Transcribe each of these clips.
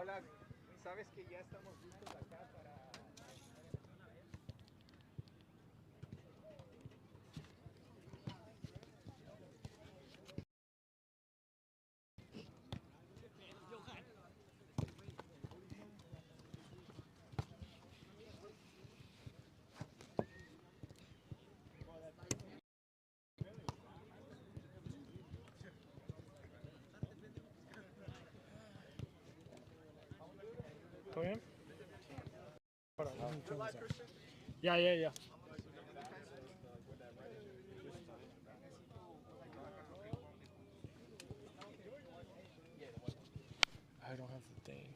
Hola, sabes que ya estamos listos acá para... ¿Todo bien? Yeah. I don't have the thing.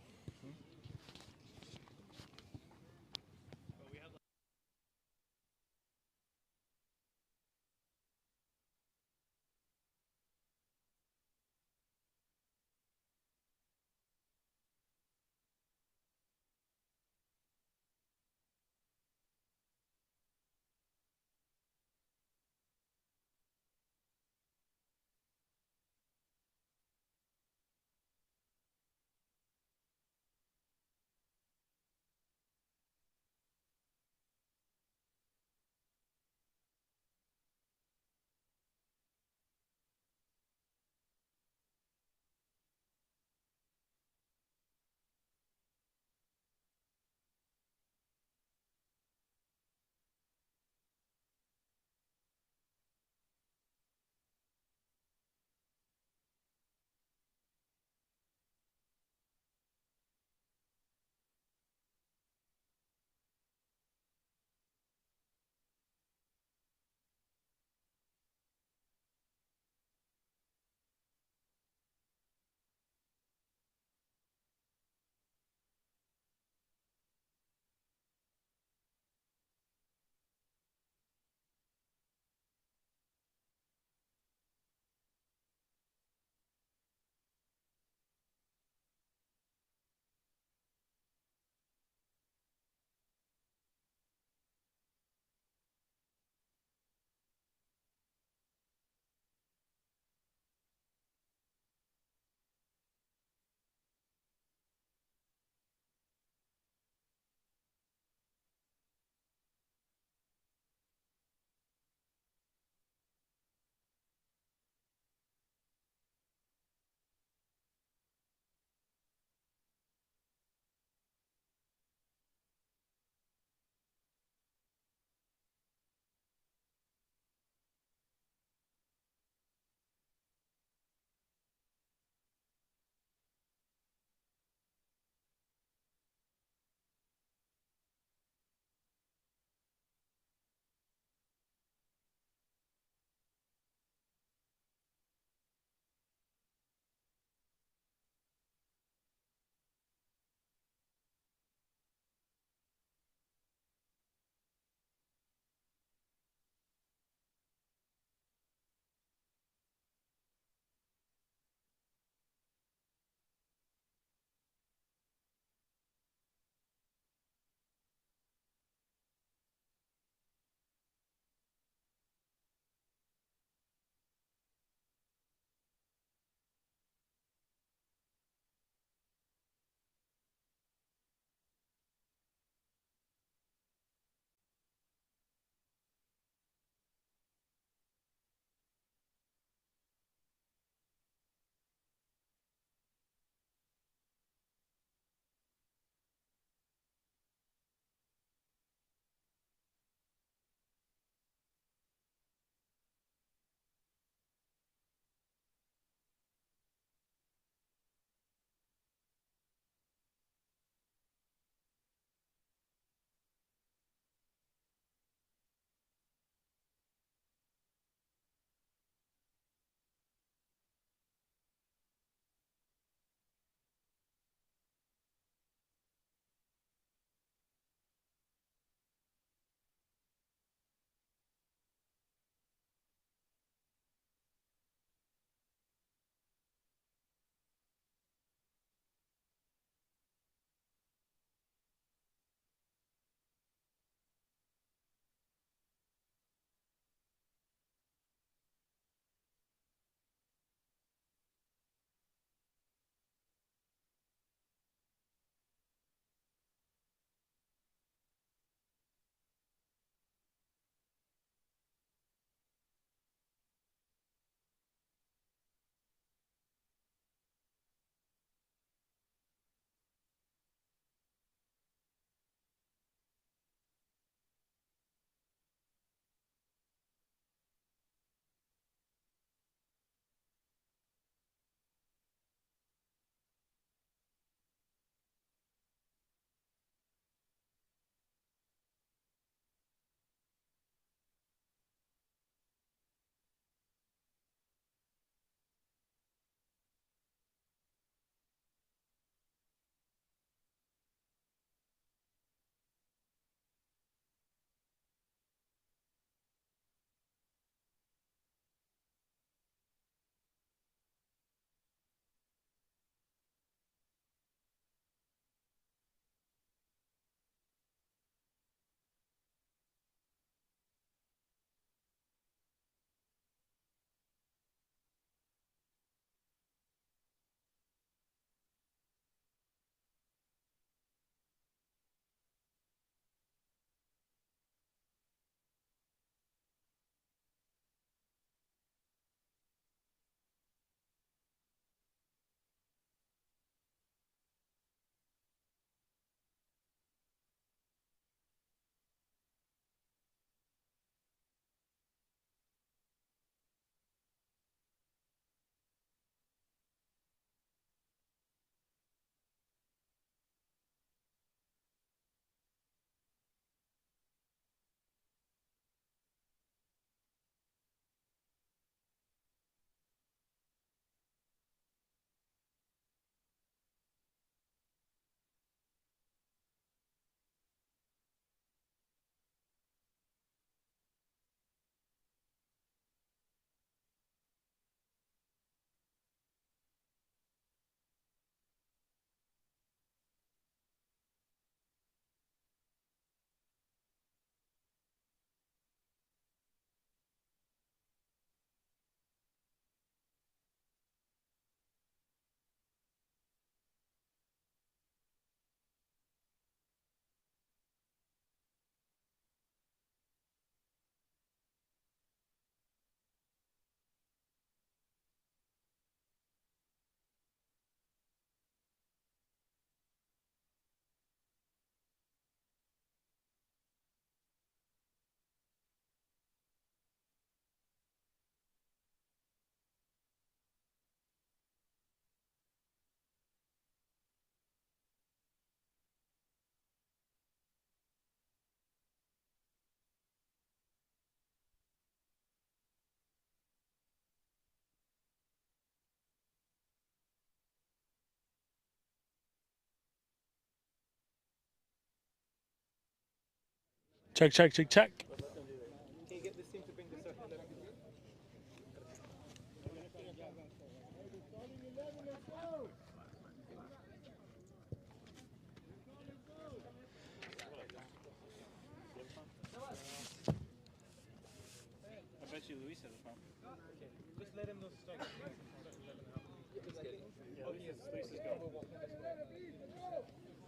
Check, check, check, check. Can you get this team to bring this up? I bet you Luis has a problem. Okay. Just let him know to strike. Yeah, Luis is going.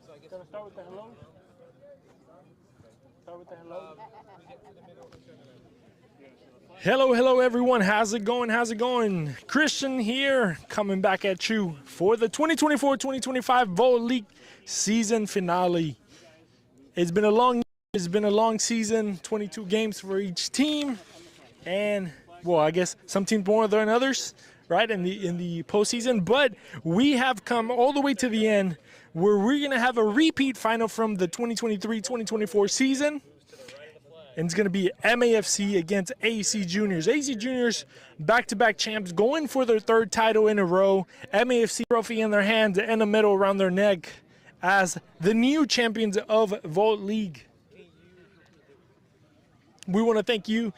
So I guess Gonna start with the hello. Start with the hello. we get to the middle. Hello, hello, everyone. How's it going? How's it going? Christian here, coming back at you for the 2024-2025 Volt League season finale. It's been a long season, 22 games for each team, and well, I guess some teams more than others, right? In the postseason, but we have come all the way to the end, where we're gonna have a repeat final from the 2023-2024 season. And it's going to be MAFC against AC Juniors. AC Juniors, back-to-back champs, going for their third title in a row. MAFC trophy in their hands and a medal around their neck as the new champions of Volt League. We want to thank you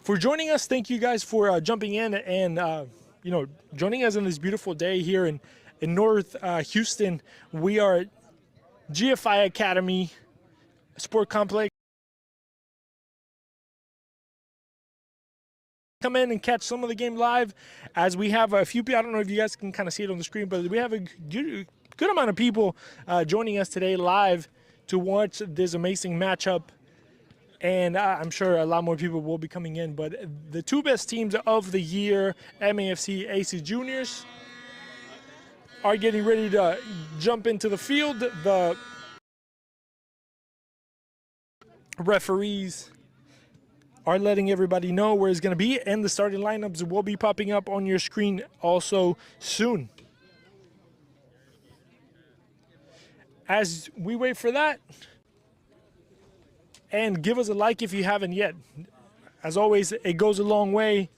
for joining us. Thank you guys for jumping in and joining us on this beautiful day here in North Houston. We are at GFI Academy Sport Complex. Come in and catch some of the game live, as we have a few people. I don't know if you guys can kind of see it on the screen, but we have a good amount of people joining us today live to watch this amazing matchup. And I'm sure a lot more people will be coming in. But the two best teams of the year, MAFC, AC Juniors, are getting ready to jump into the field. The referees are letting everybody know where it's going to be, and the starting lineups will be popping up on your screen also soon. As we wait for that, and give us a like if you haven't yet. As always, it goes a long way,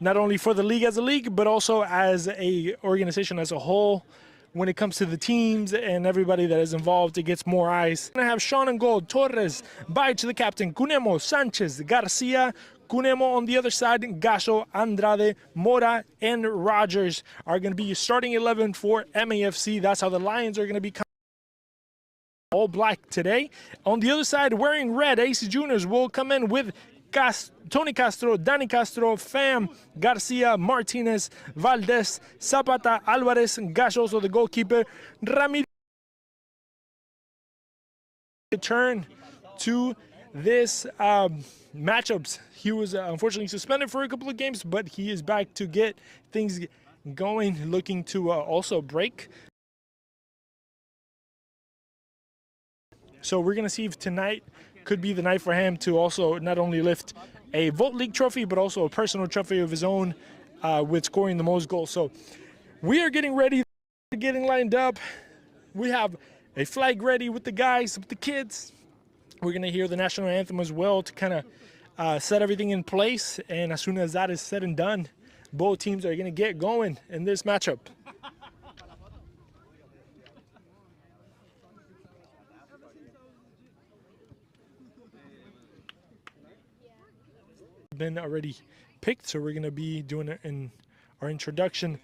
not only for the league as a league, but also as a organization as a whole. When it comes to the teams and everybody that is involved, it gets more eyes. We're going to have Sean and Gold, Torres, Baich the captain, Cunemo, Sanchez, Garcia, Cunemo on the other side, Gasho, Andrade, Mora, and Rogers are going to be starting 11 for MAFC. That's how the Lions are going to be all black today. On the other side, wearing red, AC Juniors will come in with Tony Castro, Danny Castro, Fam, Garcia, Martinez, Valdez, Zapata, Alvarez, Gashoso, the goalkeeper, Ramirez. Turn to this matchups. He was unfortunately suspended for a couple of games, but he is back to get things going, looking to also break. So we're going to see if tonight could be the night for him to also not only lift a Volt League trophy, but also a personal trophy of his own with scoring the most goals. So we are getting ready, getting lined up. We have a flag ready with the guys, with the kids. We're going to hear the national anthem as well to kind of set everything in place. And as soon as that is said and done, both teams are going to get going in this matchup. Been already picked, so we're going to be doing it in our introduction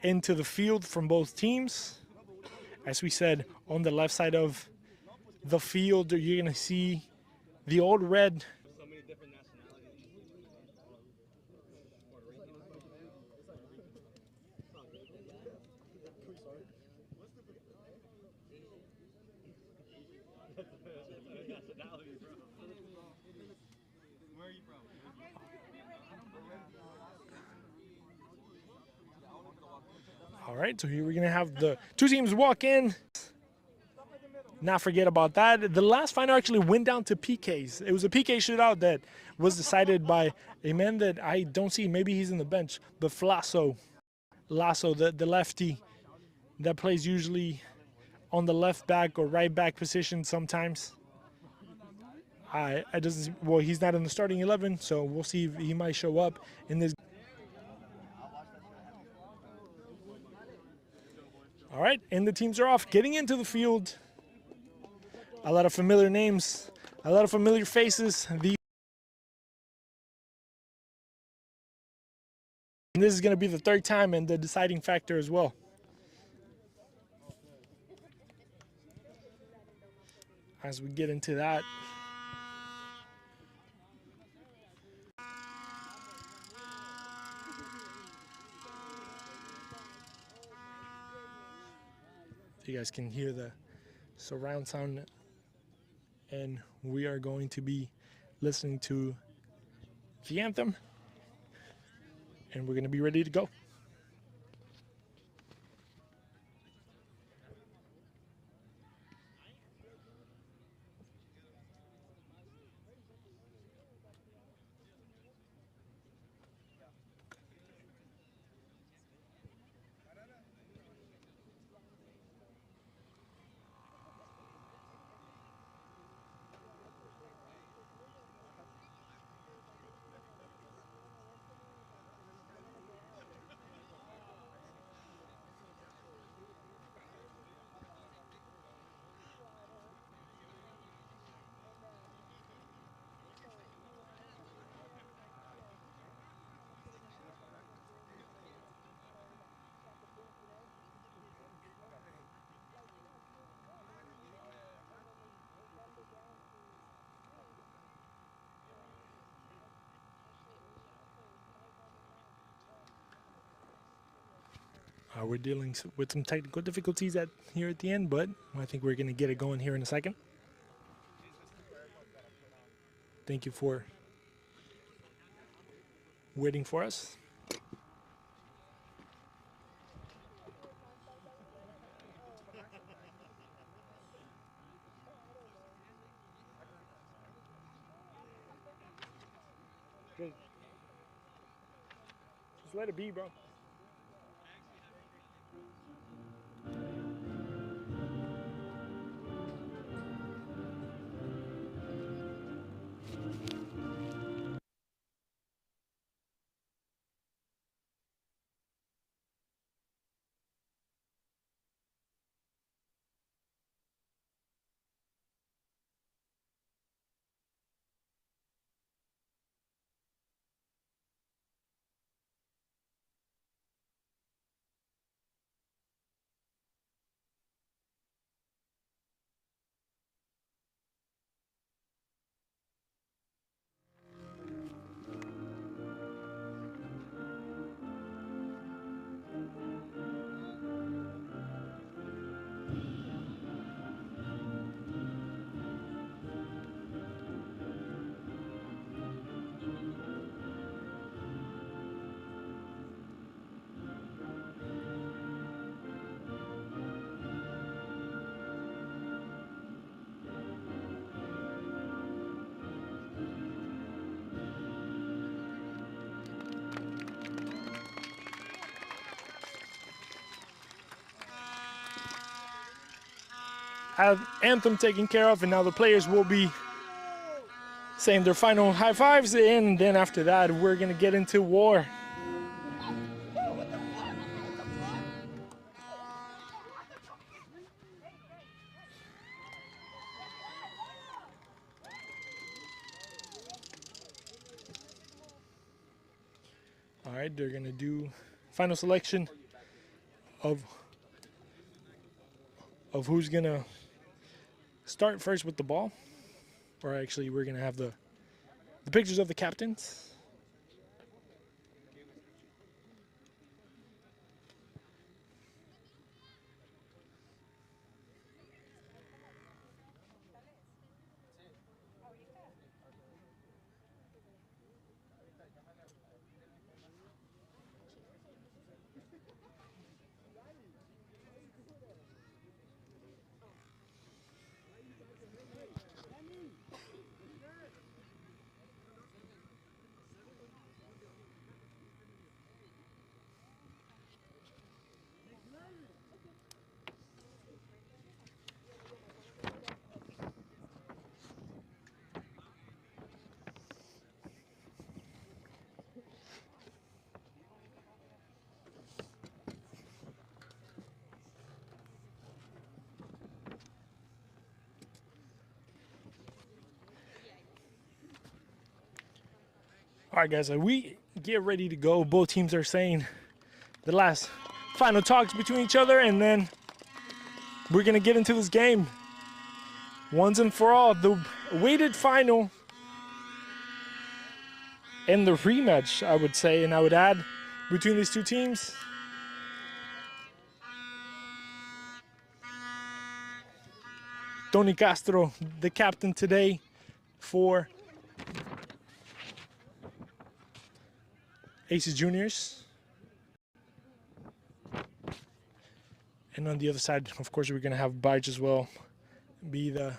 into the field from both teams. As we said, on the left side of the field, you're going to see the old red. All right, so here we're going to have the two teams walk in. Not forget about that. The last final actually went down to PKs. It was a PK shootout that was decided by a man that I don't see. Maybe he's in the bench, but Lasso, the lefty that plays usually on the left back or right back position sometimes. Well, he's not in the starting 11, so we'll see if he might show up in this. All right, and the teams are off, getting into the field. A lot of familiar names A lot of familiar faces. And this is going to be the third time and the deciding factor as well. As we get into that. You guys can hear the surround sound, and we are going to be listening to the anthem, and we're going to be ready to go. We're dealing with some technical difficulties here at the end, but I think we're going to get it going here in a second. Thank you for waiting for us. Just let it be, bro. Have anthem taken care of, and now the players will be saying their final high fives, and then after that we're gonna get into war. All right, they're gonna do final selection of who's gonna start first with the ball, or actually we're gonna have the pictures of the captains. All right, guys, we get ready to go. Both teams are saying the last final talks between each other, and then we're going to get into this game. Once and for all, the weighted final and the rematch, I would say, and I would add, between these two teams. Tony Castro, the captain today for Aces Juniors. And on the other side, of course, we're going to have Baj as well, be the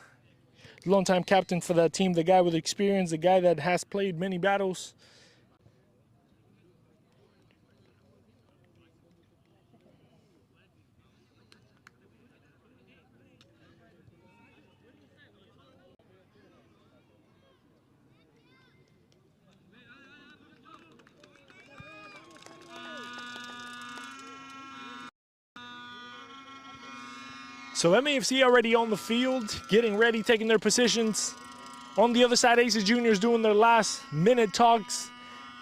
longtime captain for that team, the guy with experience, the guy that has played many battles. So MAFC already on the field, getting ready, taking their positions. On the other side, Aces Juniors doing their last minute talks,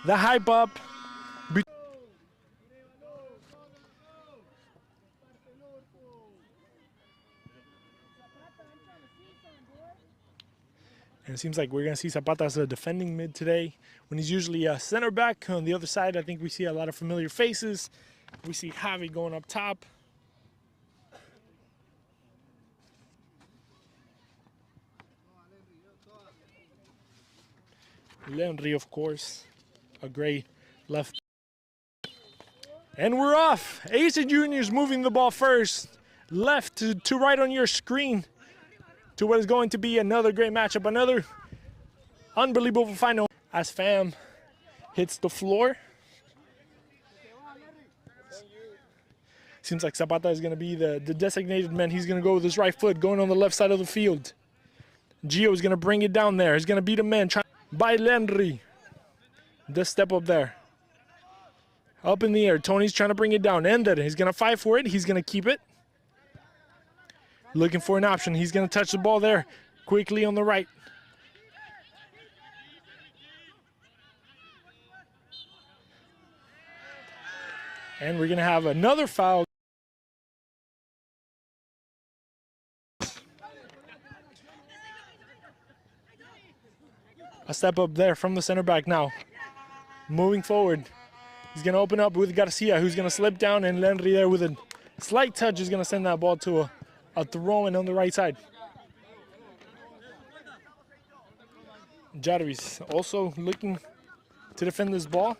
the hype up. And it seems like we're going to see Zapata as a defending mid today, when he's usually a center back. On the other side, I think we see a lot of familiar faces. We see Javi going up top. Lenry, of course, a great left. And we're off. Aces Juniors moving the ball first. Left to right on your screen to what is going to be another great matchup, another unbelievable final. As Fam hits the floor. Seems like Zapata is going to be the designated man. He's going to go with his right foot, going on the left side of the field. Gio is going to bring it down there. He's going to beat a man. By Lenry. The step up there. Up in the air. Tony's trying to bring it down. Ender. He's going to fight for it. He's going to keep it. Looking for an option. He's going to touch the ball there. Quickly on the right. And we're going to have another foul. A step up there from the center back now. Moving forward. He's going to open up with Garcia, who's going to slip down, and Lenry there with a slight touch is going to send that ball to a throw-in on the right side. Jarvis also looking to defend this ball.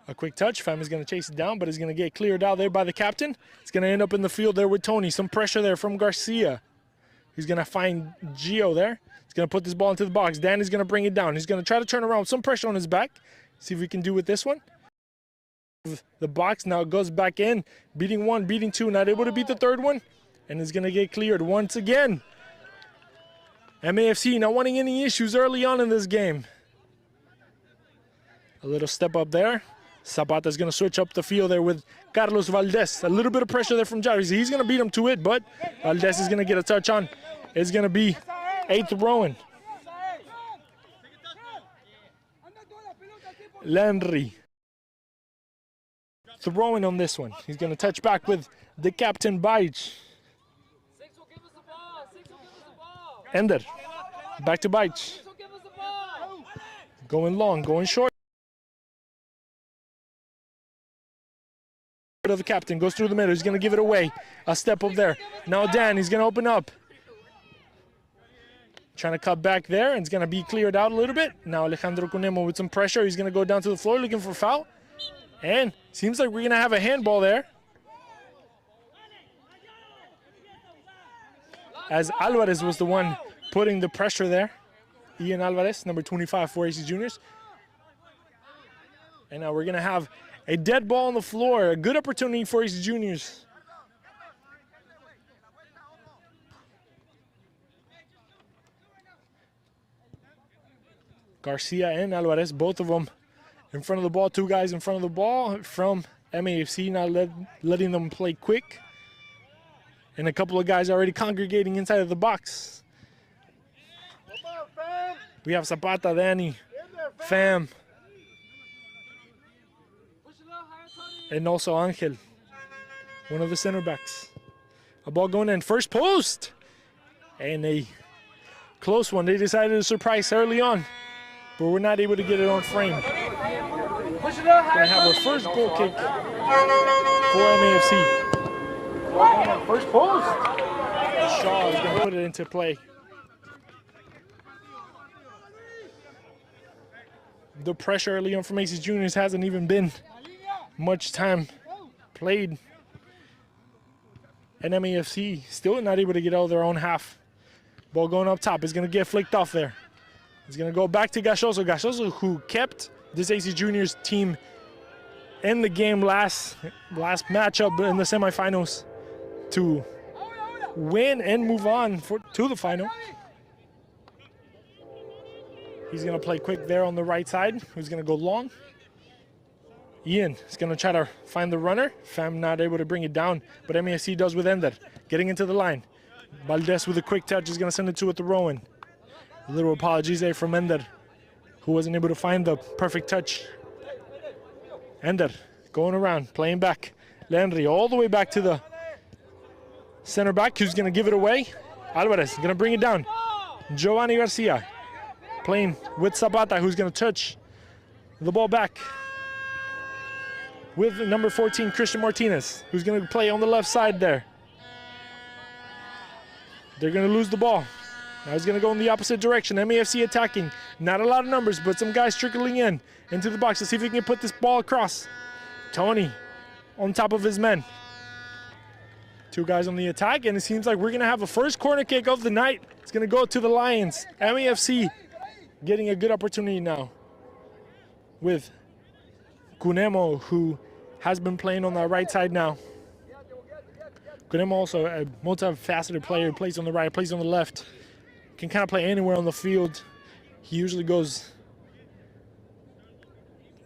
A quick touch. Fam is going to chase it down, but he's going to get cleared out there by the captain. It's going to end up in the field there with Tony. Some pressure there from Garcia. He's going to find Gio there. He's going to put this ball into the box. Danny's going to bring it down. He's going to try to turn around with some pressure on his back. See if we can do with this one. The box now goes back in. Beating one, beating two. Not able to beat the third one. And is going to get cleared once again. MAFC not wanting any issues early on in this game. A little step up there. Zapata's going to switch up the field there with Carlos Valdez. A little bit of pressure there from Jarvis. He's going to beat him to it, but Valdez is going to get a touch on. It's going to be a throw-in. Lenry. Throwing on this one. He's going to touch back with the captain, Baj. Ender. Back to Baj. Going long, going short. Of the captain goes through the middle. He's going to give it away. A step up there. Now Dan, he's going to open up. Trying to cut back there, and it's going to be cleared out a little bit. Now Alejandro Cunemo with some pressure. He's going to go down to the floor looking for foul. And seems like we're going to have a handball there. As Alvarez was the one putting the pressure there. Ian Alvarez, number 25 for Aces Juniors. And now we're going to have a dead ball on the floor. A good opportunity for Aces Juniors. Garcia and Alvarez, both of them in front of the ball. Two guys in front of the ball from MAFC, now letting them play quick. And a couple of guys already congregating inside of the box. We have Zapata, Danny, Fam. And also Angel, one of the center backs. A ball going in, first post. And a close one. They decided to surprise early on, but we're not able to get it on frame. Gonna have our first goal kick for MAFC. First post. Shaw is gonna put it into play. The pressure early on from Macy's Juniors hasn't even been much time played. And MAFC still not able to get out of their own half. Ball going up top is going to get flicked off there. It's going to go back to Gachoso. Gachoso, who kept this AC Juniors team in the game last matchup in the semifinals to win and move on to the final. He's going to play quick there on the right side. Who's going to go long? Ian is going to try to find the runner. Fam not able to bring it down, but MAFC does with Ender. Getting into the line. Valdez with a quick touch is going to send it to it to Rowan. A little apologies there from Ender, who wasn't able to find the perfect touch. Ender going around, playing back. Landry all the way back to the center back, who's going to give it away. Alvarez going to bring it down. Giovanni Garcia playing with Zapata, who's going to touch the ball back with number 14, Christian Martinez, who's going to play on the left side there. They're going to lose the ball. Now he's going to go in the opposite direction. MAFC attacking. Not a lot of numbers, but some guys trickling into the box to see if he can put this ball across. Tony on top of his men. Two guys on the attack, and it seems like we're going to have a first corner kick of the night. It's going to go to the Lions. MAFC getting a good opportunity now with Cunemo, who has been playing on the right side now. Cunemo also a multifaceted player, plays on the right, plays on the left. Can kind of play anywhere on the field. He usually goes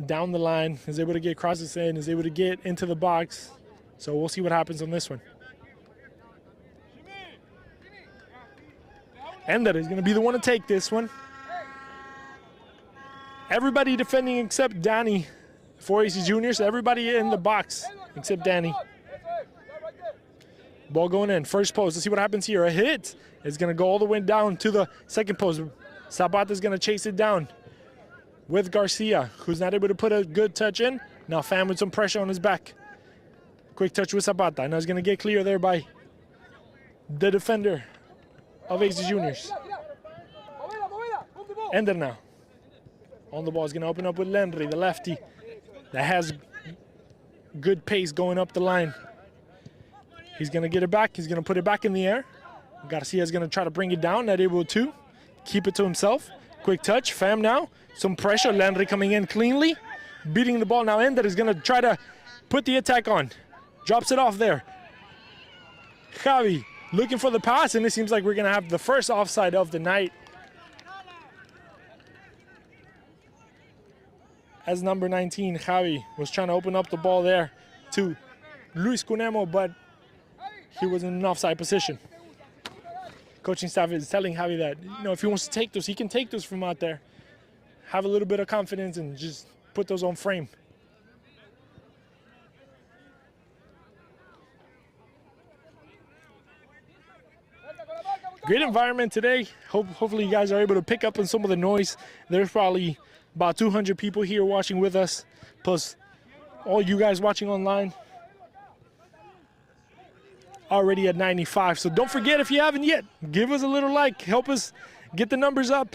down the line, is able to get crosses in, is able to get into the box. So we'll see what happens on this one. Ender is going to be the one to take this one. Everybody defending except Danny for AC Juniors. Everybody in the box except Danny. Ball going in, first post. Let's see what happens here. A hit is going to go all the way down to the second post. Zapata's going to chase it down with Garcia, who's not able to put a good touch in. Now Fam with some pressure on his back. Quick touch with Zapata. Now he's going to get clear there by the defender of AC Juniors. Ender now. On the ball is going to open up with Landry, the lefty, that has good pace going up the line. He's going to get it back. He's going to put it back in the air. Garcia is going to try to bring it down, not able to keep it to himself. Quick touch, Fam now. Some pressure, Landry coming in cleanly. Beating the ball now. Ender is going to try to put the attack on. Drops it off there. Javi looking for the pass, and it seems like we're going to have the first offside of the night. As number 19, Javi was trying to open up the ball there to Luis Cunemo, but he was in an offside position. Coaching staff is telling Javi that, if he wants to take those, he can take those from out there. Have a little bit of confidence and just put those on frame. Great environment today. Hopefully you guys are able to pick up on some of the noise. There's probably about 200 people here watching with us, plus all you guys watching online. Already at 95, so don't forget, if you haven't yet, give us a little like. Help us get the numbers up.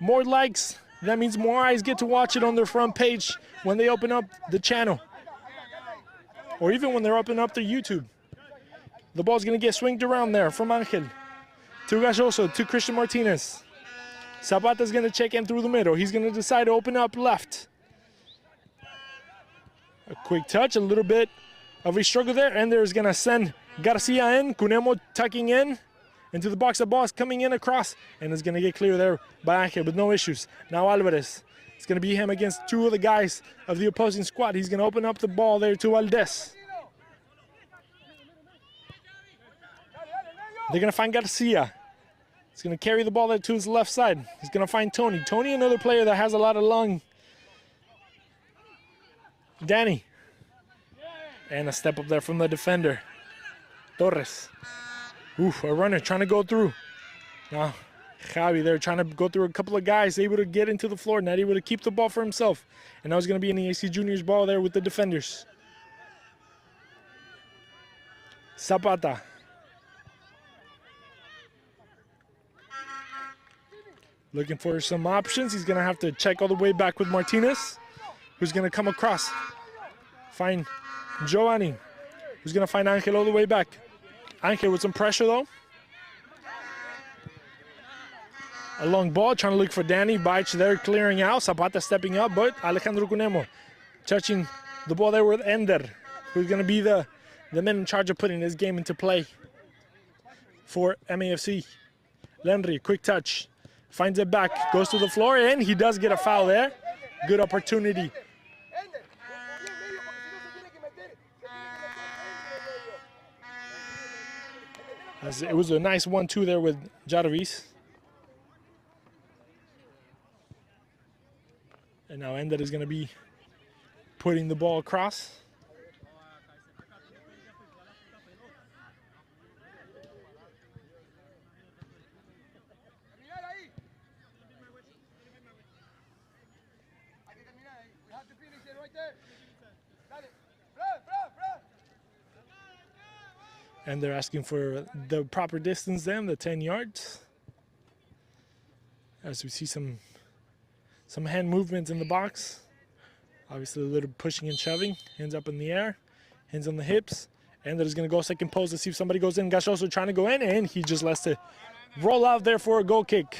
More likes, that means more eyes get to watch it on their front page when they open up the channel, or even when they're opening up their YouTube. The ball's going to get swinged around there from Angel to Gachoso to Christian Martinez. Zapata's going to check in through the middle. He's going to decide to open up left. A quick touch, a little bit of a struggle there, and there's going to send Garcia in. Cunemo tucking in into the box. The ball is coming in across, and is going to get clear there by Angel with no issues. Now Alvarez. It's going to be him against two of the guys of the opposing squad. He's going to open up the ball there to Valdez. They're going to find Garcia. He's going to carry the ball there to his left side. He's going to find Tony. Tony, another player that has a lot of lung. Danny. And a step up there from the defender. Torres. Oof, a runner trying to go through. Now, Javi there trying to go through a couple of guys, able to get into the floor, not able to keep the ball for himself. And now it's going to be in the AC Juniors ball there with the defenders. Zapata. Looking for some options. He's going to have to check all the way back with Martinez, who's going to come across. Find Giovanni, who's going to find Angel all the way back. Angel with some pressure, though. A long ball, trying to look for Danny. Baich there clearing out. Zapata stepping up, but Alejandro Cunemo touching the ball there with Ender, who's going to be the man in charge of putting this game into play for MAFC. Lenry, quick touch. Finds it back, goes to the floor, and he does get a foul there. Good opportunity. As it was a nice 1-2 there with Jarvis. And now Ender is going to be putting the ball across. And they're asking for the proper distance then, the 10 yards. As we see some hand movements in the box. Obviously a little pushing and shoving. Hands up in the air, hands on the hips. And they're just going to go second post to see if somebody goes in. Gachoso trying to go in, and he just lets it roll out there for a goal kick.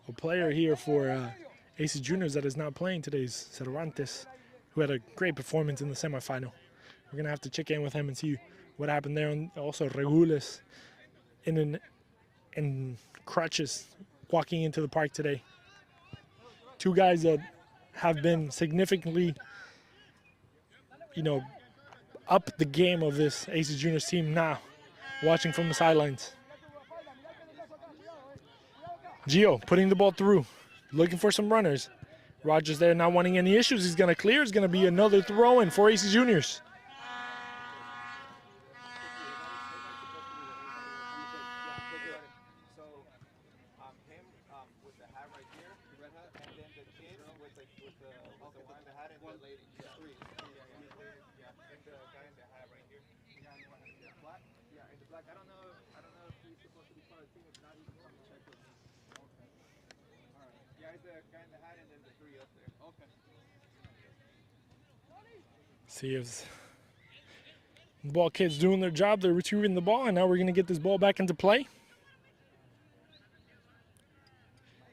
A player here for AC Juniors that is not playing today is Cervantes, who had a great performance in the semifinal. We're going to have to check in with him and see what happened there. And also Regules in crutches walking into the park today. Two guys that have been significantly, up the game of this AC Juniors team now, watching from the sidelines. Gio putting the ball through, looking for some runners. Rogers there not wanting any issues. He's going to clear. It's going to be another throw-in for AC Juniors. See if the ball kids doing their job. They're retrieving the ball, and now we're going to get this ball back into play.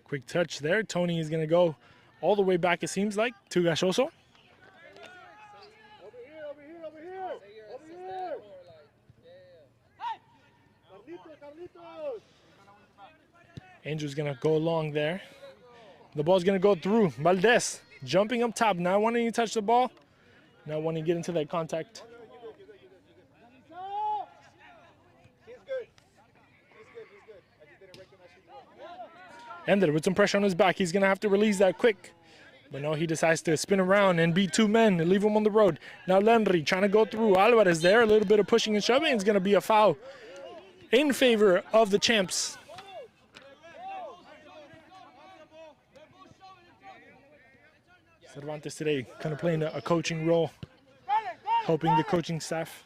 Quick touch there. Tony is going to go all the way back, it seems like, to Gachoso. Angel's going to go along there. The ball's going to go through. Valdez jumping up top, not wanting to touch the ball. Not wanting to get into that contact. Ender with some pressure on his back. He's going to have to release that quick. But no, he decides to spin around and beat two men and leave him on the road. Now Lenry trying to go through. Alvarez there. A little bit of pushing and shoving. It's going to be a foul in favor of the champs. Cervantes today kind of playing a coaching role, helping the coaching staff.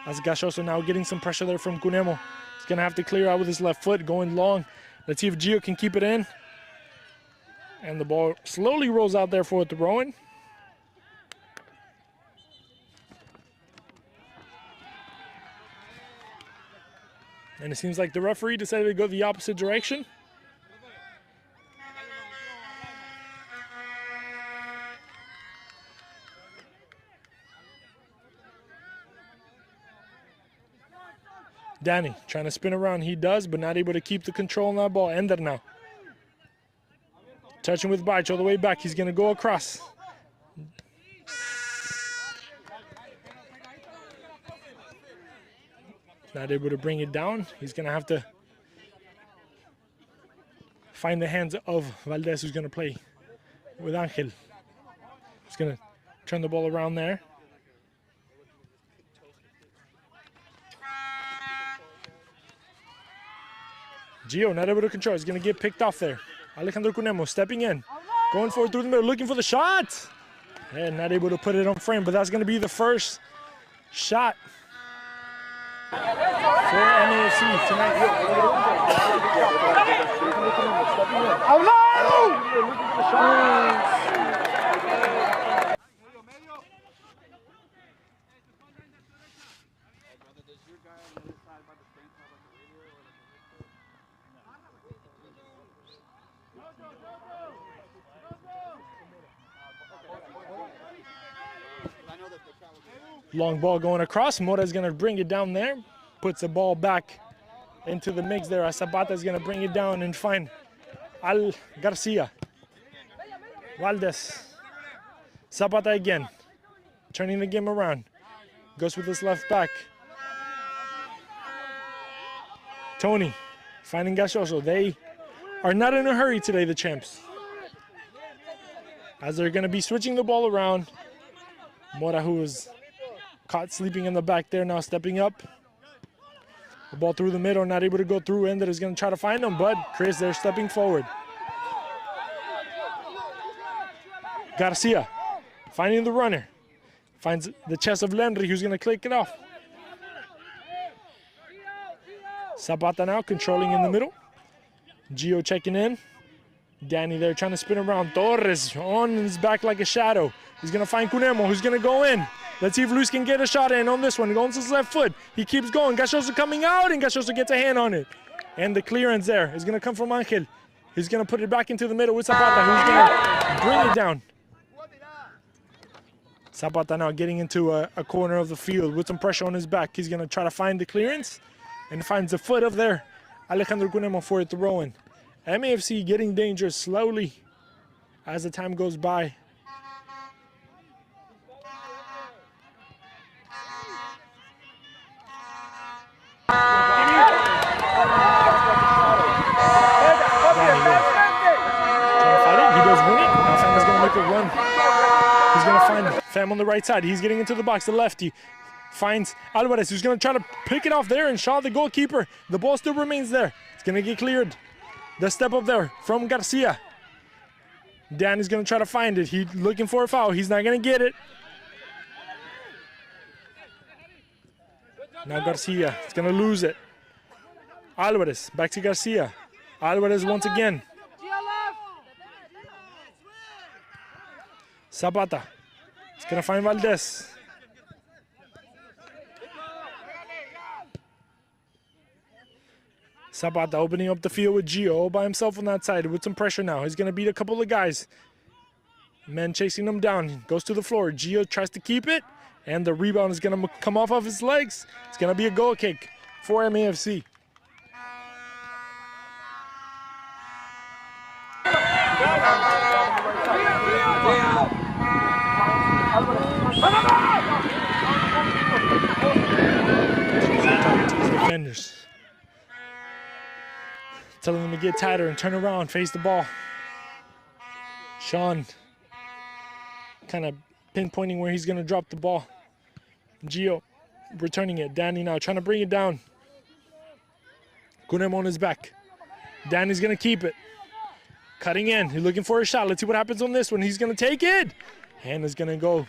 As Gachoso now getting some pressure there from Cunemo. He's going to have to clear out with his left foot, going long. Let's see if Gio can keep it in. And the ball slowly rolls out there for a throw-in. And it seems like the referee decided to go the opposite direction. Danny trying to spin around. He does, but not able to keep the control on that ball. Ender now. Touching with Baich all the way back. He's going to go across. Not able to bring it down. He's going to have to find the hands of Valdez, who's going to play with Angel. He's going to turn the ball around there. Gio not able to control. He's going to get picked off there. Alejandro Cunemo stepping in. Going forward through the middle, looking for the shot. And not able to put it on frame, but that's going to be the first shot for MAFC tonight. Long ball going across. Mora's going to bring it down there. Puts the ball back into the mix there. Zapata's going to bring it down and find Al Garcia. Valdez. Zapata again. Turning the game around. Goes with his left back. Tony finding Gachoso. They are not in a hurry today, the champs, as they're going to be switching the ball around. Mora, who was caught sleeping in the back there, now stepping up. The ball through the middle, not able to go through. Ender is going to try to find him, but Chris, they're stepping forward. Garcia finding the runner. Finds the chest of Lenry, who's going to click it off. Zapata now controlling in the middle. Gio checking in. Danny there trying to spin around. Torres on his back like a shadow. He's going to find Cunemo, who's going to go in. Let's see if Luis can get a shot in on this one. Going to his left foot. He keeps going. Gachoso coming out, and Gachoso gets a hand on it. And the clearance there is going to come from Angel. He's going to put it back into the middle with Zapata, who's going to bring it down. Zapata now getting into a corner of the field with some pressure on his back. He's going to try to find the clearance and finds the foot of there. Alejandro Cunemo for it throw-in. MAFC getting dangerous slowly as the time goes by. Fam on the right side. He's getting into the box. The lefty finds Alvarez, who's going to try to pick it off there and Shaw, the goalkeeper. The ball still remains there. It's going to get cleared. The step up there from Garcia. Dan is going to try to find it. He's looking for a foul. He's not going to get it. Now Garcia is going to lose it. Alvarez back to Garcia. Alvarez once again. Zapata. He's going to find Valdez. Zapata opening up the field with Gio all by himself on that side with some pressure now. He's going to beat a couple of guys. Men chasing him down. Goes to the floor. Gio tries to keep it, and the rebound is going to come off of his legs. It's going to be a goal kick for MAFC. Defenders telling them to get tighter and turn around, face the ball. Sean kind of pinpointing where he's going to drop the ball. Gio returning it. Danny now trying to bring it down. Cunemo on his back. Danny's going to keep it. Cutting in. He's looking for a shot. Let's see what happens on this one. He's going to take it. Hand is going to go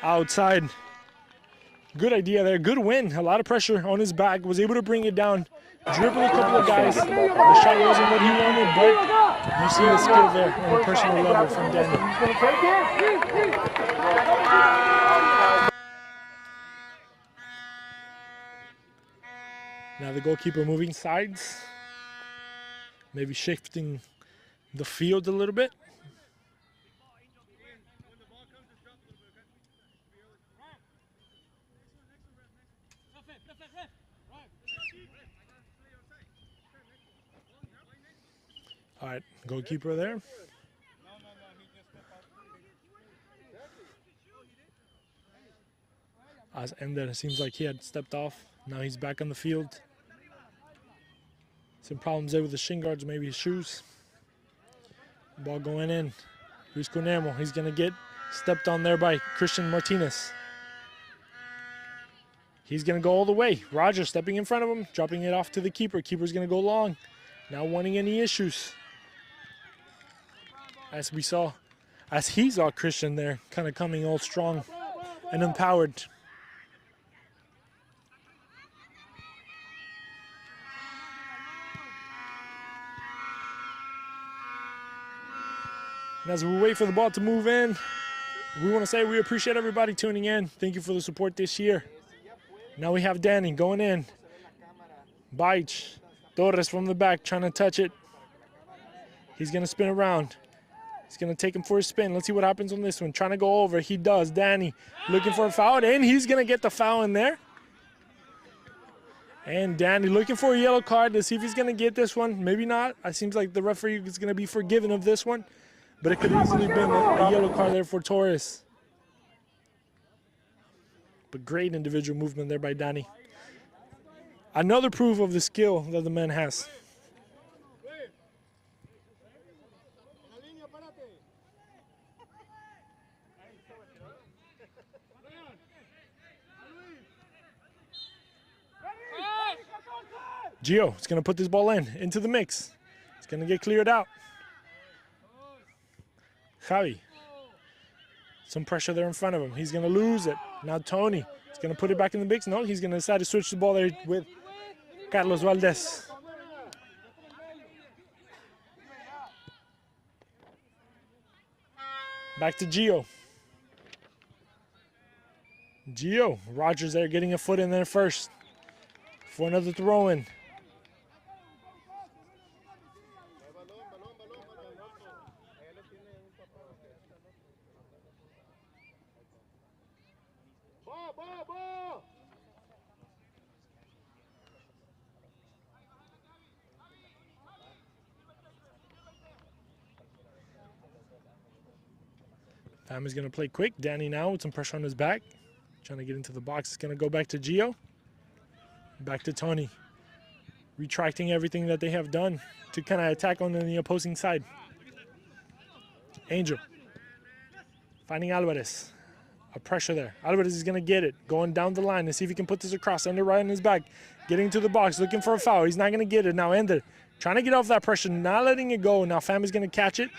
outside. Good idea there. Good win. A lot of pressure on his back. Was able to bring it down. Dribbling a couple of guys. The shot wasn't what he wanted, but you see the skill there on a personal level from Danny. Now the goalkeeper moving sides. Maybe shifting the field a little bit. All right, goalkeeper there. As Ender seems like he had stepped off. Now he's back on the field. Some problems there with the shin guards, maybe his shoes. Ball going in. Here's Cunemo. He's going to get stepped on there by Christian Martinez. He's going to go all the way. Roger stepping in front of him, dropping it off to the keeper. Keeper's going to go long. Not wanting any issues. As he saw Christian there, kind of coming all strong and empowered. And as we wait for the ball to move in, we want to say we appreciate everybody tuning in. Thank you for the support this year. Now we have Danny going in. Baich, Torres from the back trying to touch it. He's going to spin around. He's going to take him for a spin. Let's see what happens on this one. Trying to go over. He does. Danny looking for a foul, and he's going to get the foul in there. And Danny looking for a yellow card to see if he's going to get this one. Maybe not. It seems like the referee is going to be forgiven of this one. But it could easily have been a yellow card there for Torres. But great individual movement there by Danny. Another proof of the skill that the man has. Gio is going to put this ball into the mix. It's going to get cleared out. Javi. Some pressure there in front of him. He's going to lose it. Now Tony is going to put it back in the mix. No, he's going to decide to switch the ball there with Carlos Valdez. Back to Gio. Gio. Rogers there getting a foot in there first for another throw-in. Fam is going to play quick. Danny now with some pressure on his back. Trying to get into the box. It's going to go back to Gio. Back to Tony. Retracting everything that they have done to kind of attack on the opposing side. Angel. Finding Alvarez. A pressure there. Alvarez is going to get it. Going down the line to see if he can put this across. Ender right on his back. Getting to the box. Looking for a foul. He's not going to get it. Now Ender trying to get off that pressure. Not letting it go. Now Fam is going to catch it.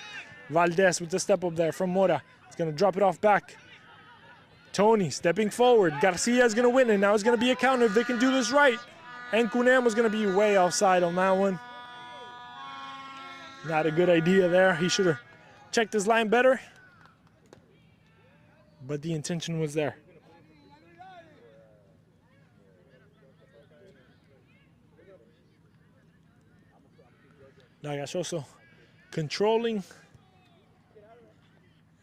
Valdez with the step up there from Mora. He's going to drop it off back. Tony stepping forward. Garcia is going to win it. Now it's going to be a counter if they can do this right. And Cunemo is going to be way offside on that one. Not a good idea there. He should have checked his line better. But the intention was there. Nagasoso controlling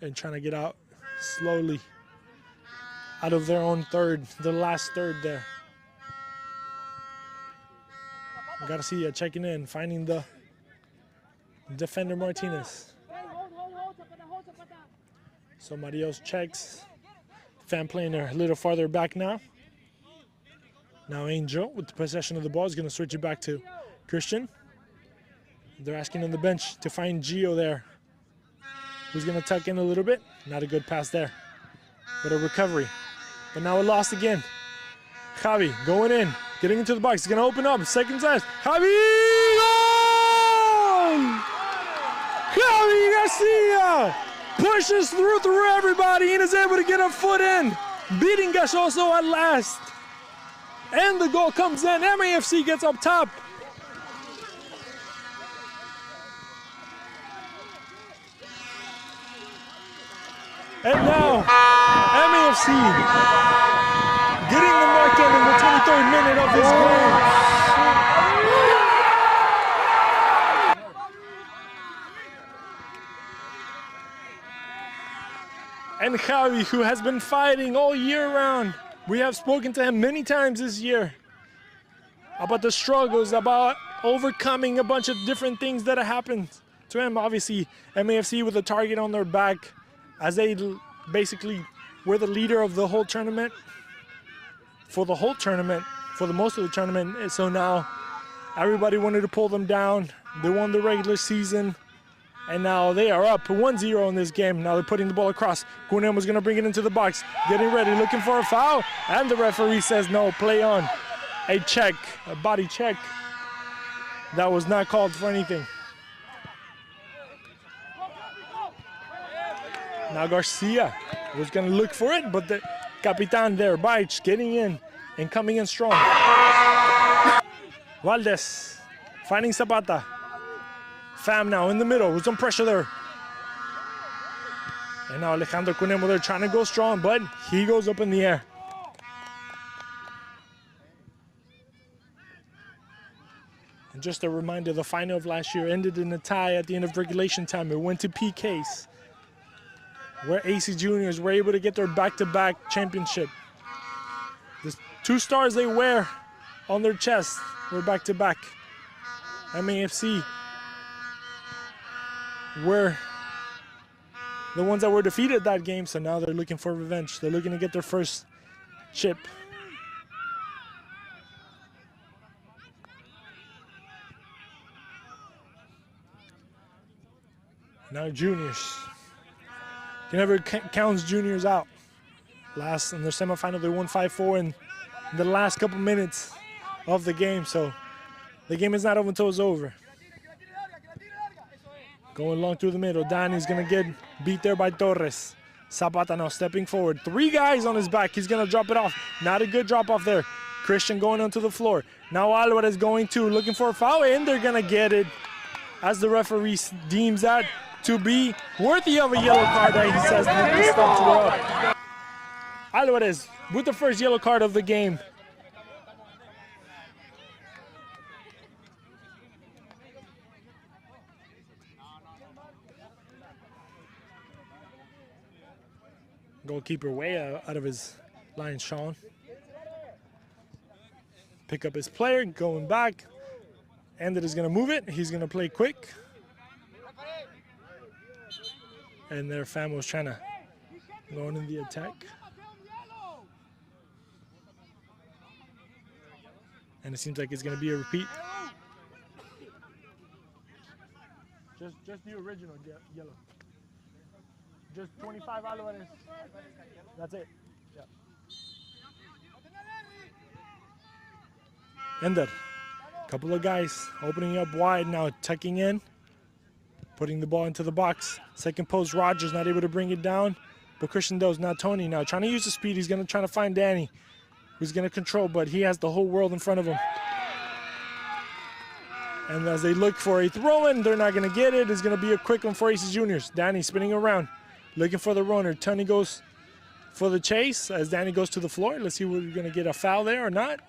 and trying to get out slowly out of their own third, the last third there. Garcia checking in, finding the defender Martinez. Somebody else checks. Fan playing there a little farther back now. Now Angel with the possession of the ball is going to switch it back to Christian. They're asking on the bench to find Gio there. Who's going to tuck in a little bit. Not a good pass there. But a recovery. But now a loss again. Javi going in. Getting into the box. He's going to open up. Second time. Javi! Goal! Javi Garcia pushes through everybody and is able to get a foot in. Beating Gasoso at last. And the goal comes in. MAFC gets up top. And now, MAFC getting the mark in the 23rd minute of this game. And Javi, who has been fighting all year round. We have spoken to him many times this year about the struggles, about overcoming a bunch of different things that have happened to him. Obviously, MAFC with a target on their back, as they basically were the leader of the whole tournament, for for the most of the tournament. And so now everybody wanted to pull them down. They won the regular season. And now they are up 1-0 in this game. Now they're putting the ball across. Cunemo's going to bring it into the box. Getting ready, looking for a foul. And the referee says no, play on. A check, a body check. That was not called for anything. Now Garcia was going to look for it, but the Capitan there, Baich, getting in and coming in strong. Valdez finding Zapata. Fam now in the middle with some pressure there. And now Alejandro Cunemo there trying to go strong, but he goes up in the air. And just a reminder, the final of last year ended in a tie at the end of regulation time. It went to PKs, where AC Juniors were able to get their back-to-back championship. The 2 stars they wear on their chest were back-to-back. MAFC were the ones that were defeated that game, so now they're looking for revenge. They're looking to get their first chip. Now juniors. You never counts juniors out. Last in their semifinal, they won 5-4 in the last couple minutes of the game, so the game is not over until it's over. Going long through the middle. Danny's going to get beat there by Torres. Zapata now stepping forward. 3 guys on his back. He's going to drop it off. Not a good drop off there. Christian going onto the floor. Now Alvarez going to, looking for a foul, and they're going to get it as the referee deems that to be worthy of a yellow card that he says needs to stop to the up. Alvarez with the first yellow card of the game. Goalkeeper way out of his line, Sean. Pick up his player, going back. Ended is going to move it. He's going to play quick. And their fan was trying to go in the attack. And it seems like it's going to be a repeat. Just the original yellow. Just 25 Alvarez. That's it. Yeah. Ender. Couple of guys opening up wide now, tucking in. Putting the ball into the box. Second post, Rogers not able to bring it down. But Christian does, not Tony now. Trying to use the speed. He's going to try to find Danny, who's going to control, but he has the whole world in front of him. And as they look for a throw-in, they're not going to get it. It's going to be a quick one for Aces Juniors. Danny spinning around, looking for the runner. Tony goes for the chase as Danny goes to the floor. Let's see if we're going to get a foul there or not.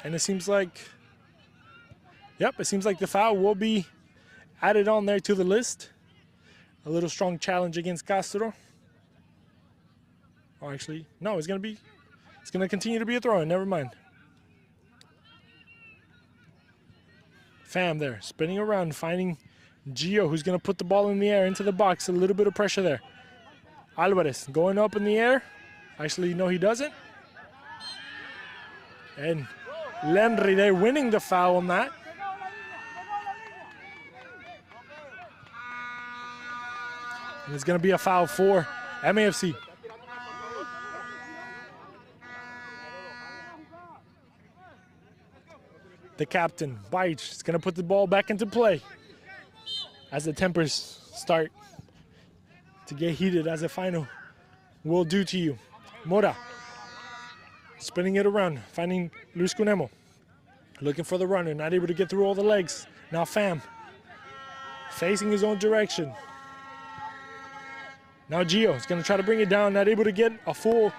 And it seems like, yep, it seems like the foul will be added on there to the list. A little strong challenge against Castro. Oh, actually, no, it's going to continue to be a throw-in. Never mind. Fam there, spinning around, finding Gio, who's going to put the ball in the air into the box. A little bit of pressure there. Alvarez going up in the air. Actually, no, he doesn't. And Lenry, they're winning the foul on that. And it's going to be a foul for MAFC. The captain, Baich, is going to put the ball back into play as the tempers start to get heated, as the final will do to you. Mora spinning it around, finding Luis Cunemo. Looking for the runner, not able to get through all the legs. Now Fam, facing his own direction. Now Gio is going to try to bring it down, not able to get a full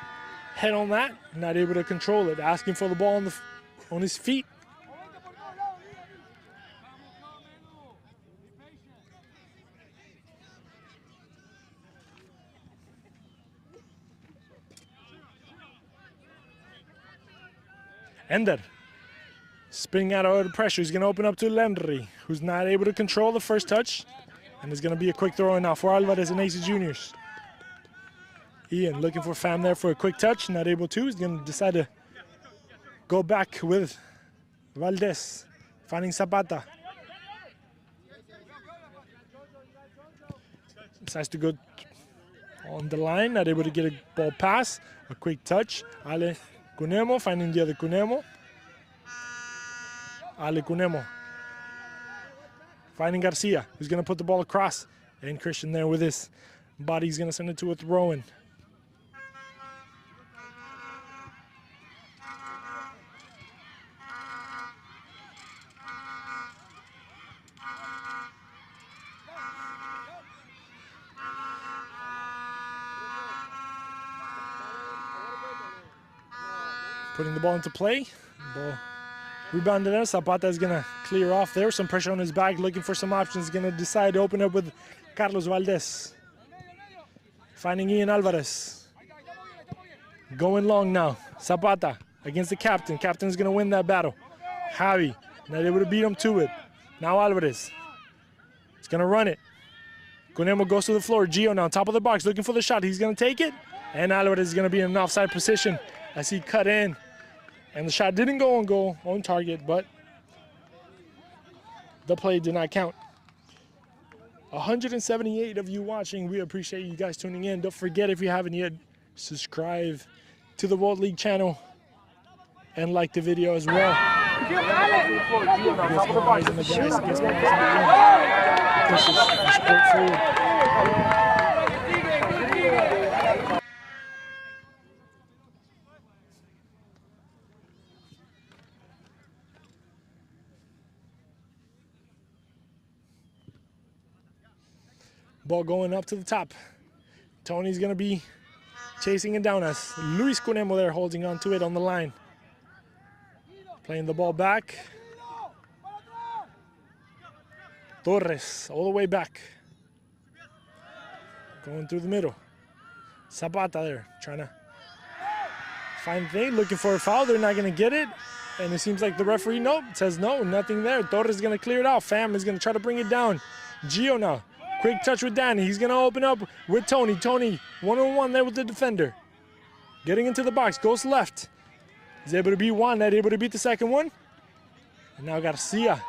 head on that, not able to control it, asking for the ball on his feet. Ender, spinning out of pressure. He's going to open up to Lenry, who's not able to control the first touch. And it's going to be a quick throw in now for Alvarez and Aces Juniors. Ian looking for Fam there for a quick touch. Not able to. He's going to decide to go back with Valdez. Finding Zapata. Decides to go on the line. Not able to get a ball pass. A quick touch. Ale Cunemo finding the other Cunemo. Ale Cunemo. Finding Garcia, who's going to put the ball across. And Christian there with his body. He's going to send it to a throw-in. Putting the ball into play. Ball rebounded there. Zapata is going to clear off there. Some pressure on his back, looking for some options. Going to decide to open up with Carlos Valdez. Finding Ian Alvarez. Going long now. Zapata against the captain. Captain is going to win that battle. Javi not able to beat him to it. Now Alvarez. He's going to run it. Cunemo goes to the floor. Gio now, top of the box, looking for the shot. He's going to take it. And Alvarez is going to be in an offside position as he cut in. And the shot didn't go on goal, on target, but the play did not count. 178 of you watching. We appreciate you guys tuning in. Don't forget, if you haven't yet, subscribe to the World League channel and like the video as well. Ball going up to the top. Tony's going to be chasing it down as Luis Cunemo there holding on to it on the line. Playing the ball back. Torres all the way back. Going through the middle. Zapata there trying to find thing, looking for a foul. They're not going to get it. And it seems like the referee, says no, nothing there. Torres is going to clear it out. Fam is going to try to bring it down. Gio now. Quick touch with Danny. He's going to open up with Tony. Tony, one-on-one there with the defender. Getting into the box. Goes left. He's able to beat one. Not able to beat the second one. And now Garcia.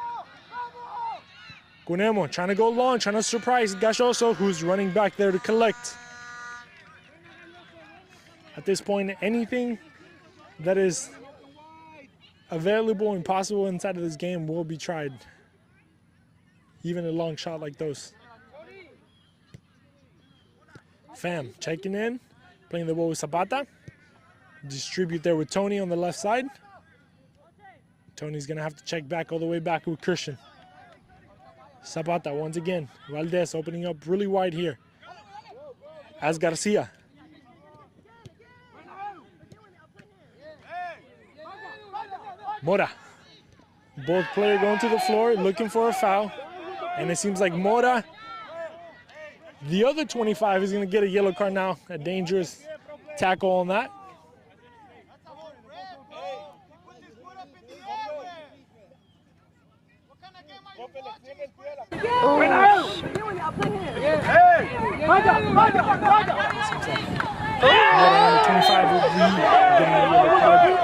Cunemo trying to go long. Trying to surprise Gachoso, who's running back there to collect. At this point, anything that is available and possible inside of this game will be tried. Even a long shot like those. Fam checking in, playing the ball with Zapata. Distribute there with Tony on the left side. Tony's going to have to check back all the way back with Christian. Zapata once again. Valdez opening up really wide here. As Garcia. Mora. Both players going to the floor looking for a foul. And it seems like Mora, the other 25, is going to get a yellow card now. A dangerous tackle on that. Number 25 will be getting a yellow card.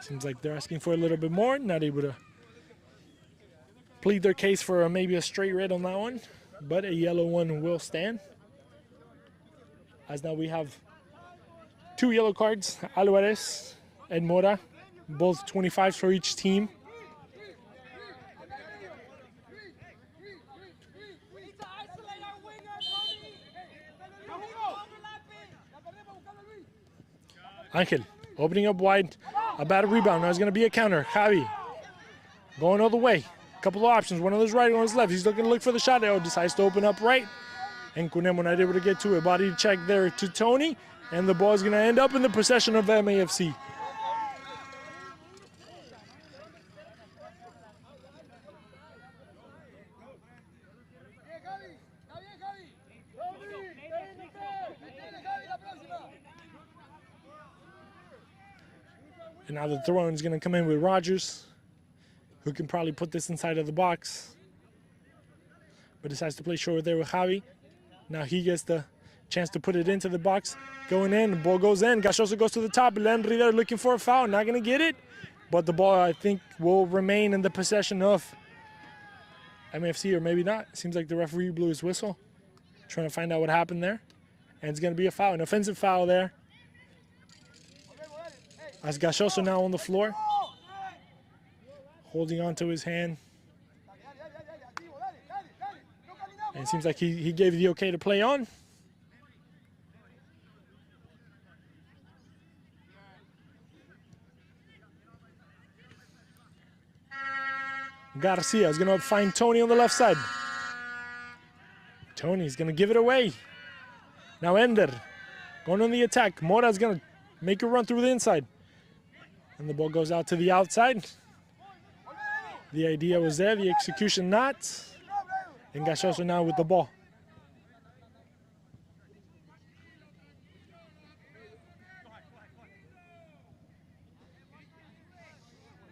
Seems like they're asking for a little bit more. Not able to plead their case for maybe a straight red on that one, but a yellow one will stand. As now we have 2 yellow cards, Alvarez and Mora, both 25s for each team. Angel opening up wide, a bad rebound. Now it's going to be a counter. Javi going all the way. Couple of options, one on his right, one on his left. He's looking to look for the shot. Oh, decides to open up right. And Cunemo not able to get to it. Body check there to Tony. And the ball is going to end up in the possession of MAFC. And now the throw-in is going to come in with Rogers, who can probably put this inside of the box. but decides to play short there with Javi. Now he gets the chance to put it into the box. Going in, the ball goes in. Gachoso goes to the top. Landry there looking for a foul. Not going to get it. But the ball, I think, will remain in the possession of MAFC, or maybe not. Seems like the referee blew his whistle. Trying to find out what happened there. And it's going to be a foul, an offensive foul there. As Gachoso now on the floor. Holding on to his hand. And it seems like he gave the okay to play on. Garcia is going to find Tony on the left side. Tony's going to give it away. Now Ender going on the attack. Mora's going to make a run through the inside. And the ball goes out to the outside. The idea was there, the execution not. And Gachoso now with the ball.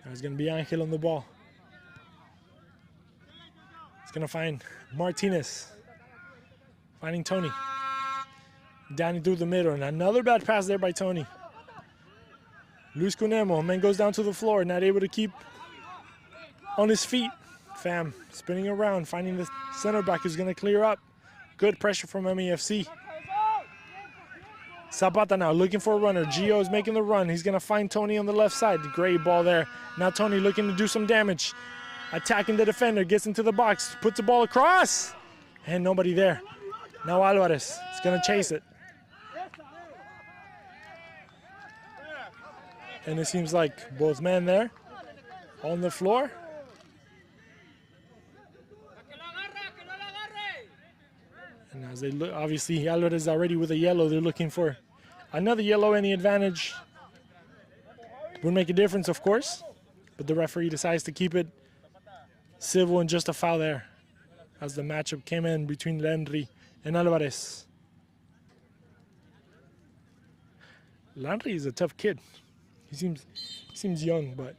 There's going to be Angel on the ball. He's going to find Martinez. Finding Tony. Danny through the middle. And another bad pass there by Tony. Luis Cunemo, man, goes down to the floor. Not able to keep on his feet. Fam spinning around, finding the center back who's going to clear up. Good pressure from MAFC. Zapata now looking for a runner. Gio is making the run. He's going to find Tony on the left side. Great ball there. Now Tony looking to do some damage. Attacking the defender, gets into the box, puts the ball across. And nobody there. Now Alvarez is going to chase it. And it seems like both men there on the floor. And as they look, obviously Alvarez already with a yellow. They're looking for another yellow. Any advantage would make a difference, of course. But the referee decides to keep it civil and just a foul there as the matchup came in between Landry and Alvarez. Landry is a tough kid. He seems young, but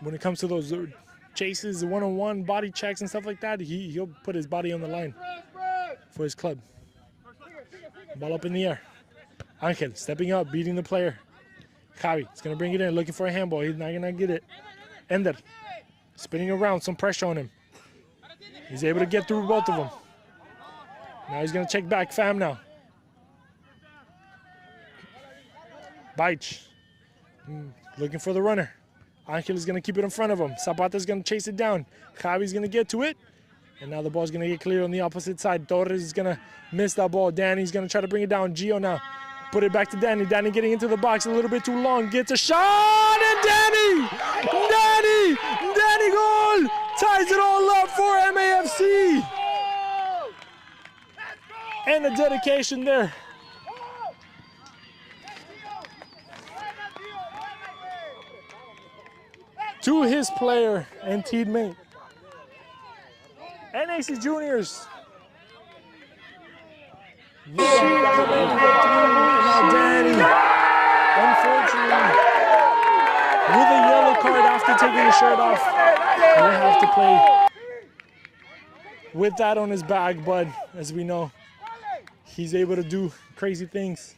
when it comes to those chases, one-on-one body checks and stuff like that, he'll put his body on the line for his club. Ball up in the air. Angel stepping up, beating the player. Javi is going to bring it in, looking for a handball. He's not going to get it. Ender spinning around, some pressure on him. He's able to get through both of them. Now he's going to check back. Fam now. Baich looking for the runner. Angel is going to keep it in front of him. Zapata is going to chase it down. Javi's going to get to it. And now the ball's going to get clear on the opposite side. Torres is going to miss that ball. Danny's going to try to bring it down. Gio now. Put it back to Danny. Danny getting into the box a little bit too long. Gets a shot, and Danny goal! Ties it all up for MAFC. And the dedication there. To his player and teammate. NAC Juniors. Now Danny, unfortunately, with a yellow card after taking his shirt off, will have to play with that on his bag, but as we know, he's able to do crazy things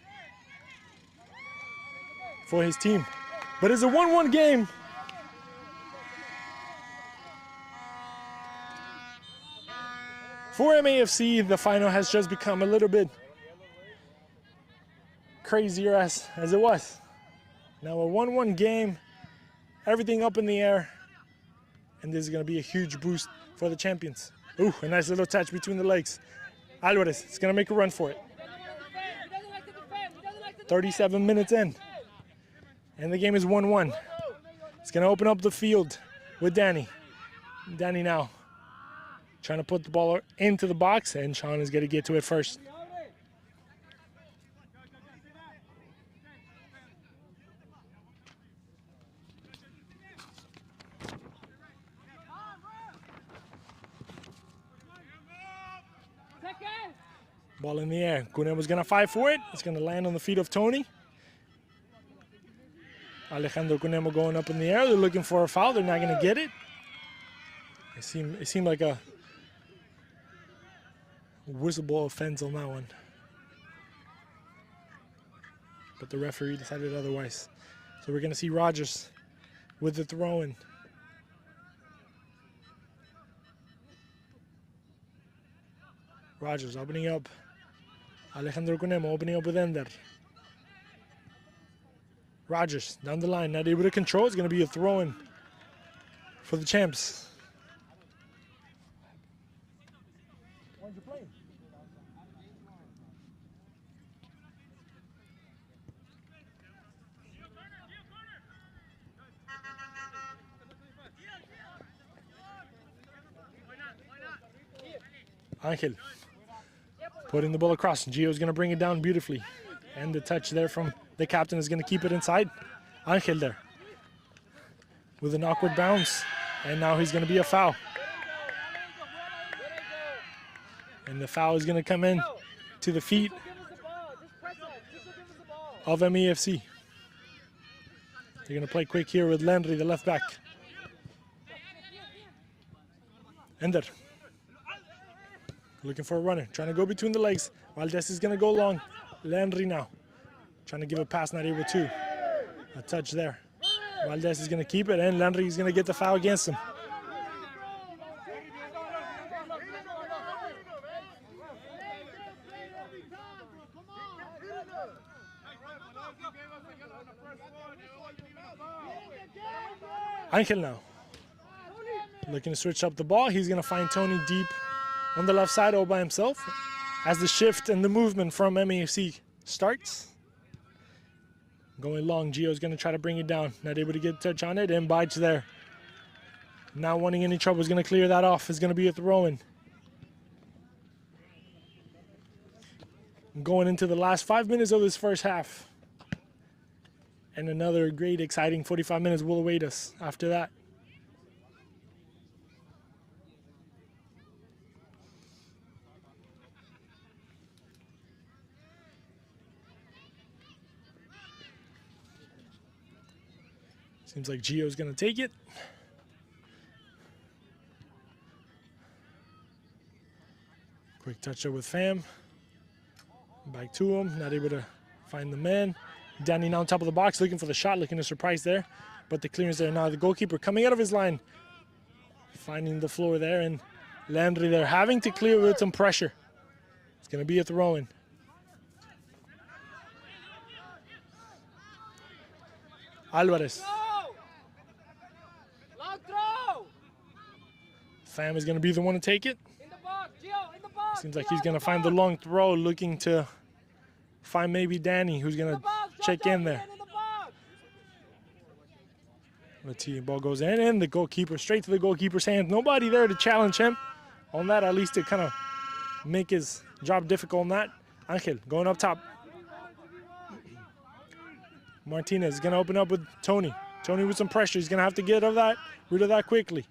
for his team. But it's a 1-1 game. For MAFC, the final has just become a little bit crazier as it was. Now a 1-1 game, everything up in the air, and this is going to be a huge boost for the champions. Ooh, a nice little touch between the legs. Alvarez is going to make a run for it. 37 minutes in, and the game is 1-1. It's going to open up the field with Danny. Danny now trying to put the ball into the box, and Sean is going to get to it first. Ball in the air. Cunemo's going to fight for it. It's going to land on the feet of Tony. Alejandro Cunemo going up in the air. They're looking for a foul. They're not going to get it. It seemed like a whistle ball offense on that one. But the referee decided otherwise. So we're going to see Rogers with the throw-in. Rogers opening up. Alejandro Cunemo opening up with Ender. Rogers down the line, not able to control. It's going to be a throw-in for the champs. Angel putting the ball across. Gio's going to bring it down beautifully. And the touch there from the captain is going to keep it inside. Angel there with an awkward bounce. And now he's going to be a foul. And the foul is going to come in to the feet of MAFC. They're going to play quick here with Landry, the left back. Ender. Looking for a runner, trying to go between the legs. Valdez is going to go long. Landry now. Trying to give a pass, not able to. A touch there. Valdez is going to keep it, and Landry is going to get the foul against him. Angel now. Looking to switch up the ball. He's going to find Tony deep on the left side all by himself as the shift and the movement from MAFC starts. Going long, Gio's going to try to bring it down. Not able to get a touch on it, and bites there. Not wanting any trouble, is going to clear that off. It's going to be a throw-in. Going into the last 5 minutes of this first half. And another great, exciting 45 minutes will await us after that. Seems like Gio's going to take it. Quick touch up with Fam. Back to him. Not able to find the man. Danny now on top of the box, looking for the shot, looking to surprise there. But the clearance there now. The goalkeeper coming out of his line. Finding the floor there. And Landry there having to clear with some pressure. It's going to be a throw-in. Alvarez. Fam is going to be the one to take it. Seems like he's going to find the long throw, looking to find maybe Danny, who's going to check in there. Let's see, the ball goes in, and the goalkeeper, straight to the goalkeeper's hands. Nobody there to challenge him on that, at least to kind of make his job difficult on that. Angel going up top. Martinez is going to open up with Tony. Tony with some pressure. He's going to have to get rid of that quickly.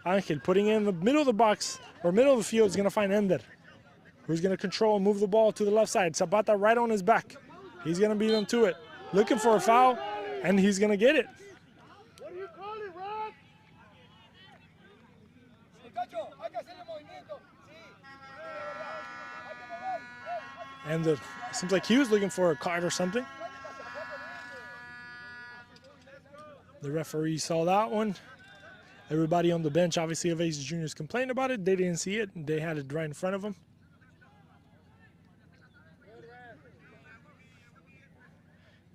Angel putting in the middle of the box, or middle of the field, is going to find Ender, who's going to control and move the ball to the left side. Zapata right on his back. He's going to beat him to it. Looking for a foul, and he's going to get it. What do you call it, Rob? And it seems like he was looking for a card or something. The referee saw that one. Everybody on the bench, obviously, of Aces Juniors complained about it. They didn't see it. They had it right in front of them.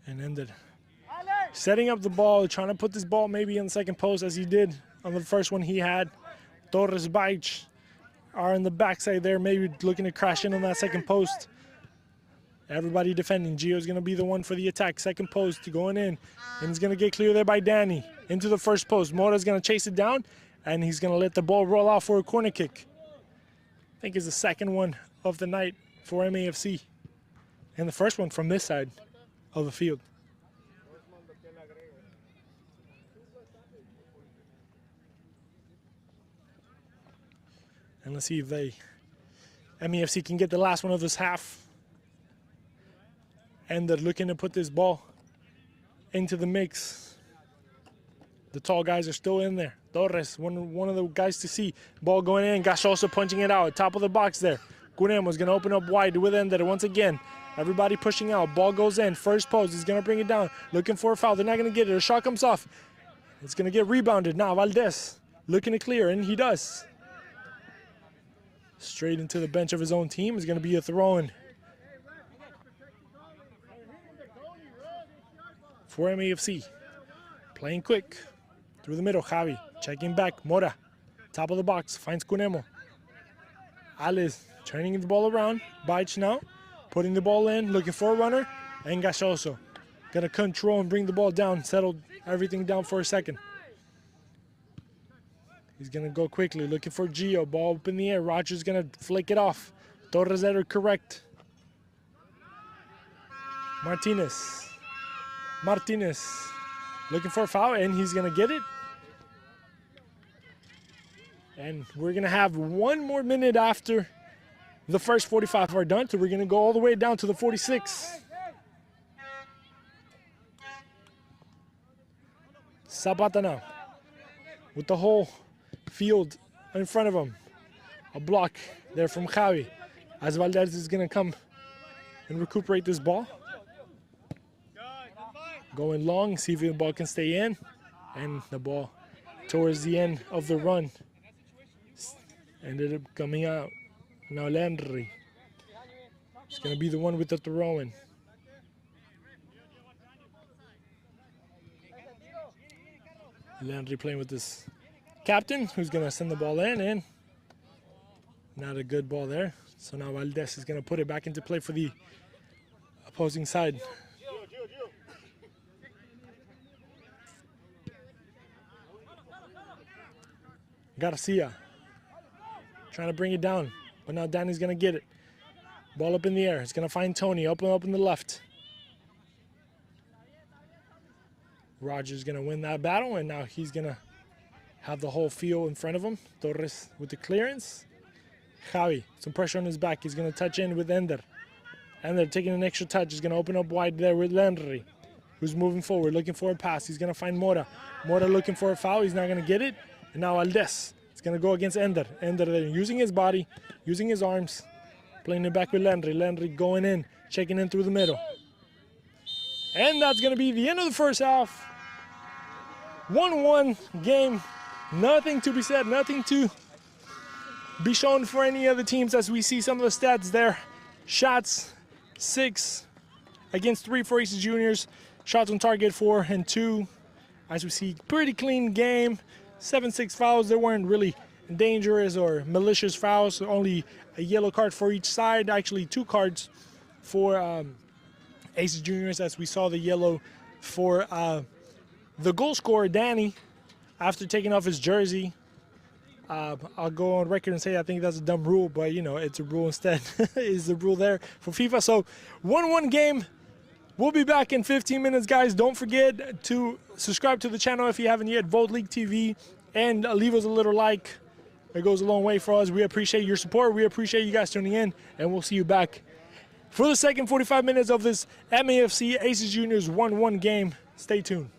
And ended setting up the ball, trying to put this ball maybe on the second post as he did on the first one he had. Torres, Baich are in the backside there, maybe looking to crash in on that second post. Everybody defending. Gio's going to be the one for the attack. Second post going in. And he's going to get clear there by Danny. Into the first post. Mora's going to chase it down. And he's going to let the ball roll off for a corner kick. I think it's the second one of the night for MAFC. And the first one from this side of the field. And let's see if MAFC can get the last one of this half. And they're looking to put this ball into the mix. The tall guys are still in there. Torres, one of the guys to see. Ball going in. Gachoso punching it out. Top of the box there. Cunemo is going to open up wide with Ender once again. Everybody pushing out. Ball goes in. First post. He's going to bring it down. Looking for a foul. They're not going to get it. A shot comes off. It's going to get rebounded. Now Valdez looking to clear, and he does. Straight into the bench of his own team is going to be a throw-in for MAFC. Playing quick. Through the middle. Javi checking back. Mora. Top of the box. Finds Cunemo. Alice turning the ball around. Baich now. Putting the ball in. Looking for a runner. And Gachoso. Going to control and bring the ball down. Settle everything down for a second. He's going to go quickly. Looking for Gio. Ball up in the air. Rogers going to flick it off. Torres there correct. Martinez. Looking for a foul, and he's going to get it. And we're going to have one more minute after the first 45 are done. So we're going to go all the way down to the 46. Zapata now with the whole field in front of him. A block there from Javi. As Valdez is going to come and recuperate this ball. Going long, see if the ball can stay in. And the ball towards the end of the run ended up coming out. Now Landry is going to be the one with the throw-in. Landry playing with this captain, who's going to send the ball in, and not a good ball there. So now Valdez is going to put it back into play for the opposing side. Garcia trying to bring it down, but now Danny's going to get it. Ball up in the air. It's going to find Tony. Open up in the left. Rogers going to win that battle, and now he's going to have the whole field in front of him. Torres with the clearance. Javi, some pressure on his back. He's going to touch in with Ender. Ender taking an extra touch. He's going to open up wide there with Landry, who's moving forward, looking for a pass. He's going to find Mora. Mora looking for a foul. He's not going to get it. And now Valdez is going to go against Ender. Ender there, using his body, using his arms, playing it back with Landry. Landry going in, checking in through the middle. And that's going to be the end of the first half. 1-1 game. Nothing to be said, nothing to be shown for any other teams as we see some of the stats there. Shots, 6 against 3 for Aces Juniors. Shots on target, 4 and 2. As we see, pretty clean game. 7-6 fouls. They weren't really dangerous or malicious fouls. Only a yellow card for each side. Actually, 2 cards for Aces Juniors, as we saw the yellow for the goal scorer, Danny, after taking off his jersey. I'll go on record and say I think that's a dumb rule, but you know, it's a rule instead. Is the rule there for FIFA. So 1-1 game. We'll be back in 15 minutes, guys. Don't forget to subscribe to the channel if you haven't yet. Vote League TV, and leave us a little like. It goes a long way for us. We appreciate your support. We appreciate you guys tuning in, and we'll see you back for the second 45 minutes of this MAFC Aces Juniors 1-1 game. Stay tuned.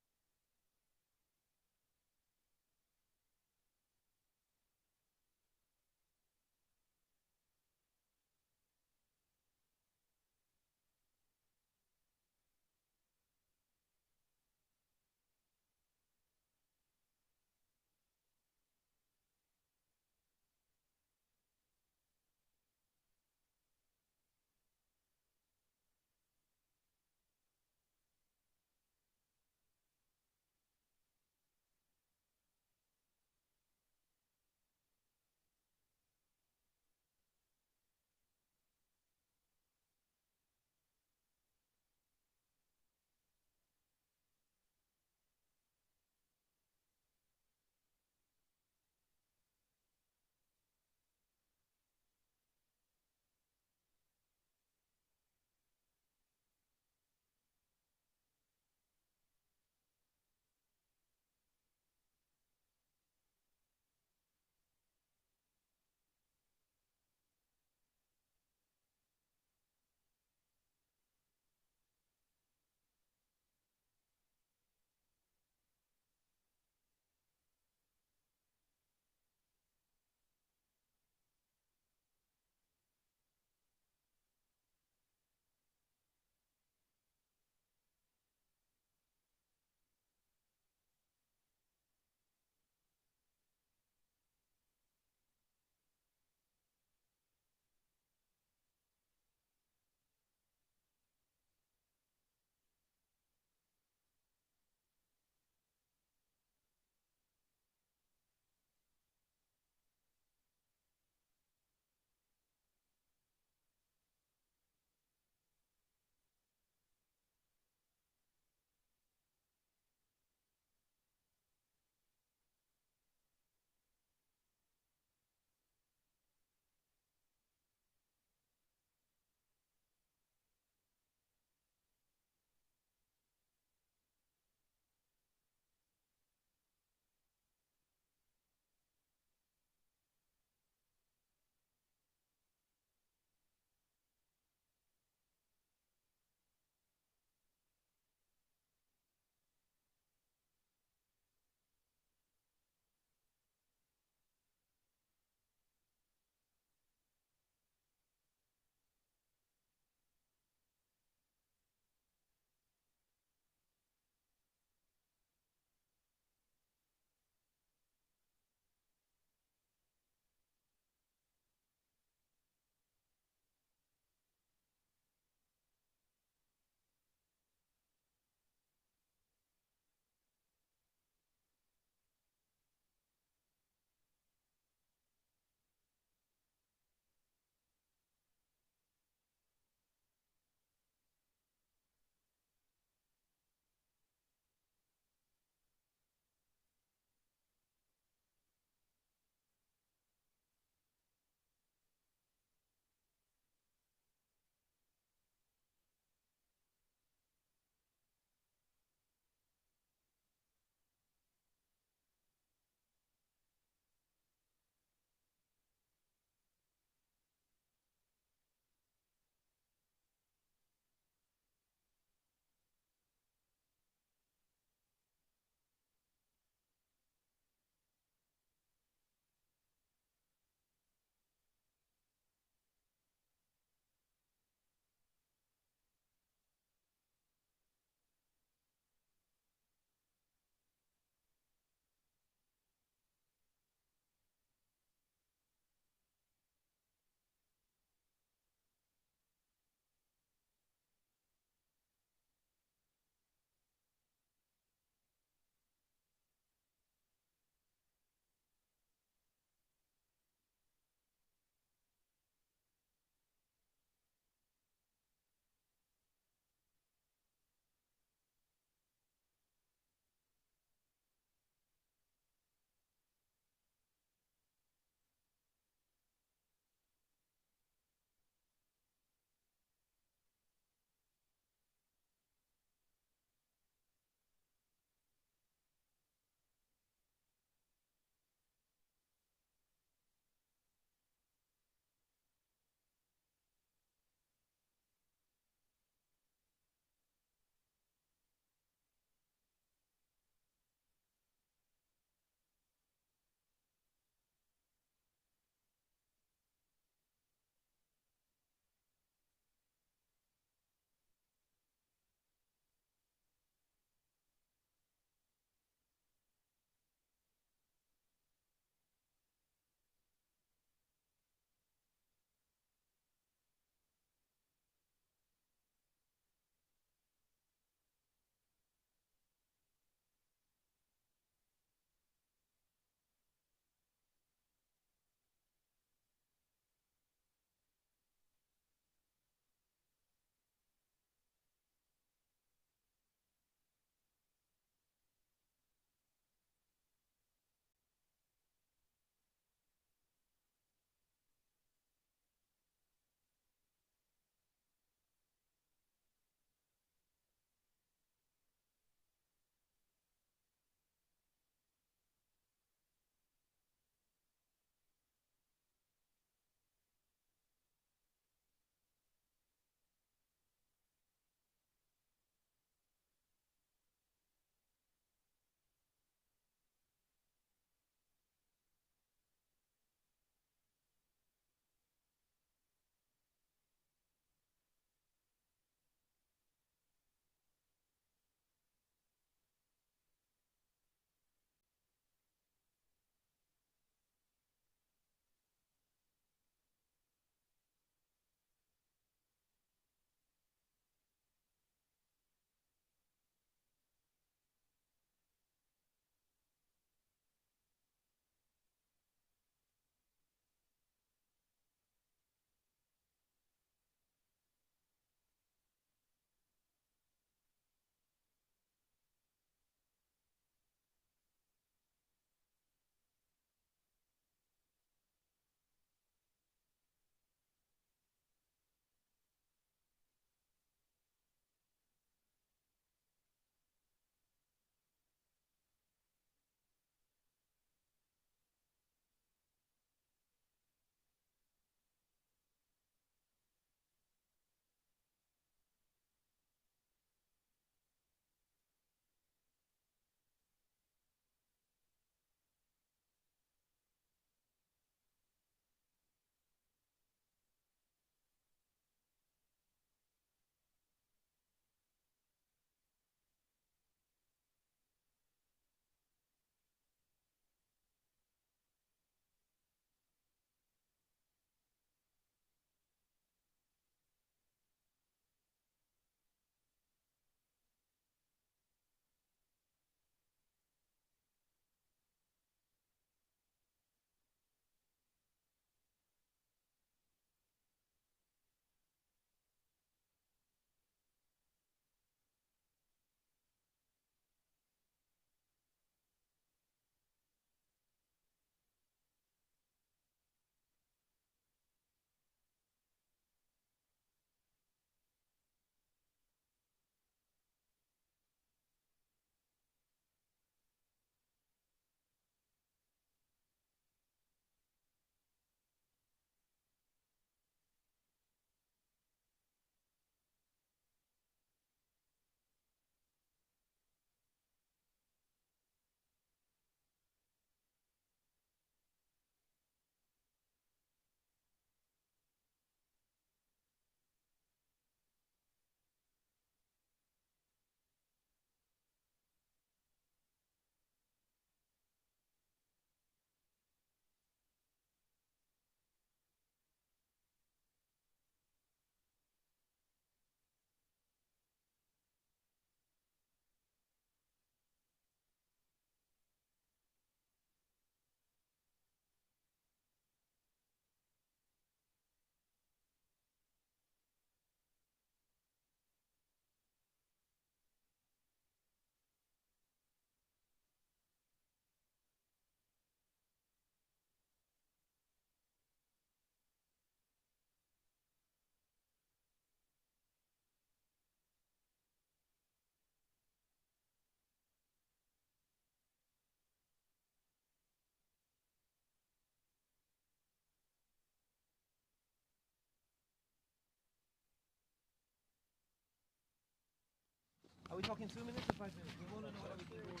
we talking 2 minutes or 5 minutes? We want to know what everything goes.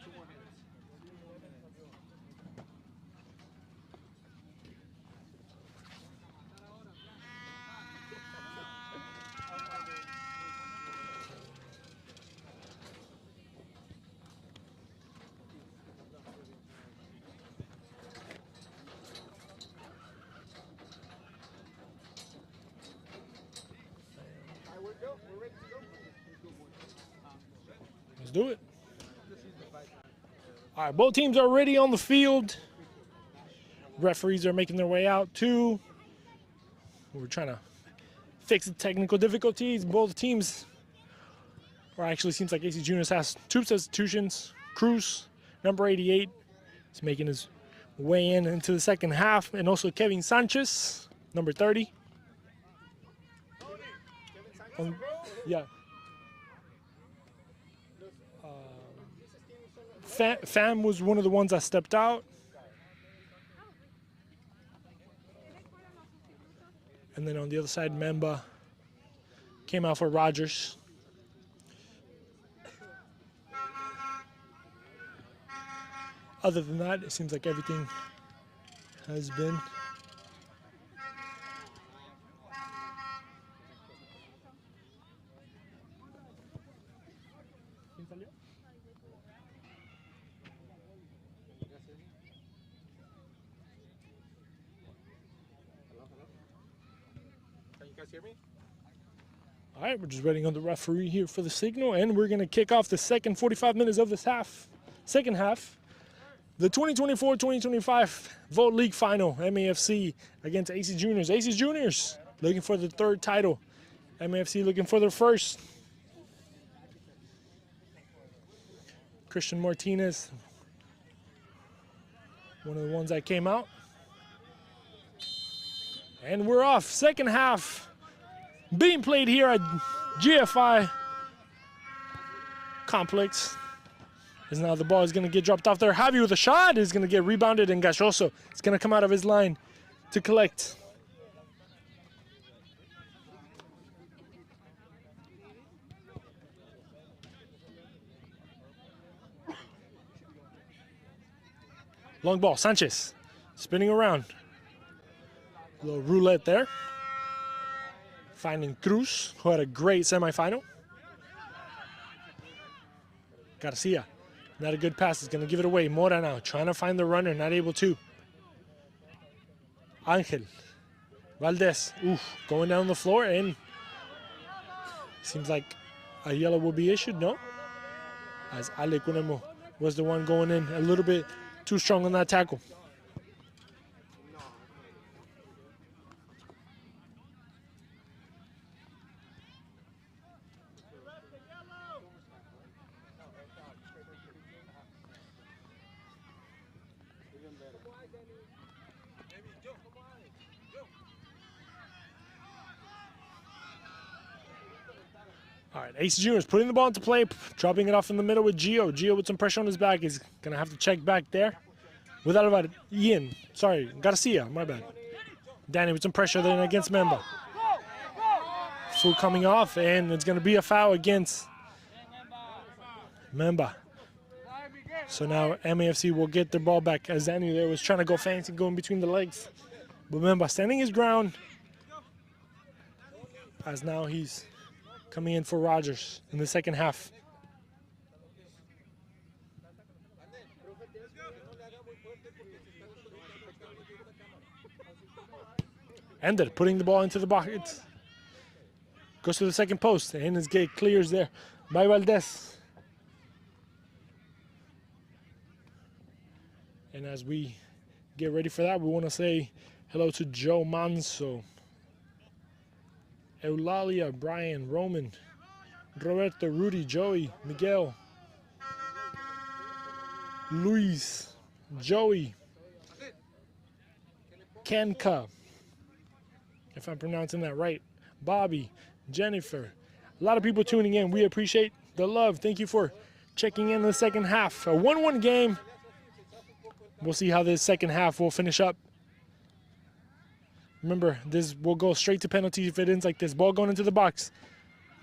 2 more minutes. Let's do it. All right, both teams are already on the field. Referees are making their way out too. We're trying to fix the technical difficulties. Both teams, or actually seems like AC Juniors has 2 substitutions. Cruz, number 88, is making his way into the second half. And also Kevin Sanchez, number 30. Yeah. Fam was one of the ones that stepped out. And then on the other side, Memba came out for Rogers. Other than that, it seems like everything has been. Can you guys hear me? All right, we're just waiting on the referee here for the signal, and we're going to kick off the second 45 minutes of this second half. The 2024-2025 Vote League Final, MAFC against AC Juniors. AC Juniors looking for the 3rd title. MAFC looking for their 1st. Christian Martinez, one of the ones that came out. And we're off. Second half being played here at GFI Complex. As now the ball is going to get dropped off there. Javi with a shot is going to get rebounded, and Gachoso is going to come out of his line to collect. Long ball, Sanchez spinning around. A little roulette there. Finding Cruz, who had a great semifinal. Garcia, not a good pass, is going to give it away. Mora now, trying to find the runner, not able to. Angel, Valdez, going down the floor, and seems like a yellow will be issued, no? As Ale Kunemo was the one going in a little bit too strong on that tackle. All right, AC Juniors putting the ball into play, dropping it off in the middle with Gio. Gio with some pressure on his back is going to have to check back there. Without about Garcia, my bad. Danny with some pressure then against Memba. Foul coming off, and it's going to be a foul against Memba. So now MAFC will get their ball back, as Danny there was trying to go fancy, going between the legs. But Memba standing his ground, as now he's coming in for Rogers in the second half. Ender putting the ball into the bucket. Goes to the second post, and his gate clears there by Valdez. And as we get ready for that, we want to say hello to Joe Manso, Eulalia, Brian, Roman, Roberto, Rudy, Joey, Miguel, Luis, Joey, Kenka, if I'm pronouncing that right, Bobby, Jennifer. A lot of people tuning in. We appreciate the love. Thank you for checking in the second half. A 1-1 game. We'll see how this second half will finish up. Remember, this will go straight to penalties if it ends like this. Ball going into the box.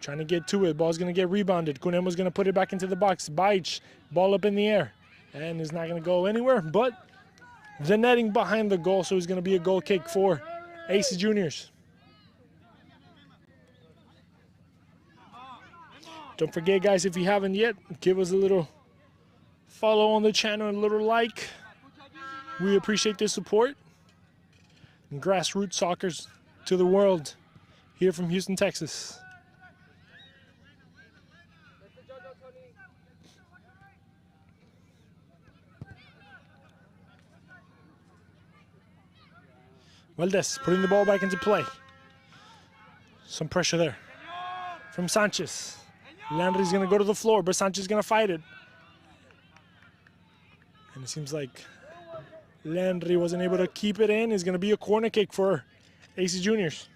Trying to get to it. Ball's going to get rebounded. Cunemo's going to put it back into the box. Baich, ball up in the air. And is not going to go anywhere, but the netting behind the goal, so it's going to be a goal kick for AC Juniors. Don't forget, guys, if you haven't yet, give us a little follow on the channel, a little like. We appreciate the support. And grassroots soccer to the world here from Houston, Texas. Valdez putting the ball back into play. Some pressure there from Sanchez. Landry's going to go to the floor, but Sanchez is going to fight it. And it seems like Landry wasn't able to keep it in. It's going to be a corner kick for AC Juniors.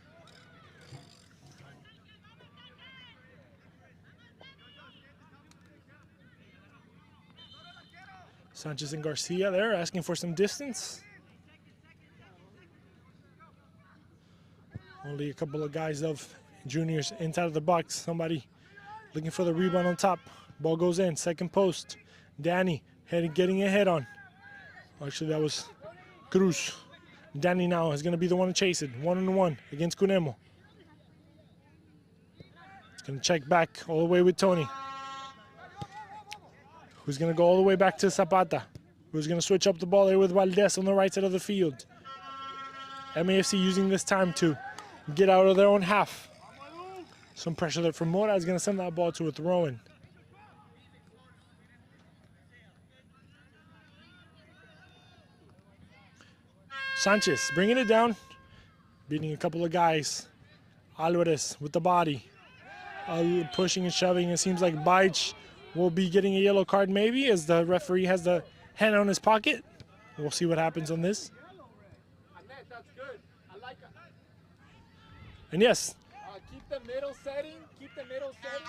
Sanchez and Garcia there asking for some distance. Only a couple of guys of juniors inside of the box. Somebody looking for the rebound on top. Ball goes in, second post. Danny getting a head on. Actually, that was Cruz. Danny now is going to be the one to chase it. 1-on-1 against Cunemo. It's going to check back all the way with Tony. Who's going to go all the way back to Zapata. Who's going to switch up the ball there with Valdez on the right side of the field. MAFC using this time to get out of their own half. Some pressure there from Mora is going to send that ball to a throw-in. Sanchez bringing it down, beating a couple of guys. Alvarez with the body, pushing and shoving. It seems like Baich will be getting a yellow card maybe as the referee has the hand on his pocket. We'll see what happens on this. That's good. I like it. And yes, Keep the middle setting. Keep the middle setting.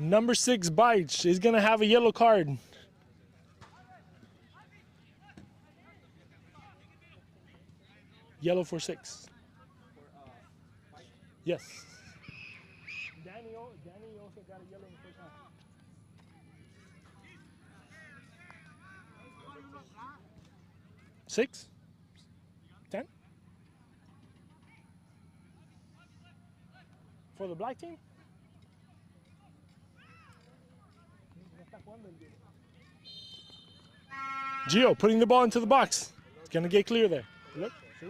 number 6 Baich is going to have a yellow card. Yellow for 6. Yes. Danny also got a yellow in the first half. Six? 10? For the black team? Gio putting the ball into the box. It's going to get clear there. Look. See?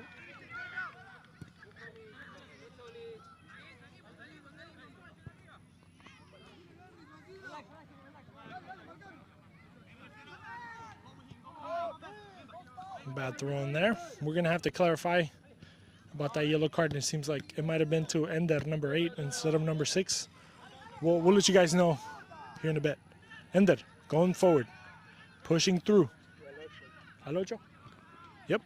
Bad throw in there. We're going to have to clarify about that yellow card. It seems like it might have been to Ender, number 8, instead of number 6. We'll let you guys know here in a bit. Ender, going forward. Pushing through. Alocho? Yep.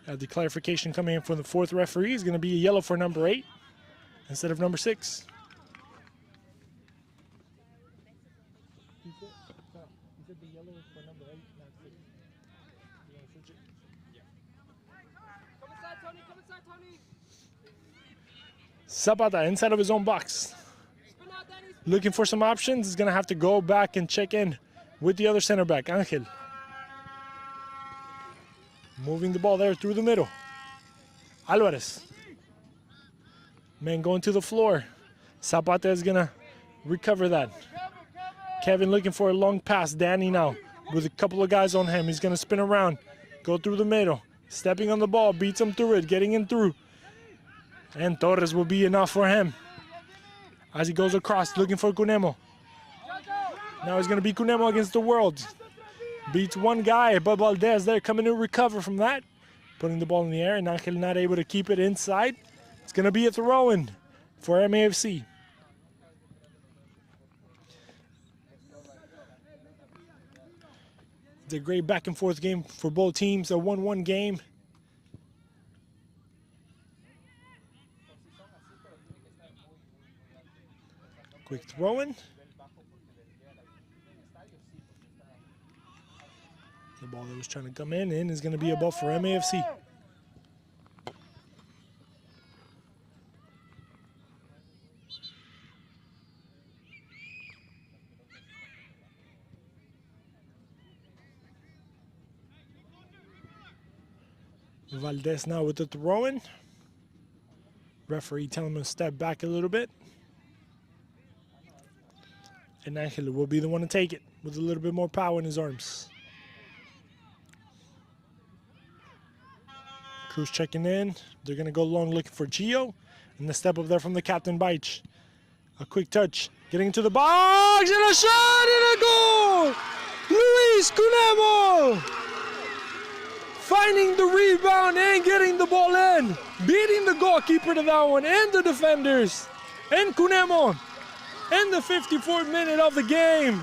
The clarification coming in from the 4th referee is going to be a yellow for number 8 instead of number 6. He said the yellow is for number 8, not 6. You want to switch it? Yeah. Come inside, Tony. Come inside, Tony. Zapata inside of his own box. Looking for some options. He's going to have to go back and check in with the other center back, Angel. Moving the ball there through the middle. Alvarez. Man going to the floor. Zapata is going to recover that. Kevin looking for a long pass. Danny now with a couple of guys on him. He's going to spin around. Go through the middle. Stepping on the ball. Beats him through it. Getting him through. And Torres will be enough for him. As he goes across looking for Cunemo. Now it's going to be Cunemo against the world. Beats one guy, but Valdez there coming to recover from that. Putting the ball in the air and Angel not able to keep it inside. It's going to be a throw-in for MAFC. It's a great back and forth game for both teams. A 1-1 game. Quick throw-in. The ball that was trying to come in is going to be a ball for MAFC. Valdez now with the throw-in. Referee telling him to step back a little bit. And Angelo will be the one to take it with a little bit more power in his arms. Cruz checking in. They're going to go long looking for Gio. And the step up there from the captain, Baich. A quick touch. Getting into the box. And a shot and a goal! Luis Cunemo! Finding the rebound and getting the ball in. Beating the goalkeeper to that one and the defenders. And Cunemo, in the 54th minute of the game,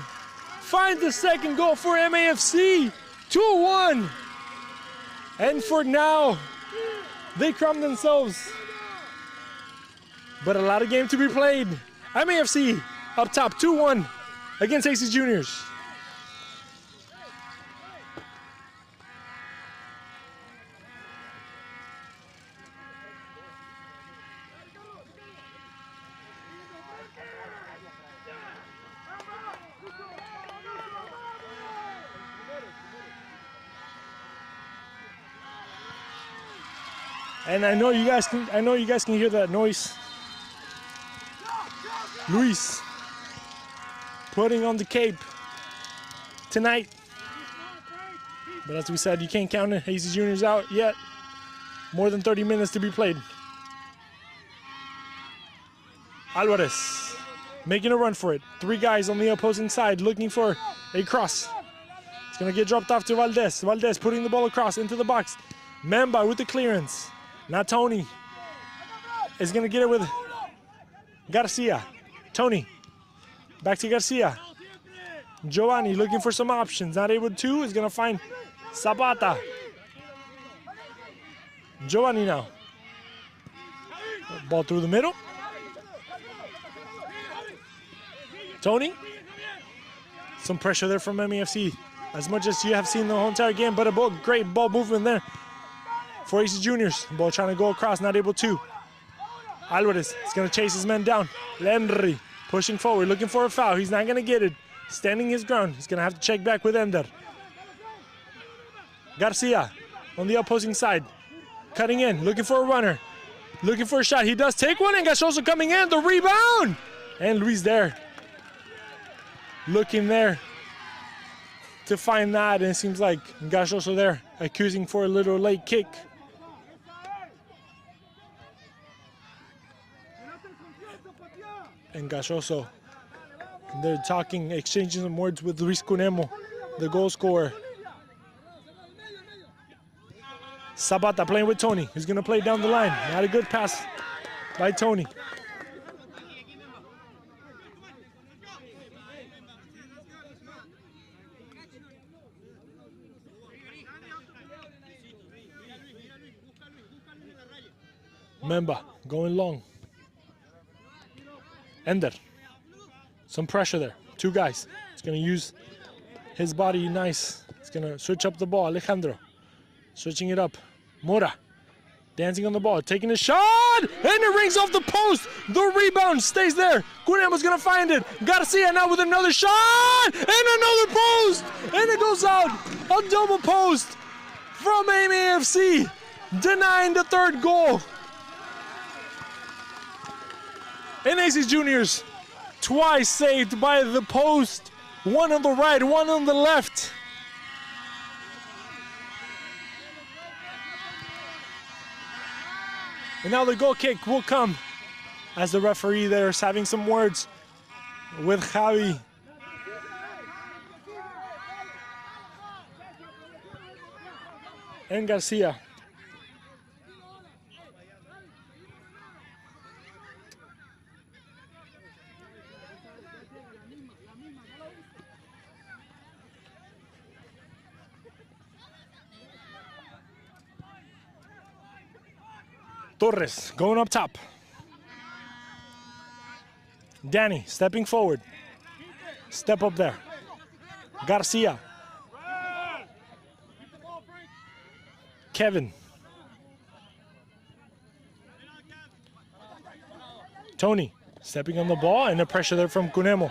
finds the second goal for MAFC. 2-1. And for now, they crumb themselves. But a lot of game to be played. MAFC up top 2-1 against AC Juniors. And I know you guys can hear that noise. Luis putting on the cape tonight. But as we said, you can't count it. AC Juniors out yet. More than 30 minutes to be played. Alvarez making a run for it. 3 guys on the opposing side looking for a cross. It's going to get dropped off to Valdez. Valdez putting the ball across into the box. Mamba with the clearance. Now Tony is going to get it with Garcia. Tony, back to Garcia. Giovanni looking for some options. Not able to, is going to find Zapata. Giovanni now. Ball through the middle. Tony. Some pressure there from MAFC. As much as you have seen the whole entire game, but a great ball movement there for AC Juniors. Ball trying to go across, not able to. Alvarez is going to chase his men down. Lenry pushing forward, looking for a foul. He's not going to get it. Standing his ground. He's going to have to check back with Ender. Garcia on the opposing side. Cutting in, looking for a runner. Looking for a shot. He does take one, and Gachoso coming in. The rebound! And Luis there. Looking there to find that, and it seems like Gachoso there accusing for a little late kick. And Gachoso, they're talking, exchanging some words with Luis Cunemo, the goal scorer. Zapata playing with Tony. He's going to play down the line. Not a good pass by Tony. Memba going long. Ender. Some pressure there. 2 guys. He's going to use his body nice. He's going to switch up the ball. Alejandro. Switching it up. Mora. Dancing on the ball. Taking a shot. And it rings off the post. The rebound stays there. Cunemo's going to find it. Garcia now with another shot. And another post. And it goes out. A double post from MAFC. Denying the 3rd goal. And AC Juniors twice saved by the post. One on the right, one on the left. And now the goal kick will come as the referee there is having some words with Javi. And Garcia. Torres going up top. Danny stepping forward. Step up there. Garcia. Kevin. Tony stepping on the ball, and the pressure there from Cunemo.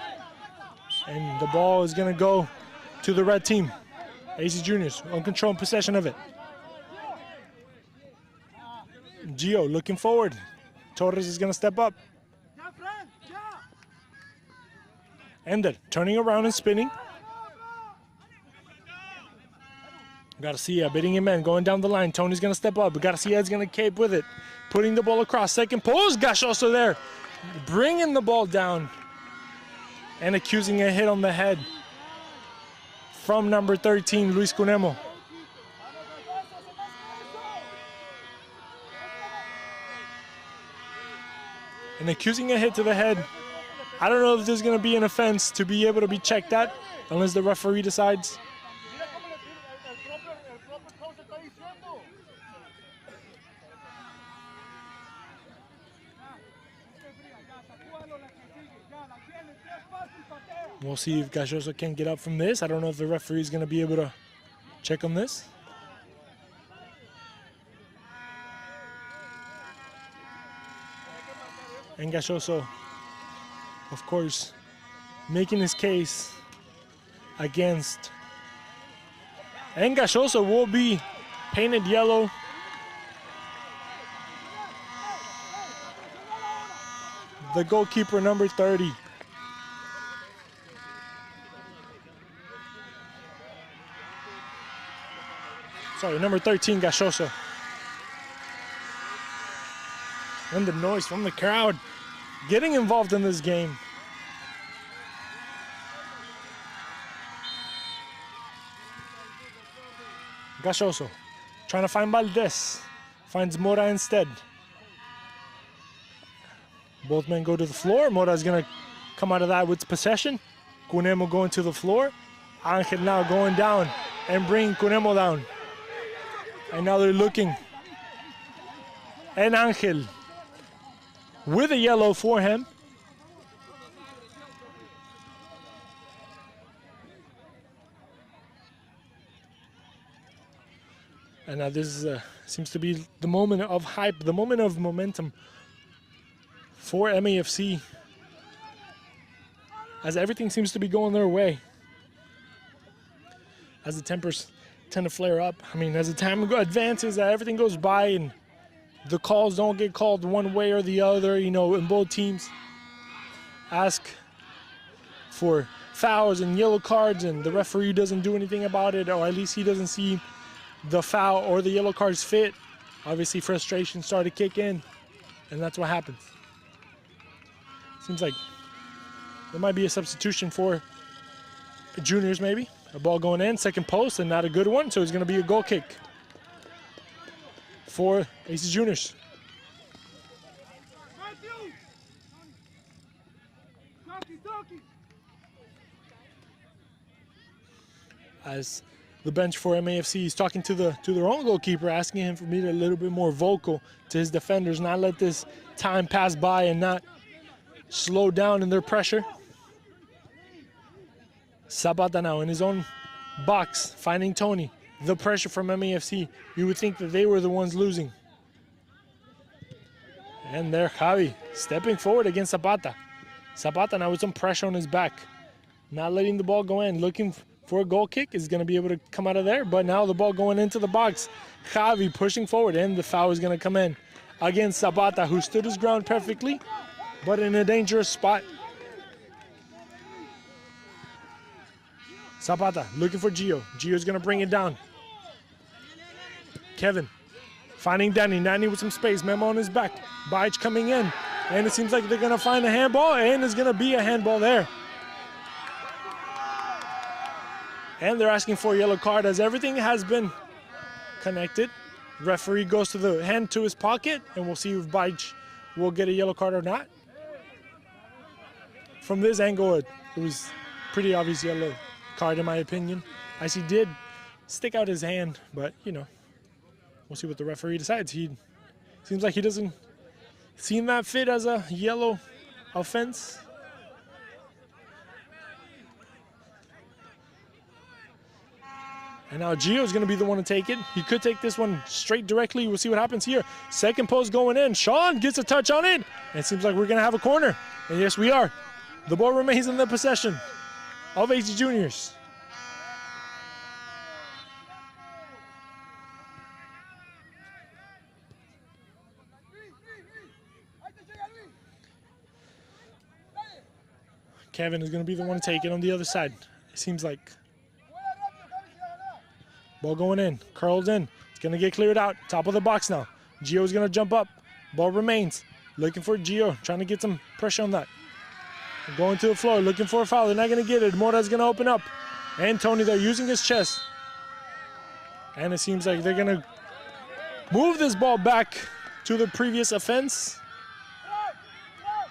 And the ball is going to go to the red team. AC Juniors uncontrolled possession of it. Gio looking forward. Torres is going to step up. Ender turning around and spinning. Garcia bidding him in, going down the line. Tony's going to step up. Garcia is going to cape with it. Putting the ball across. Second post. Gachoso there. Bringing the ball down. And accusing a hit on the head from number 13, Luis Cunemo. And accusing a hit to the head. I don't know if there's going to be an offense to be able to be checked at unless the referee decides. We'll see if Gachoso can get up from this. I don't know if the referee is going to be able to check on this. And Gachoso, of course, making his case against. And Gachoso will be painted yellow. The goalkeeper, number 30. Sorry, number 13, Gachoso. And the noise from the crowd getting involved in this game. Gachoso trying to find Valdez. Finds Mora instead. Both men go to the floor. Mora is going to come out of that with possession. Cunemo going to the floor. Angel now going down and bring Cunemo down. And now they're looking. And Angel with a yellow for him. And now this is seems to be the moment of hype, the moment of momentum for MAFC, as everything seems to be going their way. As the tempers tend to flare up. I mean, as the time advances, everything goes by and the calls don't get called one way or the other, you know, and both teams ask for fouls and yellow cards and the referee doesn't do anything about it, or at least he doesn't see the foul or the yellow cards fit. Obviously frustration started to kick in, and that's what happens. Seems like there might be a substitution for juniors maybe. A ball going in, second post, and not a good one, so it's going to be a goal kick for AC Juniors. As the bench for MAFC is talking to their own goalkeeper, asking him for me to be a little bit more vocal to his defenders, not let this time pass by and not slow down in their pressure. Zapata now in his own box, finding Tony. The pressure from MAFC. You would think that they were the ones losing. And there, Javi stepping forward against Zapata. Zapata now with some pressure on his back. Not letting the ball go in. Looking for a goal kick. Is going to be able to come out of there. But now the ball going into the box. Javi pushing forward. And the foul is going to come in against Zapata, who stood his ground perfectly, but in a dangerous spot. Zapata looking for Gio. Gio's going to bring it down. Kevin finding Danny. Danny with some space. Memo on his back. Bajic coming in. And it seems like they're going to find a handball. And there's going to be a handball there. And they're asking for a yellow card as everything has been connected. Referee goes to the hand to his pocket. And we'll see if Bajic will get a yellow card or not. From this angle, it was pretty obvious yellow card in my opinion, as he did stick out his hand, but you know, we'll see what the referee decides. He seems like he doesn't seem that fit as a yellow offense. And now Gio's going to be the one to take it. He could take this one straight directly. We'll see what happens here. Second post going in. Sean gets a touch on it. And it seems like we're going to have a corner. And yes, we are. The ball remains in the possession of AC Juniors. Kevin is going to be the one to take it on the other side. It seems like. Ball going in. Curls in. It's going to get cleared out. Top of the box now. Gio's going to jump up. Ball remains. Looking for Gio. Trying to get some pressure on that. Going to the floor. Looking for a foul. They're not going to get it. Mora's going to open up. And Tony there using his chest. And it seems like they're going to move this ball back to the previous offense.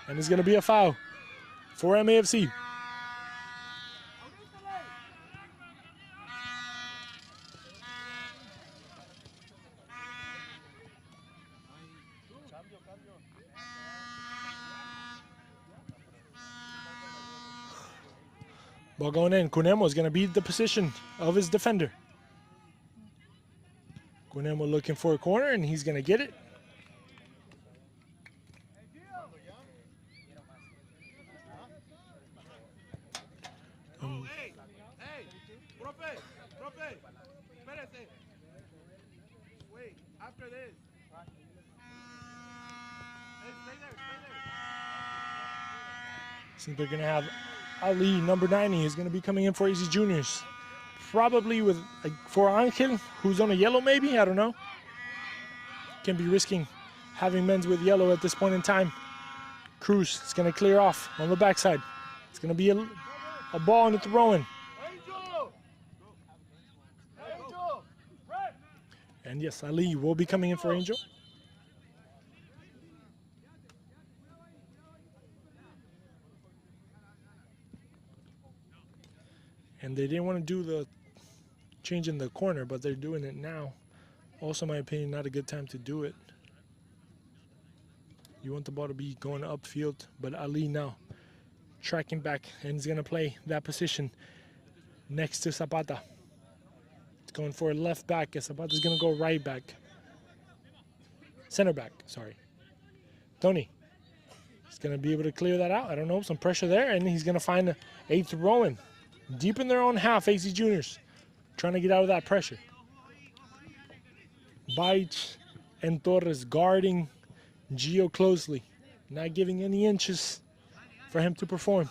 And it's going to be a foul for MAFC. Ball going in. Cunemo is going to beat the position of his defender. Cunemo looking for a corner, and he's going to get it. Hey, profe, espérese. Wait, after this. Hey, stay there. So they're going to have Ali, number 90, is going to be coming in for AC Juniors. Probably with for Angel, who's on a yellow maybe, I don't know. Can be risking having men's with yellow at this point in time. Cruz is going to clear off on the backside. It's going to be a ball and a throw-in. And yes, Ali will be coming in for Angel. And they didn't want to do the change in the corner, but they're doing it now. Also, in my opinion, not a good time to do it. You want the ball to be going upfield, but Ali now tracking back, and he's going to play that position next to Zapata. It's going for a left back, and Zapata's going to go right back. Center back, sorry. Tony. He's going to be able to clear that out. I don't know, some pressure there, and he's going to find a throw-in. Deep in their own half, AC Juniors, trying to get out of that pressure. Baich and Torres guarding Gio closely, not giving any inches for him to perform.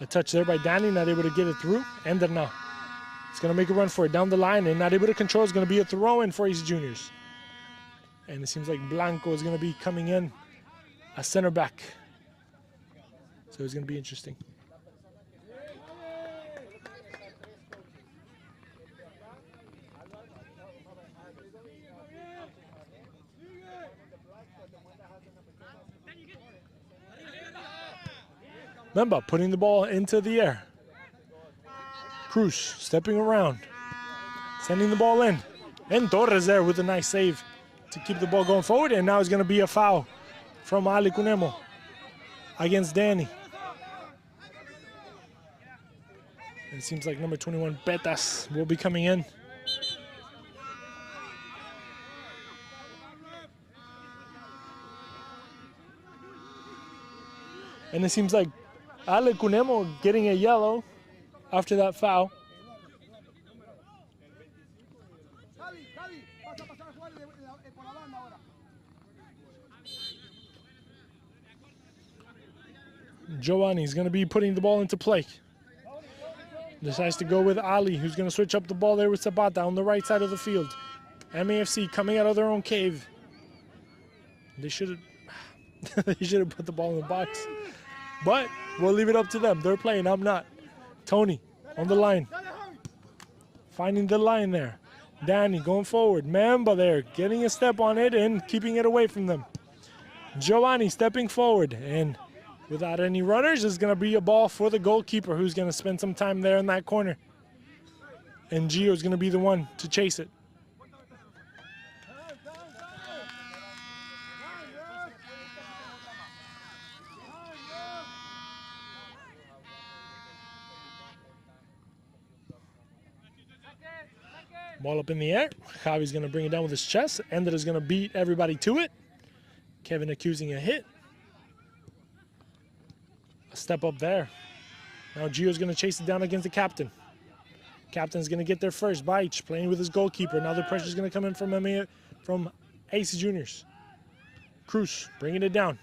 A touch there by Danny, not able to get it through. And then now, it's going to make a run for it down the line, and not able to control. It's going to be a throw-in for AC Juniors. And it seems like Blanco is going to be coming in a center back. So it's going to be interesting. Memba putting the ball into the air. Cruz stepping around, sending the ball in. And Torres there with a nice save to keep the ball going forward. And now it's going to be a foul from Ali Cunemo against Danny. It seems like number 21, Betas, will be coming in. And it seems like Ale Cunemo getting a yellow after that foul. Giovanni's going to be putting the ball into play. Decides to go with Ali, who's going to switch up the ball there with Zapata on the right side of the field. MAFC coming out of their own cave. They should have put the ball in the box. But we'll leave it up to them. They're playing, I'm not. Tony on the line. Finding the line there. Danny going forward. Mamba there, getting a step on it and keeping it away from them. Giovanni stepping forward, and without any runners, it's going to be a ball for the goalkeeper, who's going to spend some time there in that corner. And Gio's going to be the one to chase it. Ball up in the air. Javi's going to bring it down with his chest. Ender is going to beat everybody to it. Kevin accusing a hit. A step up there. Now Gio's going to chase it down against the captain. Captain's going to get there first. Baich playing with his goalkeeper. Now the pressure's going to come in from AC Juniors. Cruz bringing it down.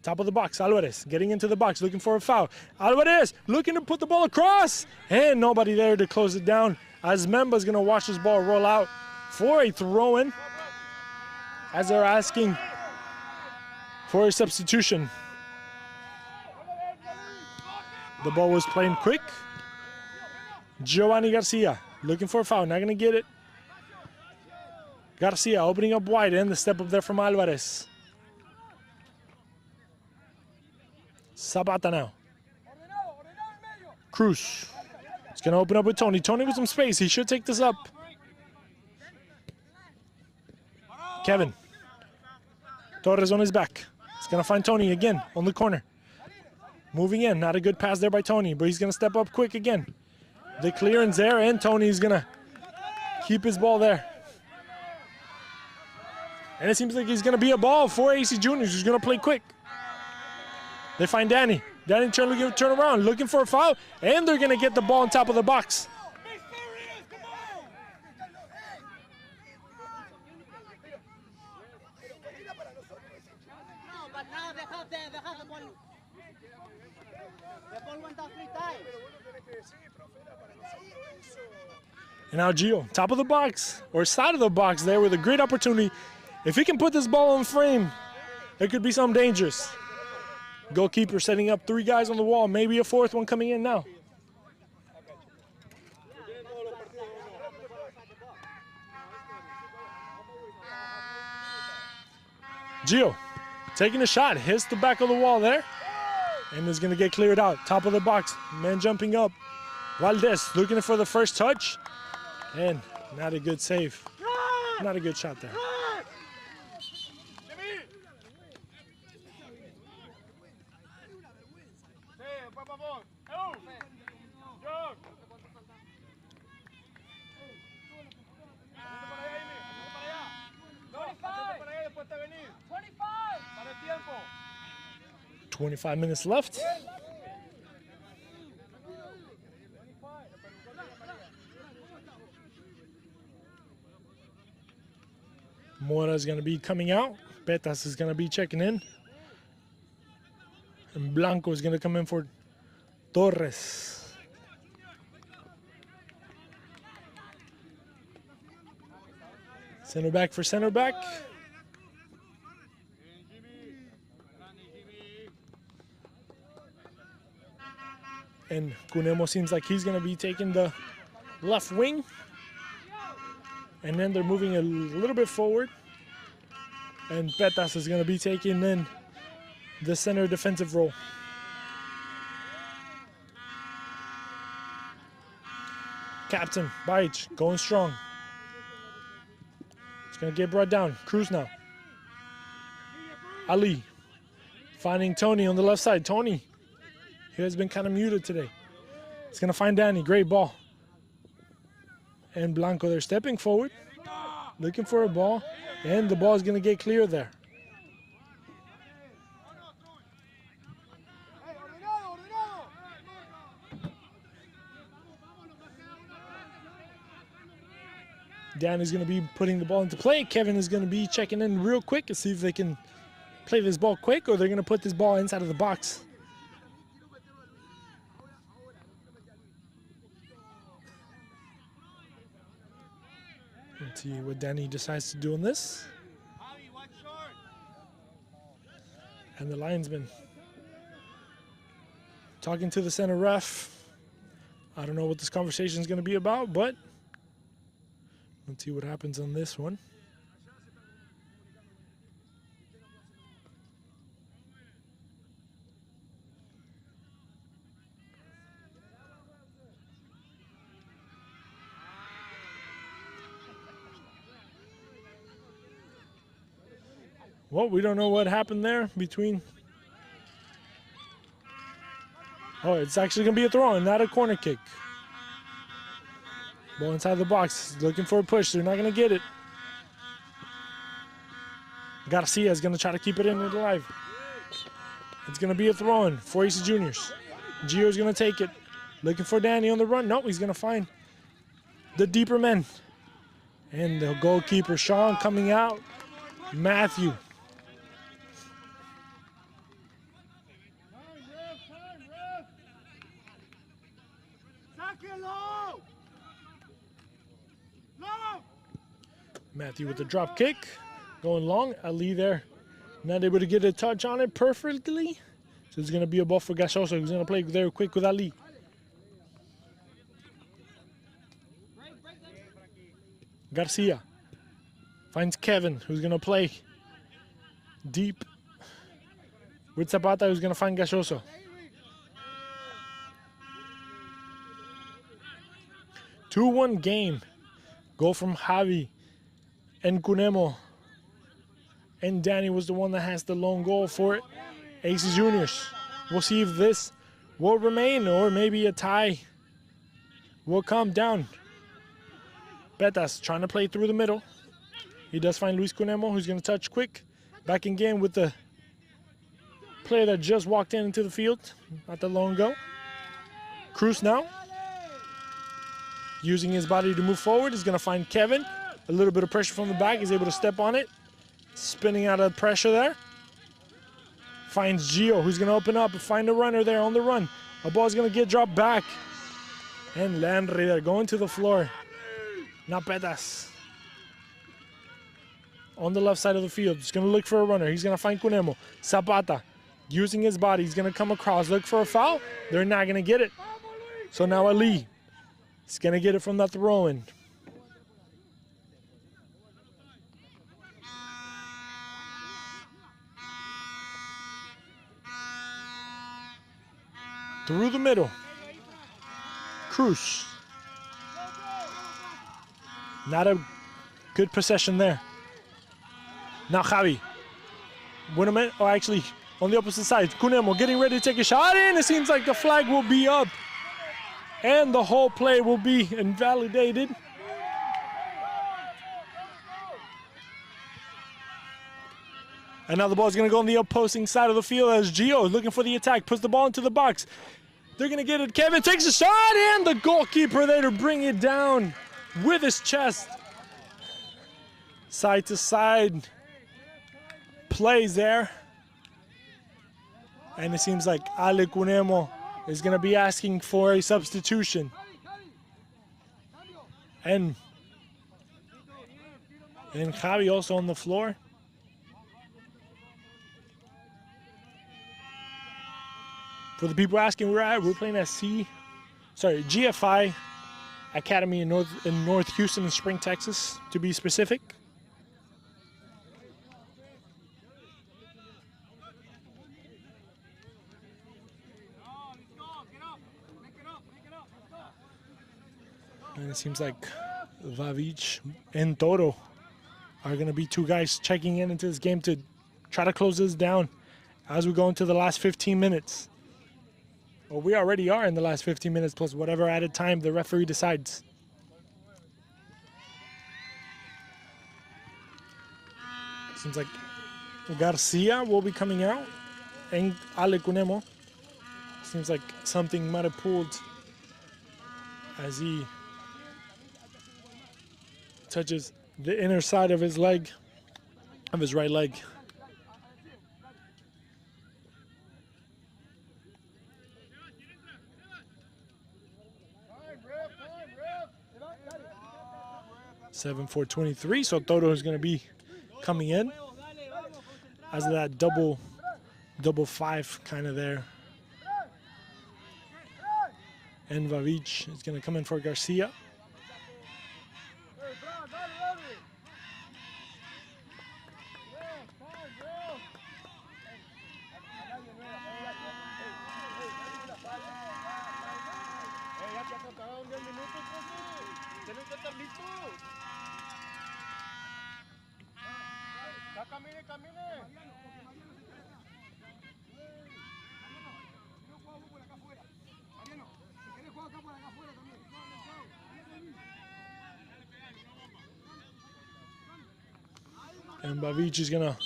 Top of the box, Alvarez getting into the box, looking for a foul. Alvarez looking to put the ball across, and nobody there to close it down, as Memba's going to watch this ball roll out for a throw-in, as they're asking for a substitution. The ball was playing quick. Giovanni Garcia looking for a foul, not going to get it. Garcia opening up wide, and the step up there from Alvarez. Zapata now. Cruz. It's going to open up with Tony. Tony with some space. He should take this up. Kevin. Torres on his back. He's going to find Tony again on the corner. Moving in. Not a good pass there by Tony, but he's going to step up quick again. The clearance there, and Tony's going to keep his ball there. And it seems like he's going to be a ball for AC Juniors, who's going to play quick. They find Danny. Danny turn around, looking for a foul, and they're going to get the ball on top of the box. No, but now they have the ball. The ball went down 3 times. And now Gio, top of the box, or side of the box there with a great opportunity. If he can put this ball on frame, it could be something dangerous. Goalkeeper setting up 3 guys on the wall, maybe a 4th one coming in now. Gio taking a shot, hits the back of the wall there, and is going to get cleared out. Top of the box, man jumping up. Valdez looking for the first touch, and not a good save. Not a good shot there. Para allá, después te venís. 25. Para el tiempo. 25 minutes left. Mora is going to be coming out. Petas is going to be checking in. And Blanco is going to come in for Torres. Center back for center back. And Cunemo seems like he's going to be taking the left wing. And then they're moving a little bit forward. And Petas is going to be taking in the center defensive role. Captain Bajic going strong. It's going to get brought down. Cruz now. Ali finding Tony on the left side. Tony, he has been kind of muted today. He's going to find Danny. Great ball. And Blanco, they're stepping forward, looking for a ball, and the ball is going to get clear there. Danny's going to be putting the ball into play. Kevin is going to be checking in real quick to see if they can play this ball quick or they're going to put this ball inside of the box. Let's see what Danny decides to do on this. And the linesman talking to the center ref. I don't know what this conversation is going to be about, but let's see what happens on this one. Well, we don't know what happened there between. Oh, it's actually going to be a throw-in, not a corner kick. Ball inside the box, looking for a push. They're not going to get it. Garcia is going to try to keep it in and alive. It's going to be a throw-in for AC Juniors. Gio is going to take it. Looking for Danny on the run. No, he's going to find the deeper men. And the goalkeeper, Sean, coming out. Matthew. Matthew with the drop kick. Going long. Ali there. Not able to get a touch on it perfectly. So it's going to be a ball for Gachoso, who's going to play there quick with Ali. Garcia finds Kevin, who's going to play deep with Zapata, who's going to find Gachoso. Two-one game. Goal from Javi and Cunemo. And Danny was the one that has the lone goal for it. Aces Juniors. We'll see if this will remain or maybe a tie will come down. Betas trying to play through the middle. He does find Luis Cunemo, who's going to touch quick. Back in game with the player that just walked into the field. Not that long ago. Cruz now. Using his body to move forward. He's going to find Kevin. A little bit of pressure from the back. He's able to step on it. Spinning out of pressure there. Finds Gio, who's going to open up and find a runner there on the run. A ball's going to get dropped back. And Landry there going to the floor. Not Petas. On the left side of the field. He's going to look for a runner. He's going to find Cunemo. Zapata using his body. He's going to come across. Look for a foul. They're not going to get it. So now Ali is going to get it from that throw-in. Through the middle. Cruz. Not a good possession there. Now Javi. Wait a minute. Oh, actually, on the opposite side. Cunemo getting ready to take a shot in. It seems like the flag will be up. And the whole play will be invalidated. And now the ball is going to go on the opposing side of the field as Gio is looking for the attack. Puts the ball into the box. They're going to get it. Kevin takes a shot, and the goalkeeper there to bring it down with his chest. Side to side plays there. And it seems like Ale Cunemo is going to be asking for a substitution. And Javi also on the floor. For the people asking where we're playing at GFI Academy in North Houston, in Spring, Texas, to be specific. And it seems like Vavic and Toro are going to be two guys checking into this game to try to close this down as we go into the last 15 minutes. Well, we already are in the last 15 minutes plus whatever added time the referee decides. Seems like Garcia will be coming out and Ale Cunemo. Seems like something might have pulled as he touches the inner side of his leg, of his right leg. Seven 4:23, so Toto is going to be coming in as that double five kind of there. And Vavic is going to come in for Garcia. And Bavic is going to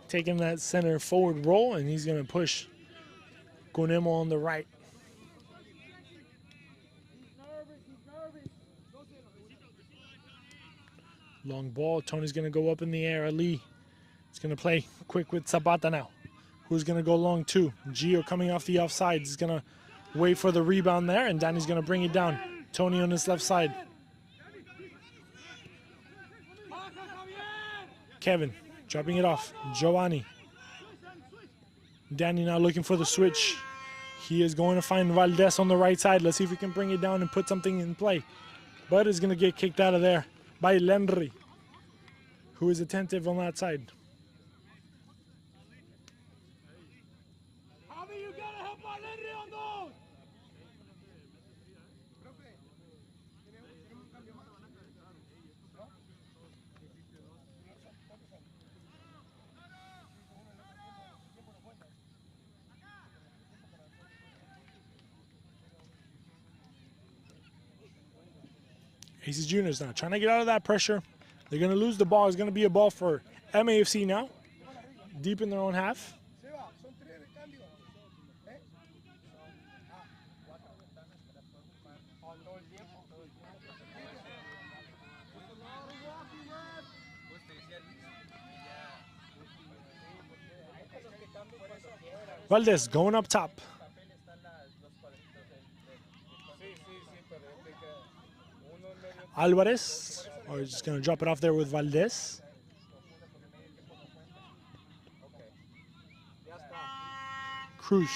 take him that center forward role, and he's going to push Cunemo on the right. Long ball. Tony's going to go up in the air. Ali is going to play quick with Zapata now, who's going to go long too. Gio coming off the offsides is going to wait for the rebound there, and Danny's going to bring it down. Tony on his left side. Kevin dropping it off. Giovanni. Danny now looking for the switch. He is going to find Valdez on the right side. Let's see if we can bring it down and put something in play. But it's going to get kicked out of there by Lenry, who is attentive on that side. Javi, you gotta help out Henry on those. Aces Juniors now trying to get out of that pressure. They're going to lose the ball. It's going to be a ball for MAFC now, deep in their own half. Valdez going up top. Alvarez, or just going to drop it off there with Valdez. Cruz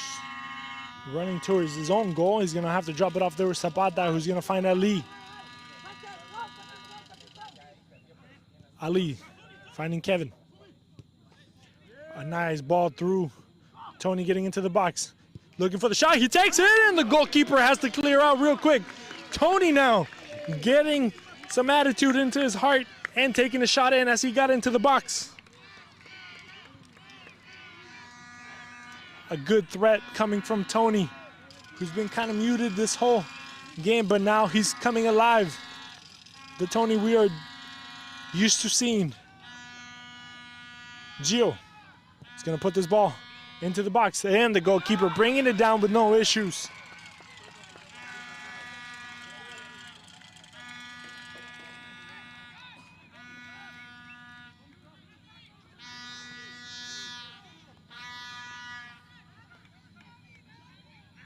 running towards his own goal. He's going to have to drop it off there with Zapata, who's going to find Ali. Ali finding Kevin. A nice ball through. Tony getting into the box. Looking for the shot. He takes it, and the goalkeeper has to clear out real quick. Tony now getting some attitude into his heart and taking a shot in as he got into the box. A good threat coming from Tony, who's been kind of muted this whole game, but now he's coming alive. The Tony we are used to seeing. Gio is going to put this ball into the box, and the goalkeeper bringing it down with no issues.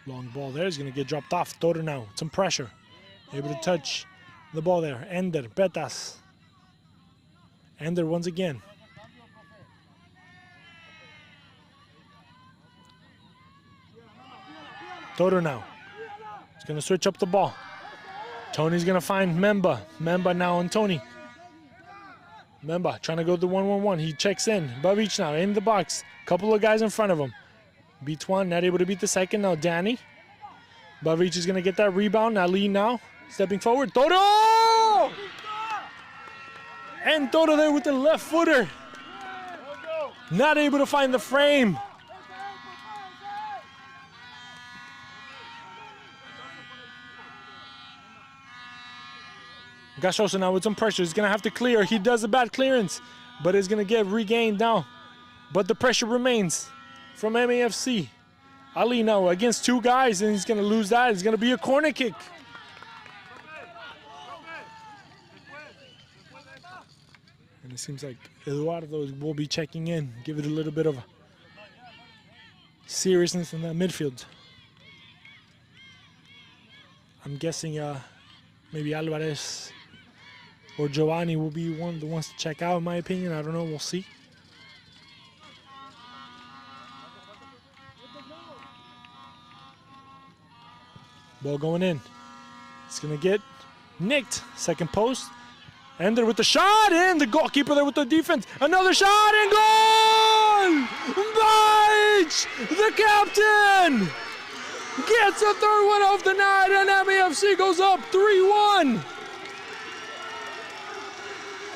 Long ball there is going to get dropped off. Toro now, some pressure. Able to touch the ball there. Ender, Petas. Ender once again. Toro now. He's going to switch up the ball. Tony's going to find Memba. Memba now on Tony. Memba trying to go the 1-1-1. He checks in. Bavic now in the box. Couple of guys in front of him. Beats one, not able to beat the second. Now Danny. Bavic is going to get that rebound. Ali now stepping forward. Toro! And Toro there with the left footer. Not able to find the frame. Gashosa now with some pressure. He's going to have to clear. He does a bad clearance, but it's going to get regained now. But the pressure remains from MAFC. Ali now against two guys, and he's going to lose that. It's going to be a corner kick. And it seems like Eduardo will be checking in, give it a little bit of seriousness in that midfield. I'm guessing maybe Alvarez or Giovanni will be one of the ones to check out, in my opinion. I don't know. We'll see. Ball going in. It's going to get nicked. Second post. Ender with the shot, and the goalkeeper there with the defense. Another shot, and goal! Baich, the captain, gets a third one of the night, and MAFC goes up 3-1.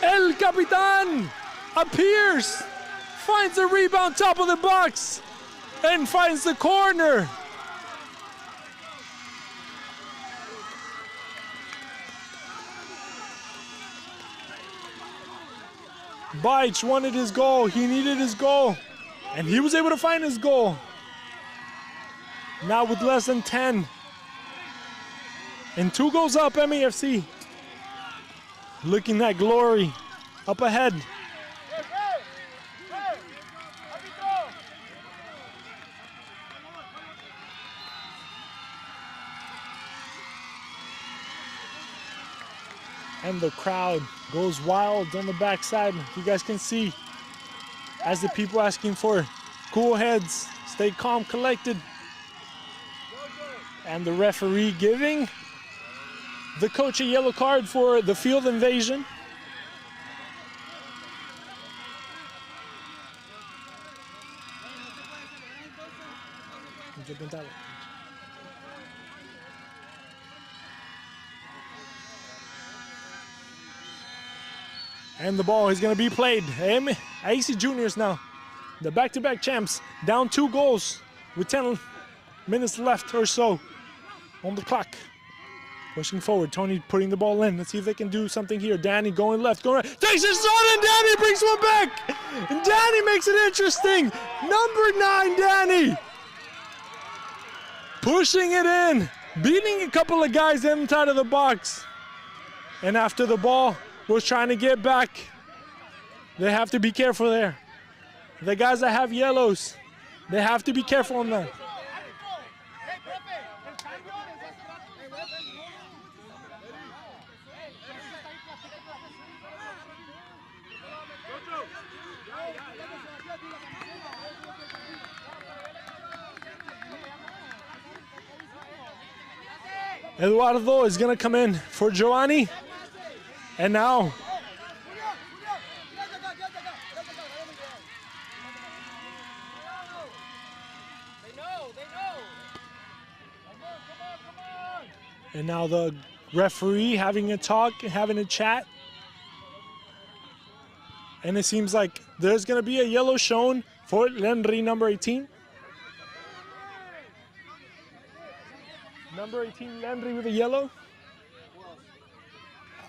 El Capitan appears, finds the rebound top of the box, and finds the corner. Baich wanted his goal. He needed his goal, and he was able to find his goal. Now with less than 10. And 2 goals up, MAFC. Looking at glory up ahead. And the crowd goes wild on the backside. You guys can see as the people asking for cool heads, stay calm, collected. And the referee giving the coach a yellow card for the field invasion. And the ball is going to be played. AC Juniors now, the back-to-back champs, down 2 goals with 10 minutes left or so on the clock. Pushing forward, Tony putting the ball in. Let's see if they can do something here. Danny going left, going right. Takes his shot and Danny brings one back. And Danny makes it interesting. Number 9, Danny. Pushing it in, beating a couple of guys inside of the box. And after the ball was trying to get back, they have to be careful there. The guys that have yellows, they have to be careful on that. Eduardo is going to come in for Giovanni. And now the referee having a talk, having a chat. And it seems like there's going to be a yellow shown for Lenry, number 18. Number 18, Lenry with a yellow.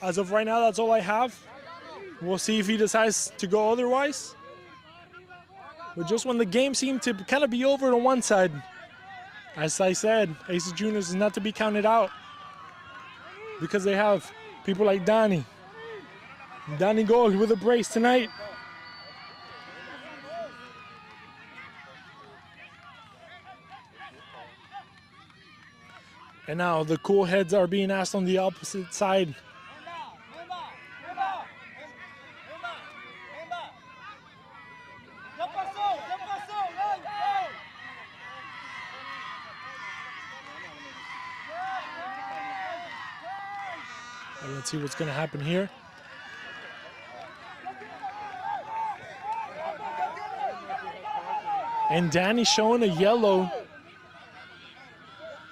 As of right now, that's all I have. We'll see if he decides to go otherwise. But just when the game seemed to kind of be over on one side, as I said, AC Juniors is not to be counted out because they have people like Danny. Danny Gold with a brace tonight. And now the cool heads are being asked on the opposite side. And let's see what's going to happen here. And Danny showing a yellow.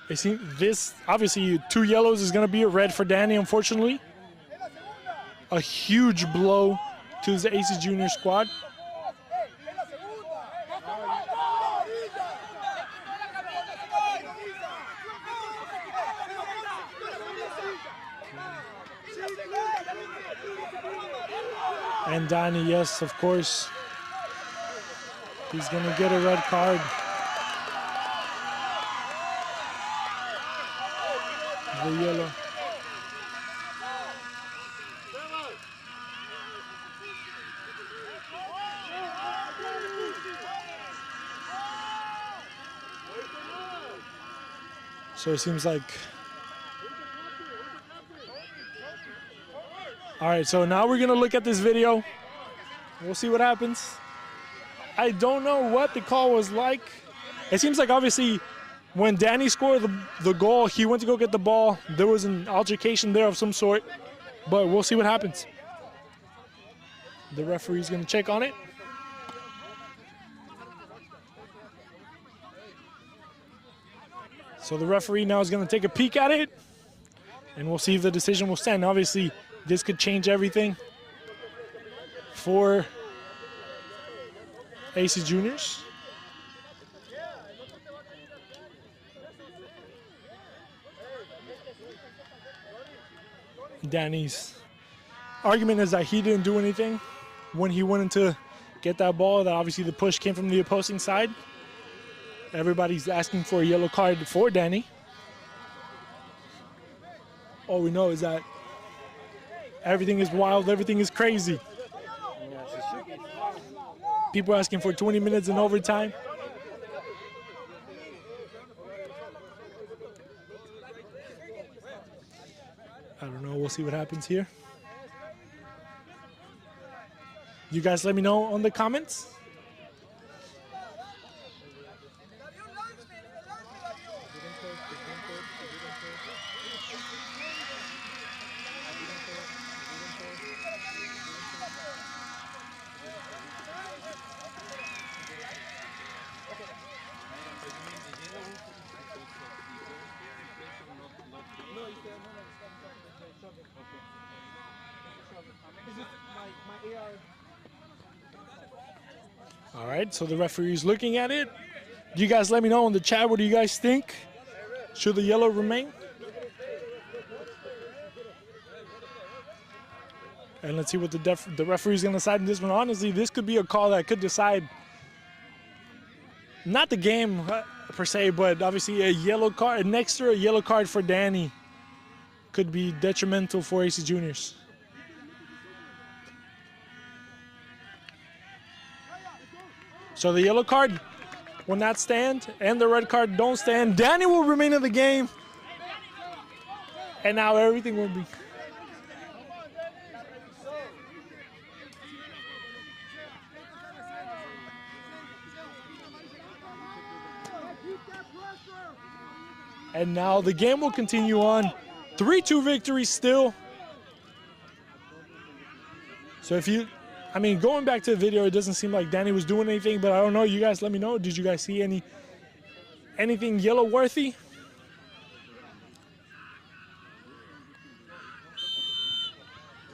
I see this, obviously 2 yellows is going to be a red for Danny, unfortunately. A huge blow to the AC Junior squad. And Danny, yes, of course, he's going to get a red card. The yellow. So it seems like, all right, so now we're gonna look at this video. We'll see what happens. I don't know what the call was like. It seems like obviously when Danny scored the goal, he went to go get the ball. There was an altercation there of some sort, but we'll see what happens. The referee's gonna check on it. So the referee now is gonna take a peek at it, and we'll see if the decision will stand. Obviously, this could change everything for AC Juniors. Danny's argument is that he didn't do anything when he went in to get that ball, that obviously the push came from the opposing side. Everybody's asking for a yellow card for Danny. All we know is that everything is wild, everything is crazy. People asking for 20 minutes in overtime. I don't know, we'll see what happens here. You guys let me know on the comments. All right, so the referee's looking at it. You guys let me know in the chat, what do you guys think? Should the yellow remain? And let's see what the referee's going to decide in this one. Honestly, this could be a call that could decide not the game per se, but obviously a yellow card, an extra yellow card for Danny could be detrimental for AC Juniors. So the yellow card will not stand, and the red card don't stand. Danny will remain in the game. And now everything will be... And now the game will continue on. 3-2 victory still. So if you... I mean, going back to the video, it doesn't seem like Danny was doing anything, but I don't know. You guys let me know. Did you guys see anything yellow worthy?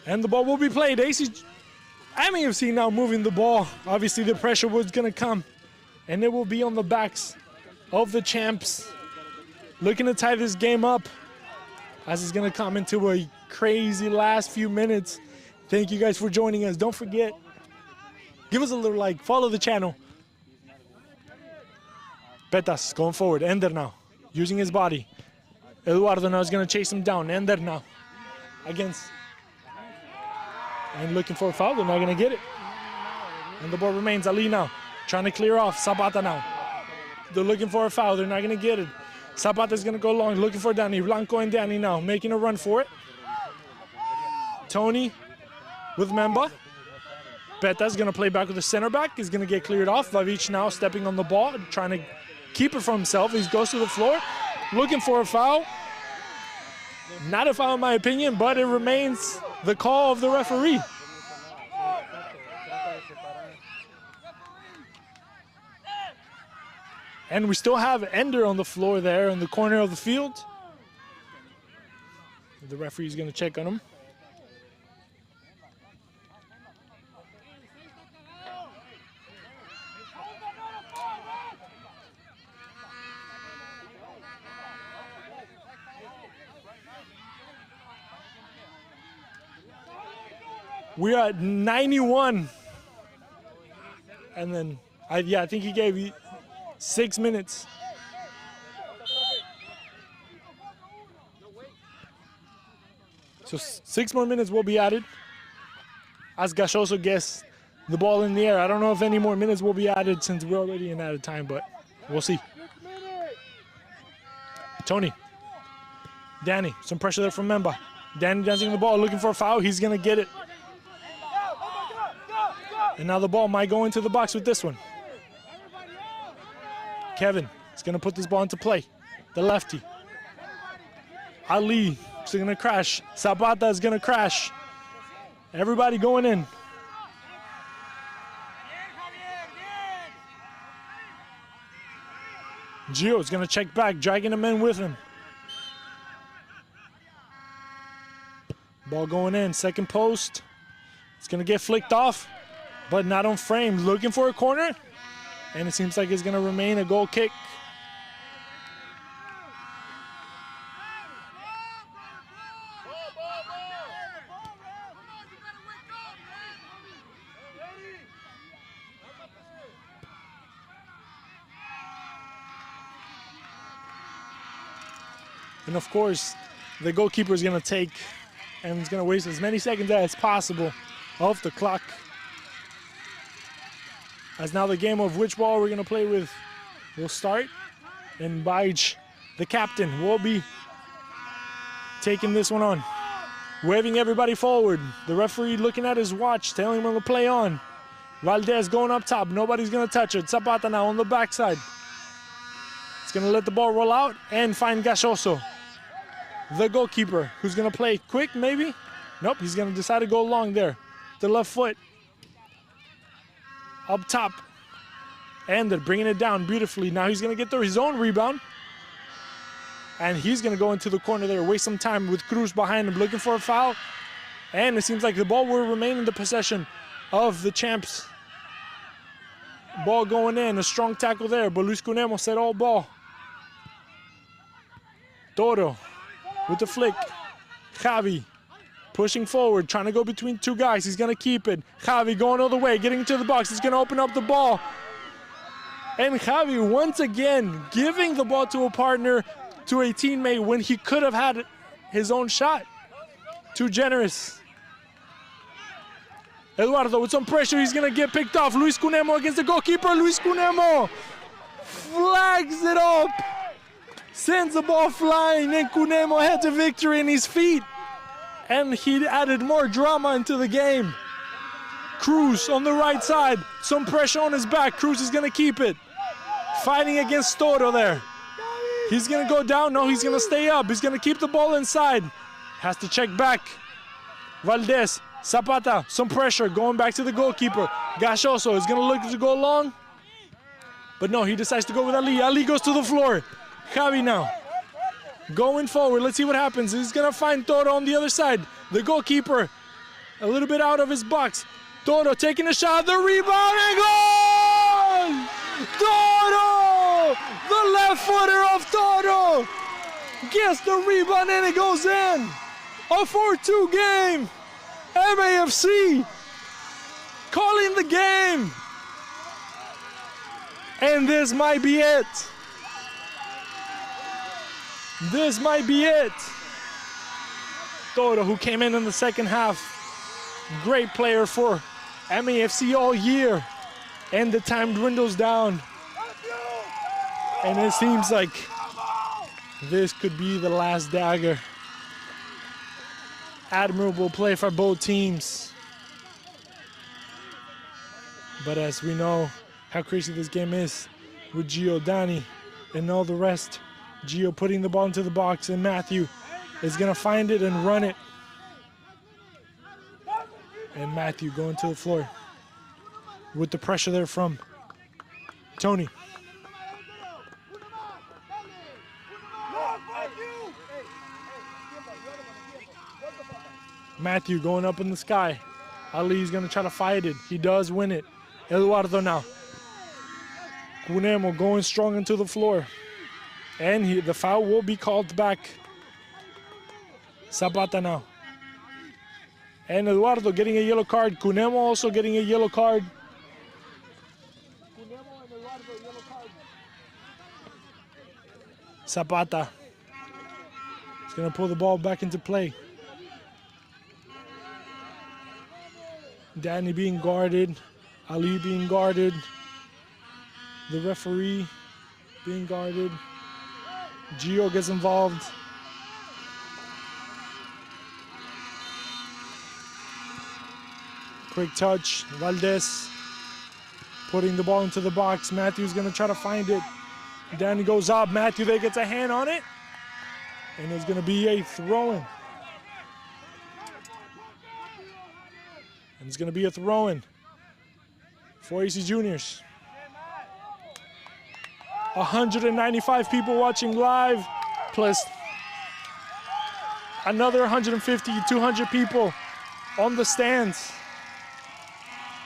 And the ball will be played. MAFC now moving the ball. Obviously, the pressure was going to come, and it will be on the backs of the champs. Looking to tie this game up as it's going to come into a crazy last few minutes. Thank you guys for joining us. Don't forget, give us a little like, follow the channel. Petas going forward. Ender now, using his body. Eduardo now is going to chase him down. Ender now against, and looking for a foul. They're not going to get it. And the ball remains. Ali now trying to clear off. Zapata now. They're looking for a foul. They're not going to get it. Zapata's going to go long, looking for Danny. Blanco and Danny now making a run for it. Tony with Memba. Beta's going to play back with the center back. He's going to get cleared off. Vavic now stepping on the ball, trying to keep it for himself. He goes to the floor, looking for a foul. Not a foul in my opinion, but it remains the call of the referee. And we still have Ender on the floor there in the corner of the field. The referee's going to check on him. We are at 91. And then, I think he gave you 6 minutes. So 6 more minutes will be added as Gachoso gets the ball in the air. I don't know if any more minutes will be added since we're already in added time, but we'll see. Tony. Danny, some pressure there from Memba. Danny dancing the ball, looking for a foul. He's going to get it. And now the ball might go into the box with this one. Kevin is going to put this ball into play. The lefty. Ali is going to crash. Zapata is going to crash. Everybody going in. Gio is going to check back, dragging him in with him. Ball going in, second post. It's going to get flicked off, but not on frame. Looking for a corner, and it seems like it's going to remain a goal kick. And of course, the goalkeeper is going to take and is going to waste as many seconds as possible off the clock. As now the game of which ball we're going to play with will start. And Baij, the captain, will be taking this one on. waving everybody forward. The referee looking at his watch, telling him to play on. Valdez going up top. Nobody's going to touch it. Zapata now on the backside. It's going to let the ball roll out and find Gachoso, the goalkeeper, who's going to play quick maybe. Nope, he's going to decide to go long there. The left foot. Up top. And they're bringing it down beautifully. Now he's going to get his own rebound. And he's going to go into the corner there, waste some time with Cruz behind him, looking for a foul. And it seems like the ball will remain in the possession of the champs. Ball going in, a strong tackle there, but Luis Cunemo said all ball. Toro with the flick. Javi pushing forward, trying to go between two guys. He's going to keep it. Javi going all the way, getting into the box. He's going to open up the ball. And Javi once again giving the ball to a partner, to a teammate when he could have had his own shot. Too generous. Eduardo with some pressure, he's gonna get picked off. Luis Cunemo against the goalkeeper. Luis Cunemo flags it up, sends the ball flying, and Cunemo had a victory in his feet. And he added more drama into the game. Cruz on the right side, some pressure on his back. Cruz is gonna keep it. Fighting against Toro there. He's gonna go down, no, he's gonna stay up. He's gonna keep the ball inside. Has to check back. Valdez, Zapata, some pressure, going back to the goalkeeper. Gachoso is gonna look to go long. But no, he decides to go with Ali. Ali goes to the floor. Javi now. Going forward, let's see what happens. He's gonna find Toro on the other side. The goalkeeper, a little bit out of his box. Toro taking a shot, the rebound, and goal! Toro! The left footer of Toro gets the rebound and it goes in. A 4-2 game. MAFC calling the game. And this might be it. This might be it. Toro, who came in the second half, great player for MAFC all year. And the time dwindles down. And it seems like this could be the last dagger. Admirable play for both teams. But as we know how crazy this game is with Gio, Danny, and all the rest. Gio putting the ball into the box, and Matthew is gonna find it and run it. And Matthew going to the floor with the pressure there from Tony. Matthew going up in the sky. Ali's gonna try to fight it. He does win it. Eduardo now. Cunemo going strong into the floor. And the foul will be called back. Zapata now. And Eduardo getting a yellow card. Cunemo also getting a yellow card. Zapata is going to pull the ball back into play. Danny being guarded. Ali being guarded. The referee being guarded. Gio gets involved. Quick touch. Valdez putting the ball into the box. Matthew's going to try to find it. Danny goes up. Matthew there gets a hand on it. And it's going to be a throw-in. And it's going to be a throw-in for AC Juniors. 195 people watching live, plus another 150, 200 people on the stands.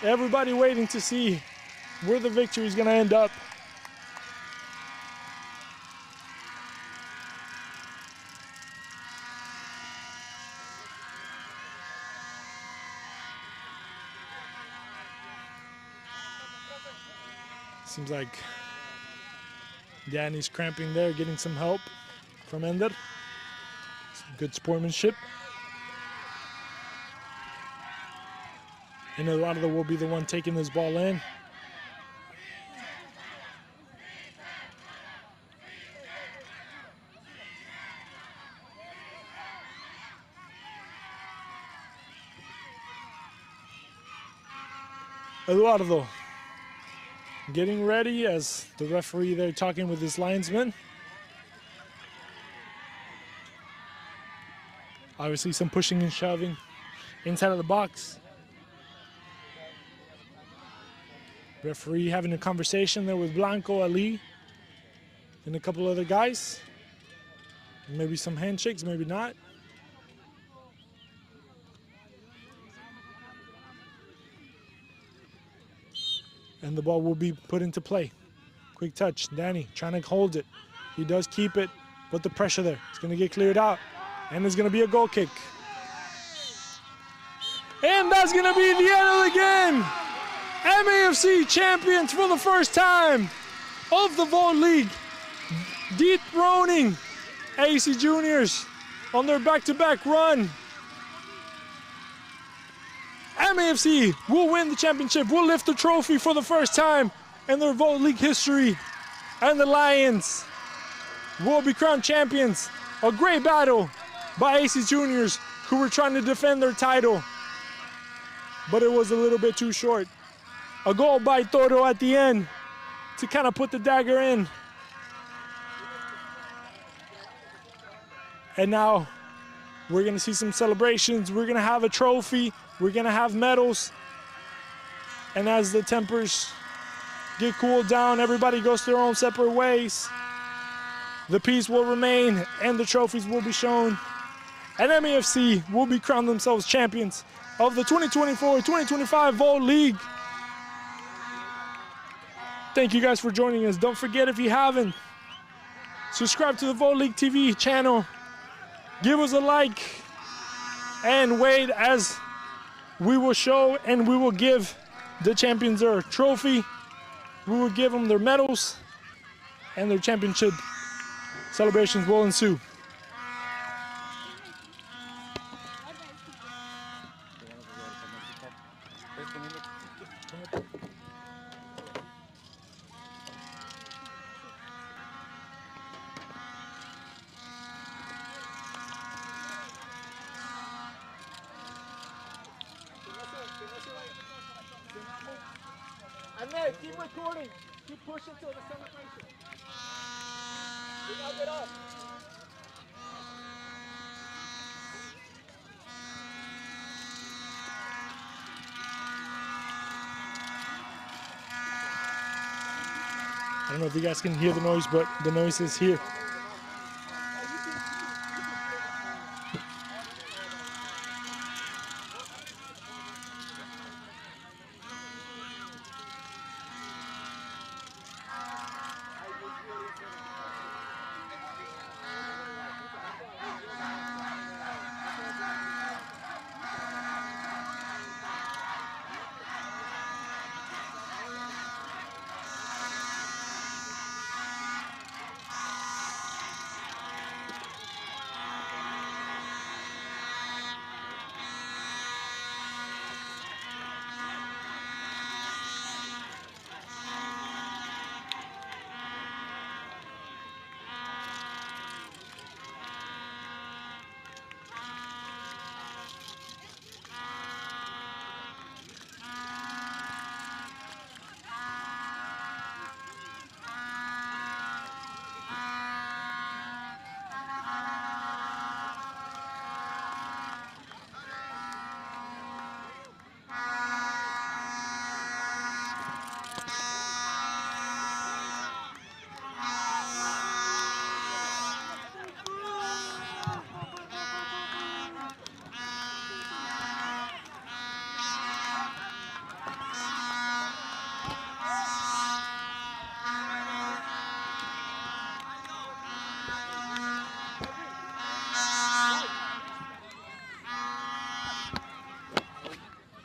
Everybody waiting to see where the victory is going to end up. Seems like Danny's cramping there, getting some help from Ender. Some good sportsmanship. And Eduardo will be the one taking this ball in. Eduardo getting ready as the referee there talking with his linesman. Obviously some pushing and shoving inside of the box. Referee having a conversation there with Blanco, Ali, and a couple other guys. Maybe some handshakes, maybe not. And the ball will be put into play. Quick touch, Danny trying to hold it. He does keep it, but the pressure there. It's gonna get cleared out. And there's gonna be a goal kick. And that's gonna be the end of the game. MAFC champions for the first time of the Vault League, dethroning AC Juniors on their back-to-back run. MAFC will win the championship, will lift the trophy for the first time in their Vault League history, and the Lions will be crowned champions. A great battle by AC Juniors, who were trying to defend their title, but it was a little bit too short. A goal by Toro at the end to kind of put the dagger in. And now we're gonna see some celebrations. We're gonna have a trophy. We're gonna have medals. And as the tempers get cooled down, everybody goes their own separate ways. The peace will remain and the trophies will be shown. And MAFC will be crowned themselves champions of the 2024-2025 Vault League. Thank you guys for joining us. Don't forget, if you haven't, subscribe to the Vault League TV channel. Give us a like and wait as we will show and we will give the champions their trophy. We will give them their medals, and their championship celebrations will ensue. And then keep recording. Keep pushing till the celebration. Do not get up. I don't know if you guys can hear the noise, but the noise is here.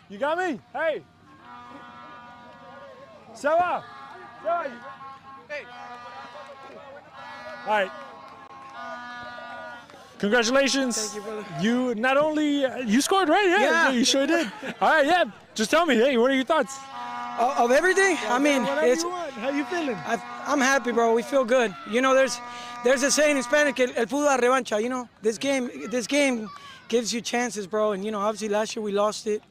You got me? Hey. Seba. Seba. Hey. All right. Congratulations. Thank you, brother. You not only, you scored, right? Yeah, you sure did. All right, yeah. Just tell me, hey, what are your thoughts? Of everything? I mean, Whatever it's. you want. How you feeling? I'm happy, bro. We feel good. You know, there's a saying in Spanish, el fútbol a revancha. You know, this game gives you chances, bro. And you know, obviously last year we lost it.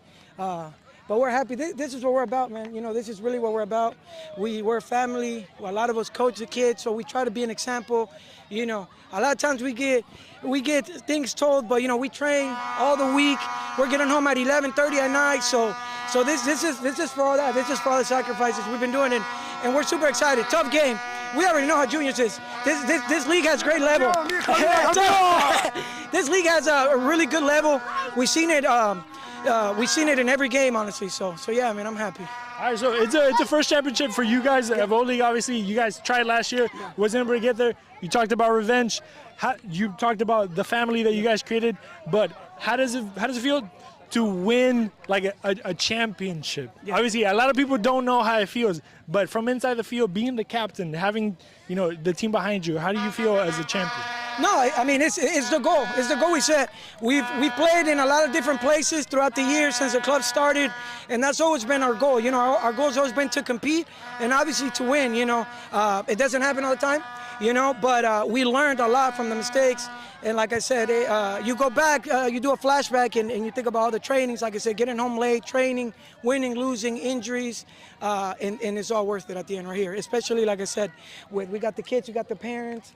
But we're happy. This is what we're about, man. You know, this is really what we're about. We're a family. A lot of us coach the kids, so we try to be an example. You know, a lot of times we get things told, but you know, we train all the week. We're getting home at 11:30 at night, so this is for all that. This is for all the sacrifices we've been doing, and we're super excited. Tough game. We already know how juniors is. This league has great level. This league has a really good level. We've seen it. We've seen it in every game, honestly. So yeah, I mean, I'm happy. All right, so it's a first championship for you guys at Vote League. Obviously, you guys tried last year, wasn't able to get there. You talked about revenge. You talked about the family that you guys created. But how does it feel to win like a championship? Yeah. Obviously, a lot of people don't know how it feels. But from inside the field, being the captain, having the team behind you, how do you feel as a champion? No, I mean, it's the goal. It's the goal we set. We've played in a lot of different places throughout the years since the club started, and that's always been our goal. You know, our goal's always been to compete and obviously to win. You know, it doesn't happen all the time, you know, but we learned a lot from the mistakes. And like I said, you go back, you do a flashback, and you think about all the trainings. Like I said, getting home late, training, winning, losing, injuries, and it's all worth it at the end right here. Especially, like I said, we got the kids, we got the parents.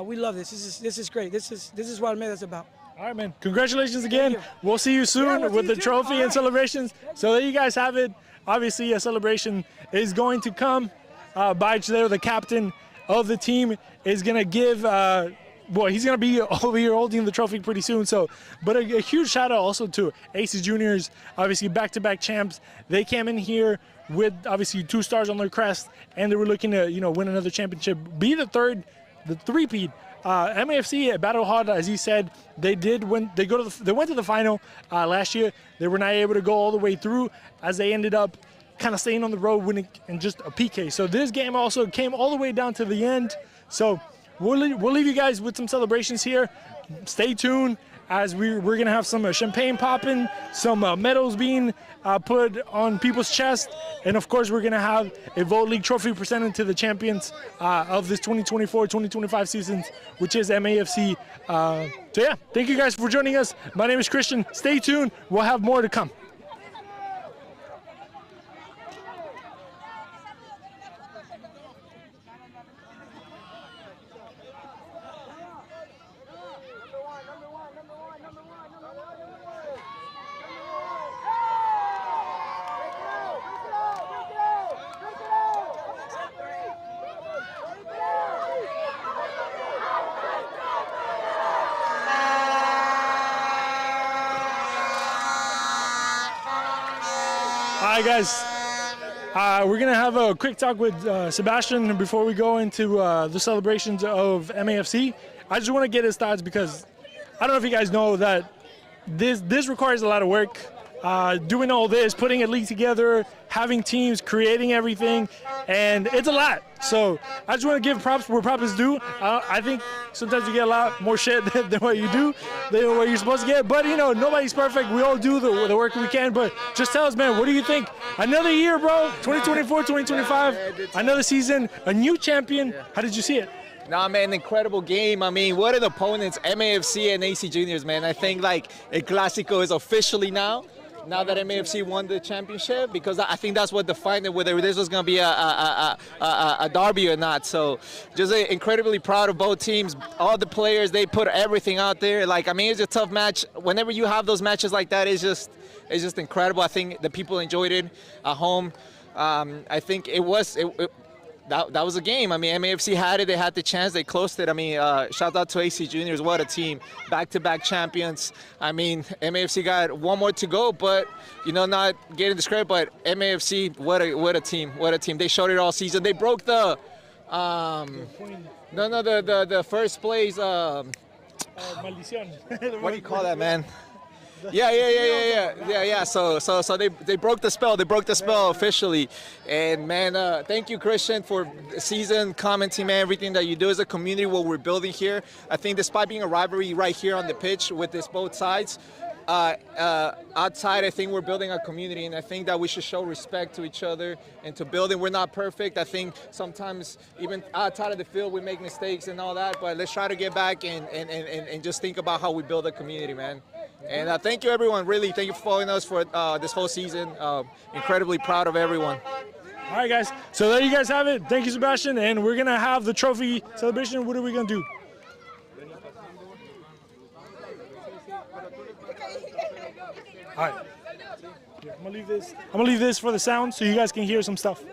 We love this. This is great. This is what Almeida's about. All right, man. Congratulations again. We'll see you soon with the trophy and celebrations. So there you guys have it. Obviously, a celebration is going to come. Baich there, the captain of the team, is going to give he's going to be over here holding the trophy pretty soon. So, but a huge shout out also to AC Juniors, obviously back-to-back champs. They came in here with obviously 2 stars on their crest, and they were looking to win another championship, be the three-peat. MAFC Battle Hard, as he said, they did win. They went to the final last year. They were not able to go all the way through, as they ended up kind of staying on the road, winning in just a PK. So this game also came all the way down to the end. So we'll leave you guys with some celebrations here. Stay tuned, as we're going to have some champagne popping, some medals being put on people's chest, and of course we're going to have a Vote League trophy presented to the champions of this 2024-2025 season, which is MAFC. So yeah, thank you guys for joining us. My name is Christian. Stay tuned. We'll have more to come. All right, guys, we're going to have a quick talk with Sebastian before we go into the celebrations of MAFC. I just want to get his thoughts, because I don't know if you guys know that this requires a lot of work. Doing all this, putting a league together, having teams, creating everything, and it's a lot. So I just want to give props where props is due. I think sometimes you get a lot more shit than what you do, than what you're supposed to get. But nobody's perfect. We all do the work we can. But just tell us, man, what do you think? Another year, bro. 2024, 2025. Another season. A new champion. How did you see it? Nah, man, incredible game. I mean, what an opponents, MAFC and AC Juniors, man. I think like El Clásico is officially now that MAFC won the championship, because I think that's what defined it, whether this was going to be a derby or not. So just incredibly proud of both teams. All the players, they put everything out there. Like, I mean, it's a tough match. Whenever you have those matches like that, it's just incredible. I think the people enjoyed it at home. I think that was a game. I mean, MAFC had it. They had the chance. They closed it. I mean, shout out to AC Juniors. What a team. Back-to-back champions. I mean, MAFC got one more to go, but, not getting this credit, but MAFC, what a team. What a team. They showed it all season. They broke the the first place. Maldición. What do you call that, man? Yeah. So they broke the spell. They broke the spell officially. And man, thank you, Christian, for the season, commenting, man, everything that you do as a community, what we're building here. I think despite being a rivalry right here on the pitch with this both sides, outside, I think we're building a community, and I think that we should show respect to each other and to building. We're not perfect. I think sometimes even outside of the field we make mistakes and all that, but let's try to get back and just think about how we build a community, man. And thank you, everyone. Really, thank you for following us for this whole season. Incredibly proud of everyone. All right, guys. So there you guys have it. Thank you, Sebastian. And we're going to have the trophy celebration. What are we going to do? All right. Here, I'm gonna leave this for the sound so you guys can hear some stuff.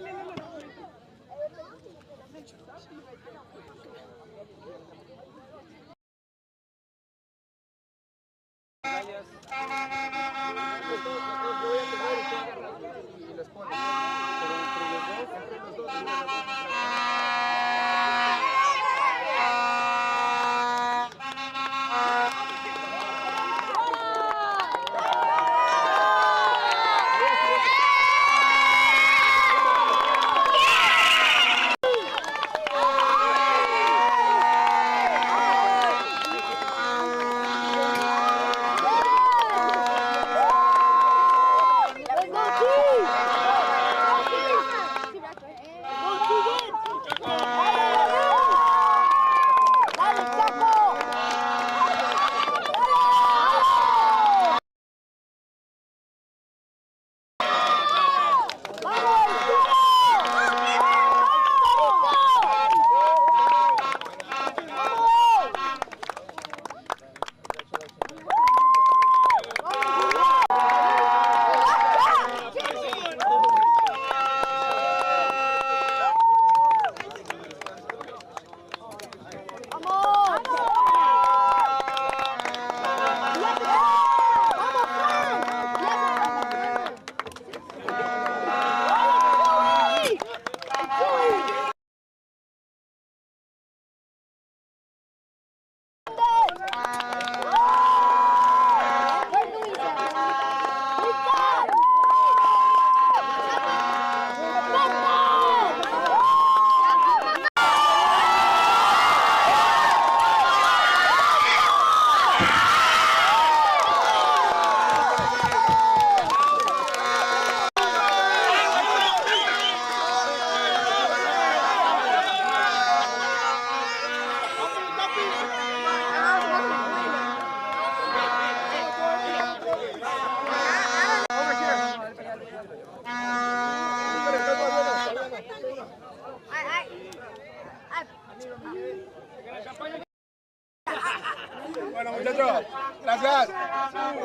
Bueno, muchachos, gracias.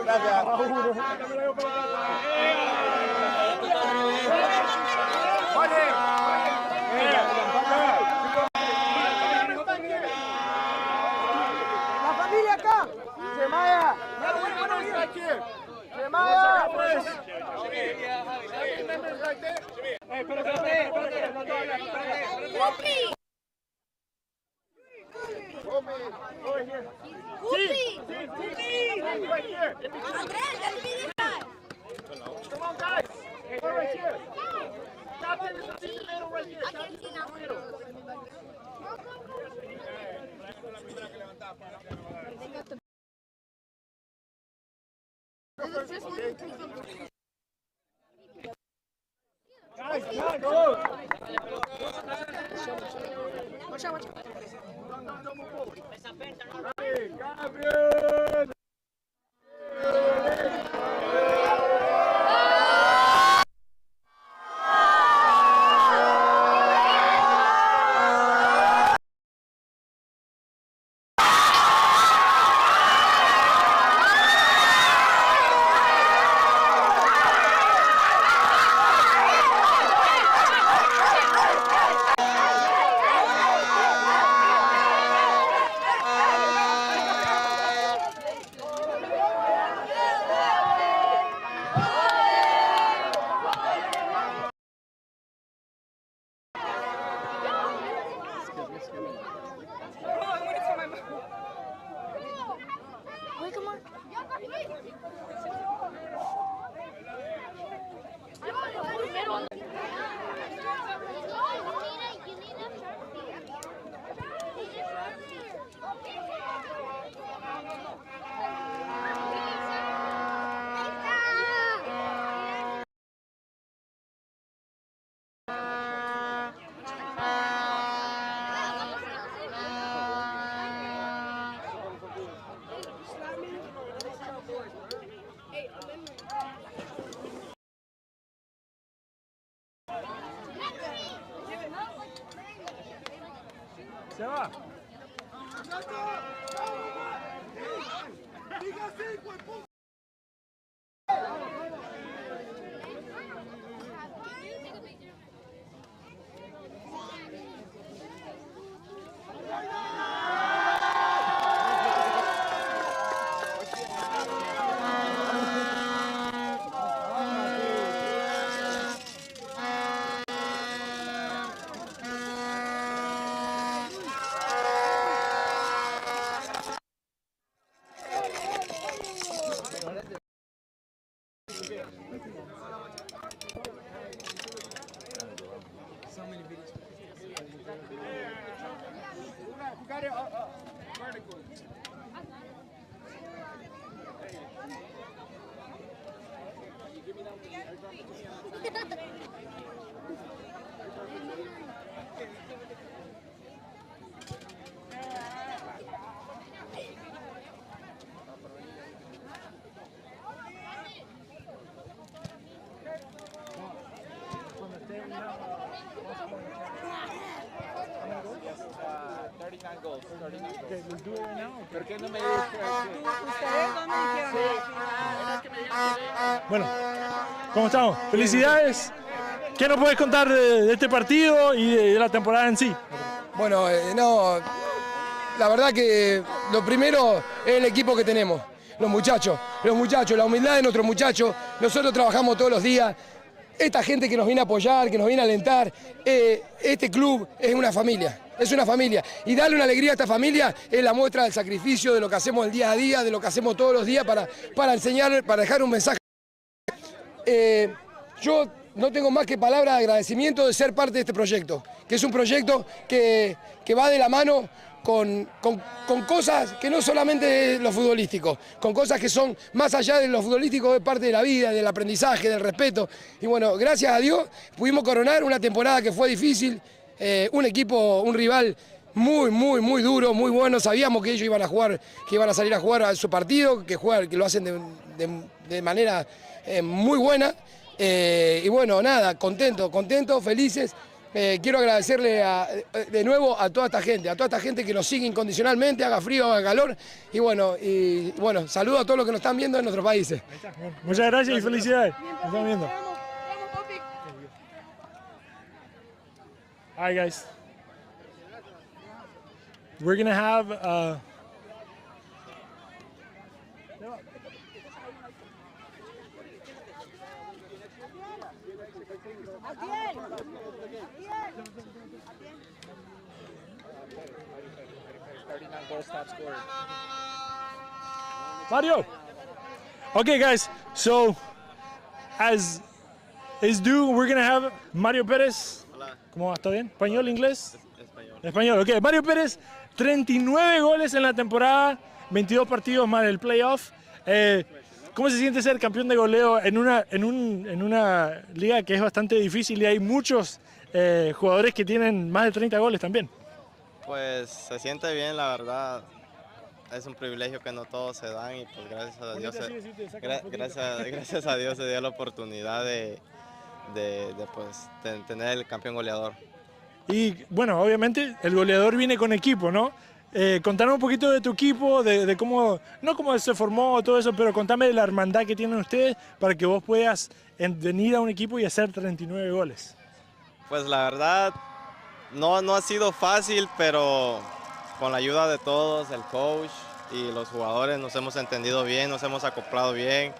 Gracias. La familia acá. Jeremiah. Jeremiah. Right here. Come on, guys. We're right here. Captain is in the middle right here. Captain is in the middle. Guys, go. Watch out. Don't move forward. Hey, Gabriel. ¿Por qué no me Bueno, ¿cómo estamos? Felicidades. ¿Qué nos puedes contar de este partido y de la temporada en sí? Bueno, no, la verdad que lo primero es el equipo que tenemos, los muchachos, la humildad de nuestros muchachos. Nosotros trabajamos todos los días. Esta gente que nos viene a apoyar, que nos viene a alentar, este club es una familia. Es una familia. Y darle una alegría a esta familia es la muestra del sacrificio, de lo que hacemos el día a día, de lo que hacemos todos los días para enseñar, para dejar un mensaje. Yo no tengo más que palabras de agradecimiento de ser parte de este proyecto, que es un proyecto que va de la mano con cosas que no solamente es lo futbolístico, con cosas que son más allá de lo futbolístico, de parte de la vida, del aprendizaje, del respeto. Y bueno, gracias a Dios pudimos coronar una temporada que fue difícil, un equipo, un rival muy duro, muy bueno. Sabíamos que ellos iban a jugar, que iban a salir a jugar a su partido, que lo hacen de manera muy buena. Y bueno, nada, contentos, felices. Quiero agradecerle de nuevo a toda esta gente que nos sigue incondicionalmente, haga frío, haga calor. Y bueno, saludo a todos los que nos están viendo en nuestros países. Muchas gracias y felicidades. Nos estamos viendo. All right, guys. We're gonna have Mario. Okay, guys. So, as is due, we're gonna have Mario Pérez. Hola. ¿Cómo va? ¿Está bien? ¿Español, inglés? Español. Español, ok. Mario Pérez, 39 goles en la temporada, 22 partidos más el playoff. ¿Cómo se siente ser campeón de goleo en una liga que es bastante difícil y hay muchos jugadores que tienen más de 30 goles también? Pues se siente bien, la verdad. Es un privilegio que no todos se dan y pues gracias a Dios, gracias a Dios se dio la oportunidad de tener el campeón goleador. Y bueno, obviamente el goleador viene con equipo, ¿no? Contanos un poquito de tu equipo, de cómo, no cómo se formó todo eso, pero contame de la hermandad que tienen ustedes para que vos puedas venir a un equipo y hacer 39 goles. Pues la verdad no ha sido fácil, pero con la ayuda de todos, el coach y los jugadores nos hemos entendido bien, nos hemos acoplado bien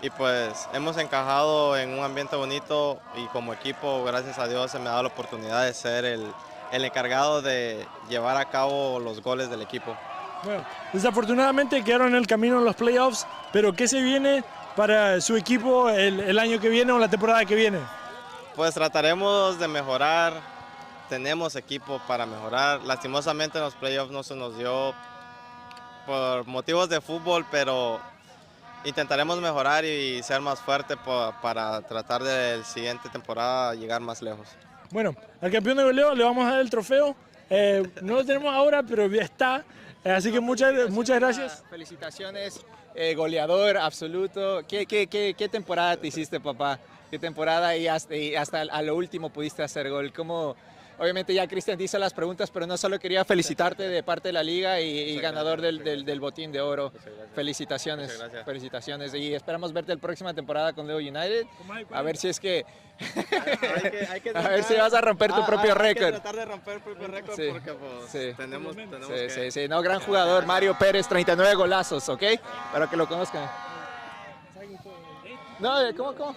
y pues hemos encajado en un ambiente bonito y como equipo, gracias a Dios, se me ha dado la oportunidad de ser el encargado de llevar a cabo los goles del equipo. Bueno, desafortunadamente quedaron en el camino en los playoffs, pero ¿qué se viene para su equipo el año que viene o la temporada que viene? Pues trataremos de mejorar, tenemos equipo para mejorar. Lastimosamente en los playoffs no se nos dio por motivos de fútbol, pero intentaremos mejorar y ser más fuerte para tratar de la siguiente temporada llegar más lejos. Bueno, al campeón de goleo le vamos a dar el trofeo. No lo tenemos ahora, pero ya está. Así que muchas gracias. Felicitaciones, goleador absoluto. ¿Qué temporada te hiciste, papá? ¿Qué temporada y hasta a lo último pudiste hacer gol? obviamente ya Cristian te hizo las preguntas, pero no solo quería felicitarte de parte de la liga y ganador del botín de oro. Felicitaciones, felicitaciones. Y esperamos verte la próxima temporada con Leo United. A ver si es que... a ver si vas a romper tu propio récord. Hay que tratar de romper el propio récord porque pues, tenemos que... Sí, no, gran jugador, Mario Pérez, 39 golazos, ¿ok? Para que lo conozcan. No, ¿cómo?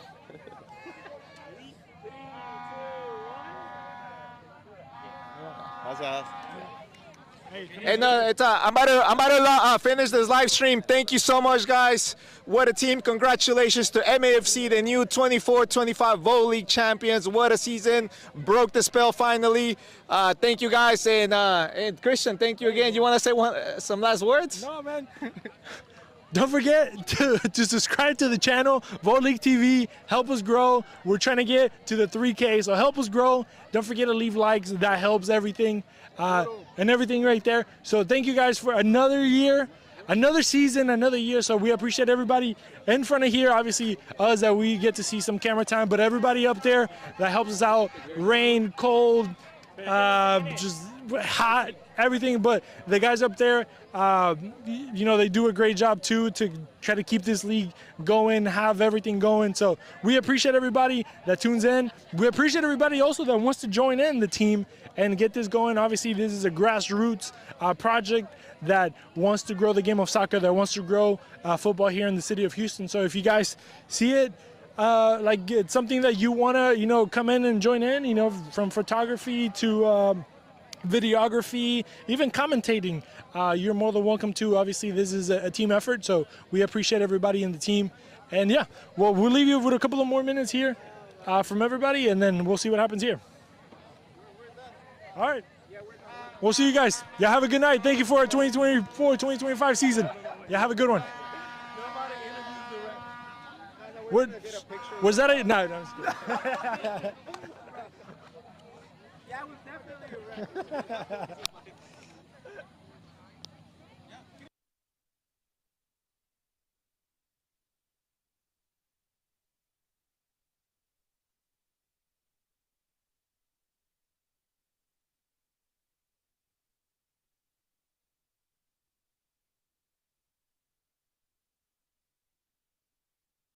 Gracias. And I'm about to finish this live stream. Thank you so much, guys. What a team. Congratulations to MAFC, the new 24-25 Vote League champions. What a season. Broke the spell finally. Thank you, guys. And Christian, thank you again. You want to say some last words? No, man. Don't forget to subscribe to the channel, Vote League TV. Help us grow. We're trying to get to the 3K, so help us grow. Don't forget to leave likes. That helps everything. And everything right there. So thank you guys for another year, another season, another year. So we appreciate everybody in front of here. Obviously, us that we get to see some camera time, but everybody up there that helps us out. Rain, cold, just hot, everything. But the guys up there, you know, they do a great job too to try to keep this league going, have everything going. So we appreciate everybody that tunes in. We appreciate everybody also that wants to join in the team and get this going. Obviously, this is a grassroots project that wants to grow the game of soccer, that wants to grow football here in the city of Houston. So if you guys see it, like it's something that you want to, you know, come in and join in, you know, from photography to videography, even commentating, you're more than welcome to. Obviously, this is a team effort, so we appreciate everybody in the team. And yeah, well, we'll leave you with a couple of more minutes here from everybody, and then we'll see what happens here. All right. We'll see you guys. Yeah, have a good night. Thank you for our 2024-2025 season. Yeah, have a good one. What was that? No, I'm just kidding. Yeah, it was definitely a wreck.